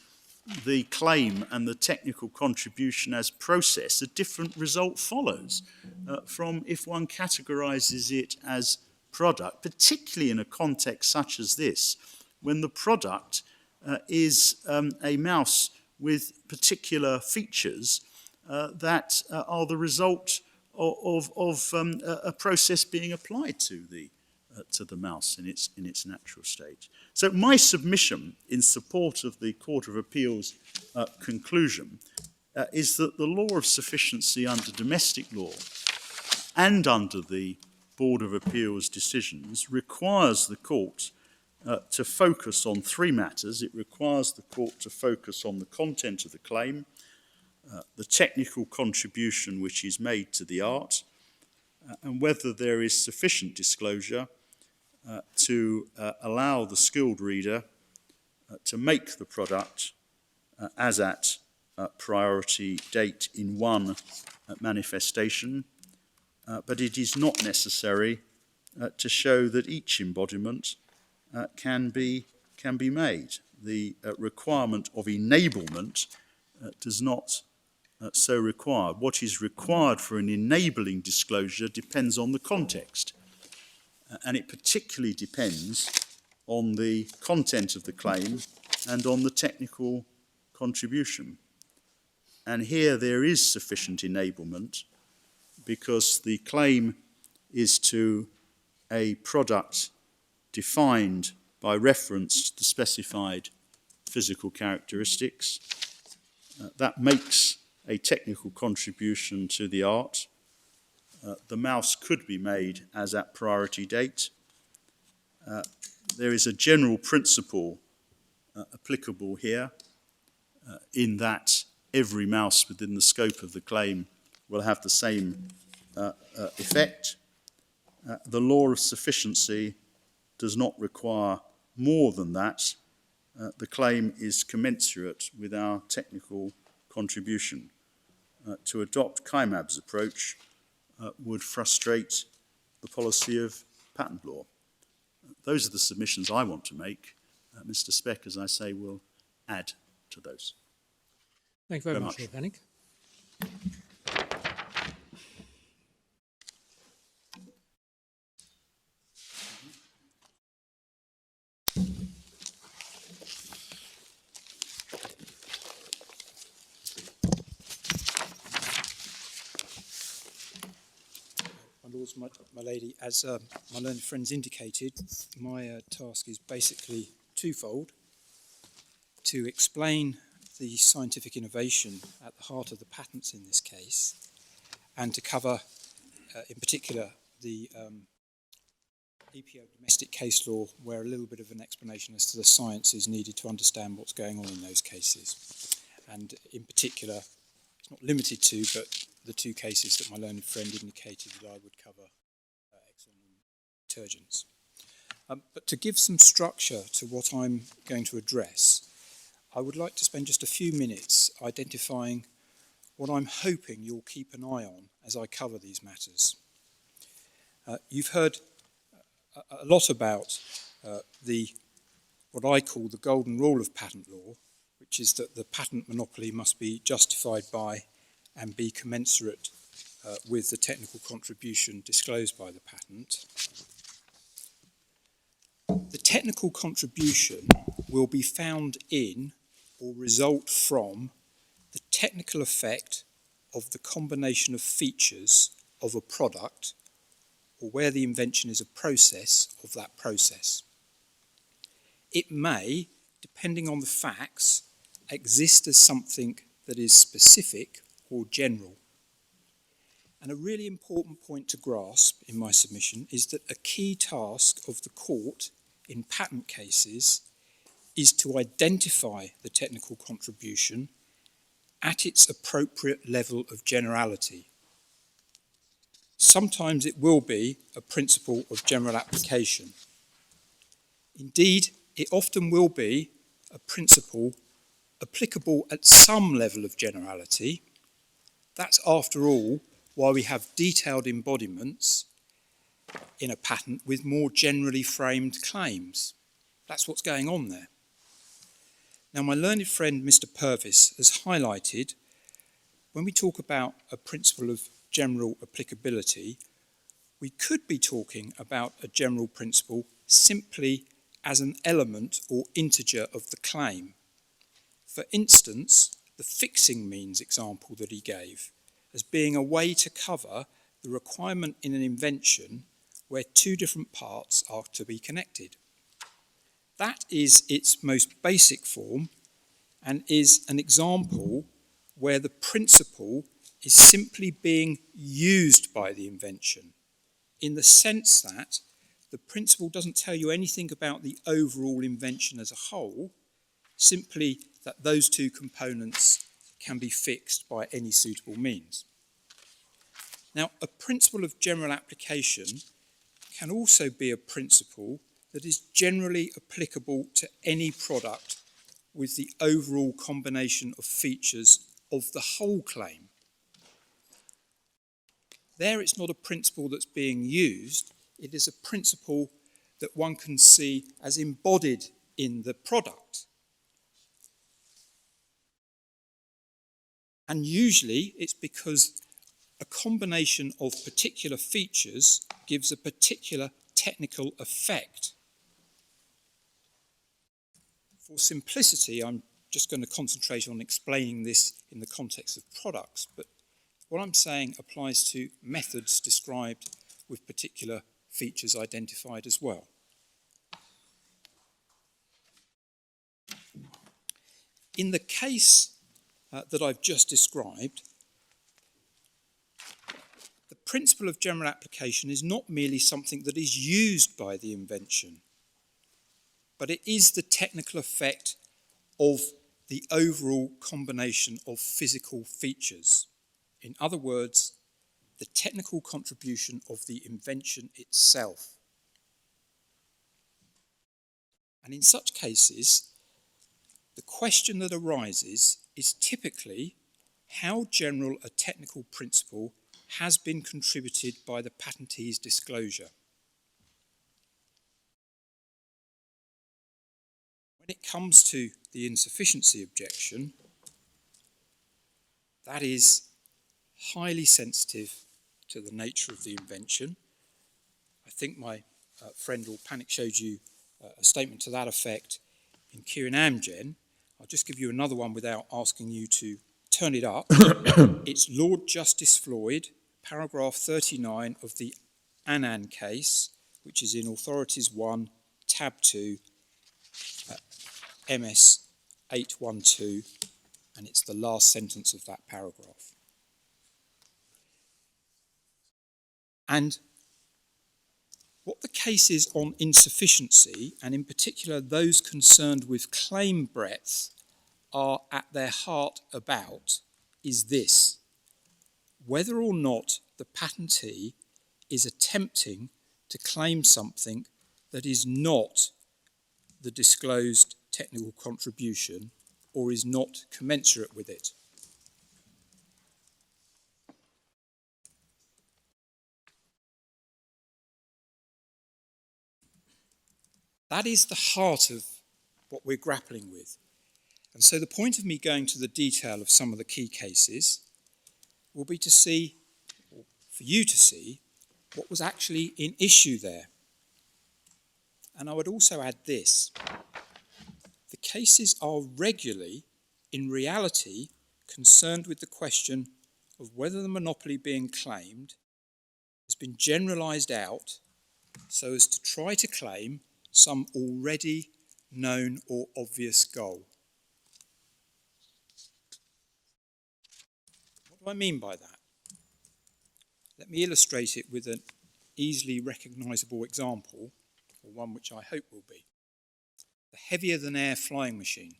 the claim and the technical contribution as process, a different result follows from if one categorises it as product, particularly in a context such as this, when the product is a mouse with particular features that are the result of a process being applied to the mouse in its natural state. So my submission in support of the Court of Appeal's conclusion is that the law of sufficiency under domestic law and under the Board of Appeal's decisions requires the court to focus on three matters. It requires the court to focus on the content of the claim, the technical contribution which is made to the art, and whether there is sufficient disclosure to allow the skilled reader to make the product as at priority date in one manifestation, but it is not necessary to show that each embodiment can be made. The requirement of enablement does not so require. What is required for an enabling disclosure depends on the context, and it particularly depends on the content of the claim and on the technical contribution. And here there is sufficient enablement because the claim is to a product defined by reference to the specified physical characteristics. That makes a technical contribution to the art. The mouse could be made as at priority date. There is a general principle applicable here in that every mouse within the scope of the claim will have the same effect. The law of sufficiency does not require more than that, the claim is commensurate with our technical contribution. To adopt Kymab's approach would frustrate the policy of patent law. Those are the submissions I want to make. Mr. Speck, as I say, will add to those. Thank you very much, Lord Hennig. My lords, my lady, as my learned friends indicated, my task is basically twofold: to explain the scientific innovation at the heart of the patents in this case, and to cover, in particular, the EPO domestic case law, where a little bit of an explanation as to the science is needed to understand what's going on in those cases. And in particular, it's not limited to, but the two cases that my learned friend indicated that I would cover, Exxon and detergents. But to give some structure to what I'm going to address, I would like to spend just a few minutes identifying what I'm hoping you'll keep an eye on as I cover these matters. You've heard a lot about what I call the golden rule of patent law, which is that the patent monopoly must be justified by and be commensurate with the technical contribution disclosed by the patent. The technical contribution will be found in or result from the technical effect of the combination of features of a product, or where the invention is a process of that process. It may, depending on the facts, exist as something that is specific or general. And a really important point to grasp in my submission is that a key task of the court in patent cases is to identify the technical contribution at its appropriate level of generality. Sometimes it will be a principle of general application. Indeed, it often will be a principle applicable at some level of generality. That's, after all, why we have detailed embodiments in a patent with more generally framed claims. That's what's going on there. Now, my learned friend, Mr. Purvis, has highlighted, when we talk about a principle of general applicability, we could be talking about a general principle simply as an element or integer of the claim. For instance, the fixing means example that he gave as being a way to cover the requirement in an invention where two different parts are to be connected. That is its most basic form and is an example where the principle is simply being used by the invention, in the sense that the principle doesn't tell you anything about the overall invention as a whole, simply that those two components can be fixed by any suitable means. Now, a principle of general application can also be a principle that is generally applicable to any product with the overall combination of features of the whole claim. There, it's not a principle that's being used, it is a principle that one can see as embodied in the product. And usually it's because a combination of particular features gives a particular technical effect. For simplicity, I'm just going to concentrate on explaining this in the context of products, but what I'm saying applies to methods described with particular features identified as well. In the case that I've just described, the principle of general application is not merely something that is used by the invention, but it is the technical effect of the overall combination of physical features. In other words, the technical contribution of the invention itself. And in such cases, question that arises is typically how general a technical principle has been contributed by the patentee's disclosure. When it comes to the insufficiency objection, that is highly sensitive to the nature of the invention. I think my friend Lord Panic showed you a statement to that effect in Kieran Amgen. I'll just give you another one without asking you to turn it up. It's Lord Justice Floyd, paragraph 39 of the Annan case, which is in Authorities 1, tab 2, MS 812, and it's the last sentence of that paragraph. And what the case is on insufficiency, and in particular those concerned with claim breadth, are at their heart about, is this: whether or not the patentee is attempting to claim something that is not the disclosed technical contribution or is not commensurate with it. That is the heart of what we're grappling with. And so the point of me going to the detail of some of the key cases will be to see, or for you to see, what was actually in issue there. And I would also add this: the cases are regularly, in reality, concerned with the question of whether the monopoly being claimed has been generalised out so as to try to claim some already known or obvious goal. What do I mean by that? Let me illustrate it with an easily recognisable example, or one which I hope will be. The heavier-than-air flying machine,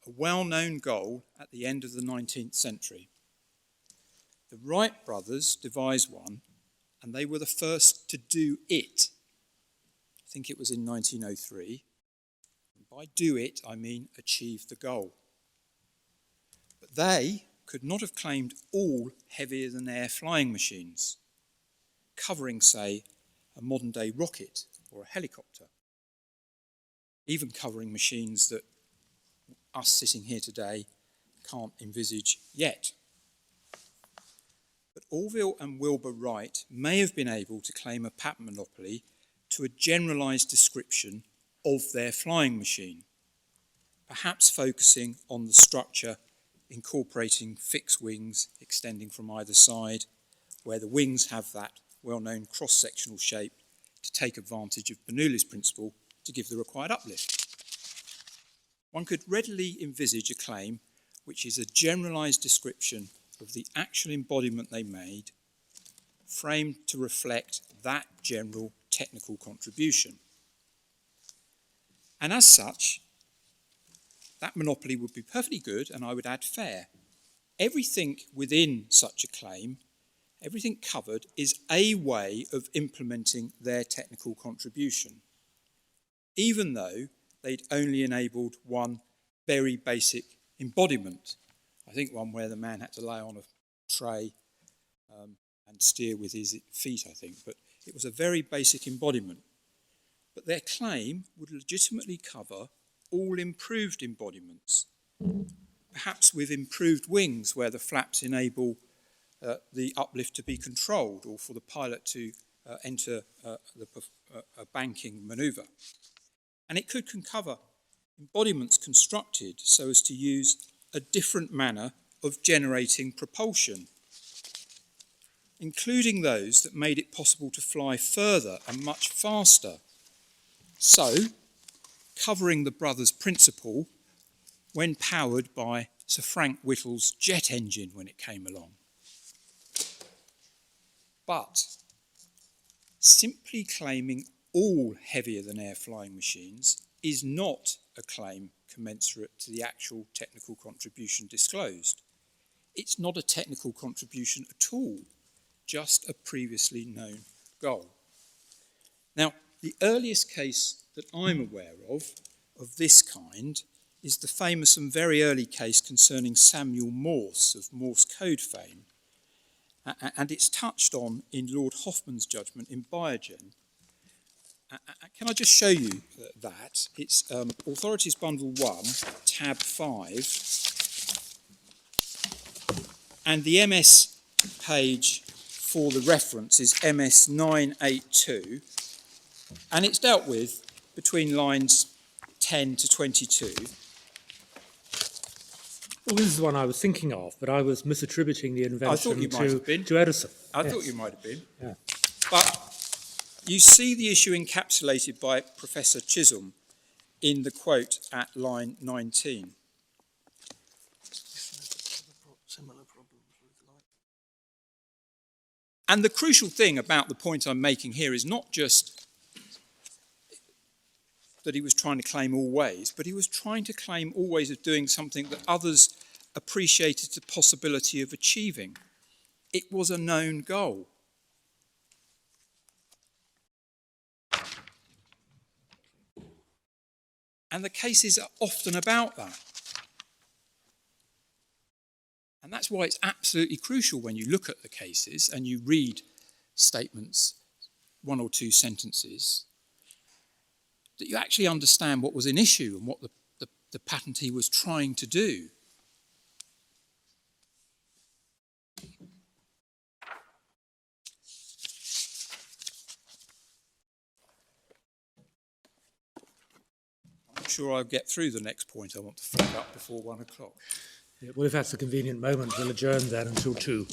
a well-known goal at the end of the 19th century. The Wright brothers devised one, and they were the first to do it. I think it was in 1903. And by do it, I mean achieve the goal. But they could not have claimed all heavier-than-air flying machines, covering, say, a modern-day rocket or a helicopter, even covering machines that us sitting here today can't envisage yet. But Orville and Wilbur Wright may have been able to claim a patent monopoly to a generalised description of their flying machine, perhaps focusing on the structure incorporating fixed wings extending from either side, where the wings have that well-known cross-sectional shape to take advantage of Bernoulli's principle to give the required uplift. One could readily envisage a claim which is a generalised description of the actual embodiment they made, framed to reflect that general technical contribution. And as such, that monopoly would be perfectly good, and I would add fair. Everything within such a claim, everything covered, is a way of implementing their technical contribution, even though they'd only enabled one very basic embodiment. I think one where the man had to lay on a tray and steer with his feet, I think, but it was a very basic embodiment. But their claim would legitimately cover all improved embodiments, perhaps with improved wings where the flaps enable the uplift to be controlled, or for the pilot to enter a banking manoeuvre. And it could cover embodiments constructed so as to use a different manner of generating propulsion, including those that made it possible to fly further and much faster. So, covering the brothers' principle when powered by Sir Frank Whittle's jet engine when it came along. But simply claiming all heavier-than-air flying machines is not a claim commensurate to the actual technical contribution disclosed. It's not a technical contribution at all, just a previously known goal. Now, the earliest case that I'm aware of this kind, is the famous and very early case concerning Samuel Morse of Morse code fame, and it's touched on in Lord Hoffman's judgment in Biogen. Can I just show you that? It's Authorities Bundle 1, tab 5, and the MS page for the reference is MS 982, and it's dealt with between lines 10 to 22. Well, this is the one I was thinking of, but I was misattributing the invention you might have been. to Edison. I Yes. thought you might have been. Yeah. But you see the issue encapsulated by Professor Chisholm in the quote at line 19. And the crucial thing about the point I'm making here is not just that he was trying to claim all ways, but he was trying to claim all ways of doing something that others appreciated the possibility of achieving. It was a known goal. And the cases are often about that. And that's why it's absolutely crucial when you look at the cases and you read statements, one or two sentences, that you actually understand what was an issue and what the patentee was trying to do. I'm not sure I'll get through the next point I want to flag up before 1 o'clock. Yeah, well, if that's a convenient moment, we'll adjourn then until 2.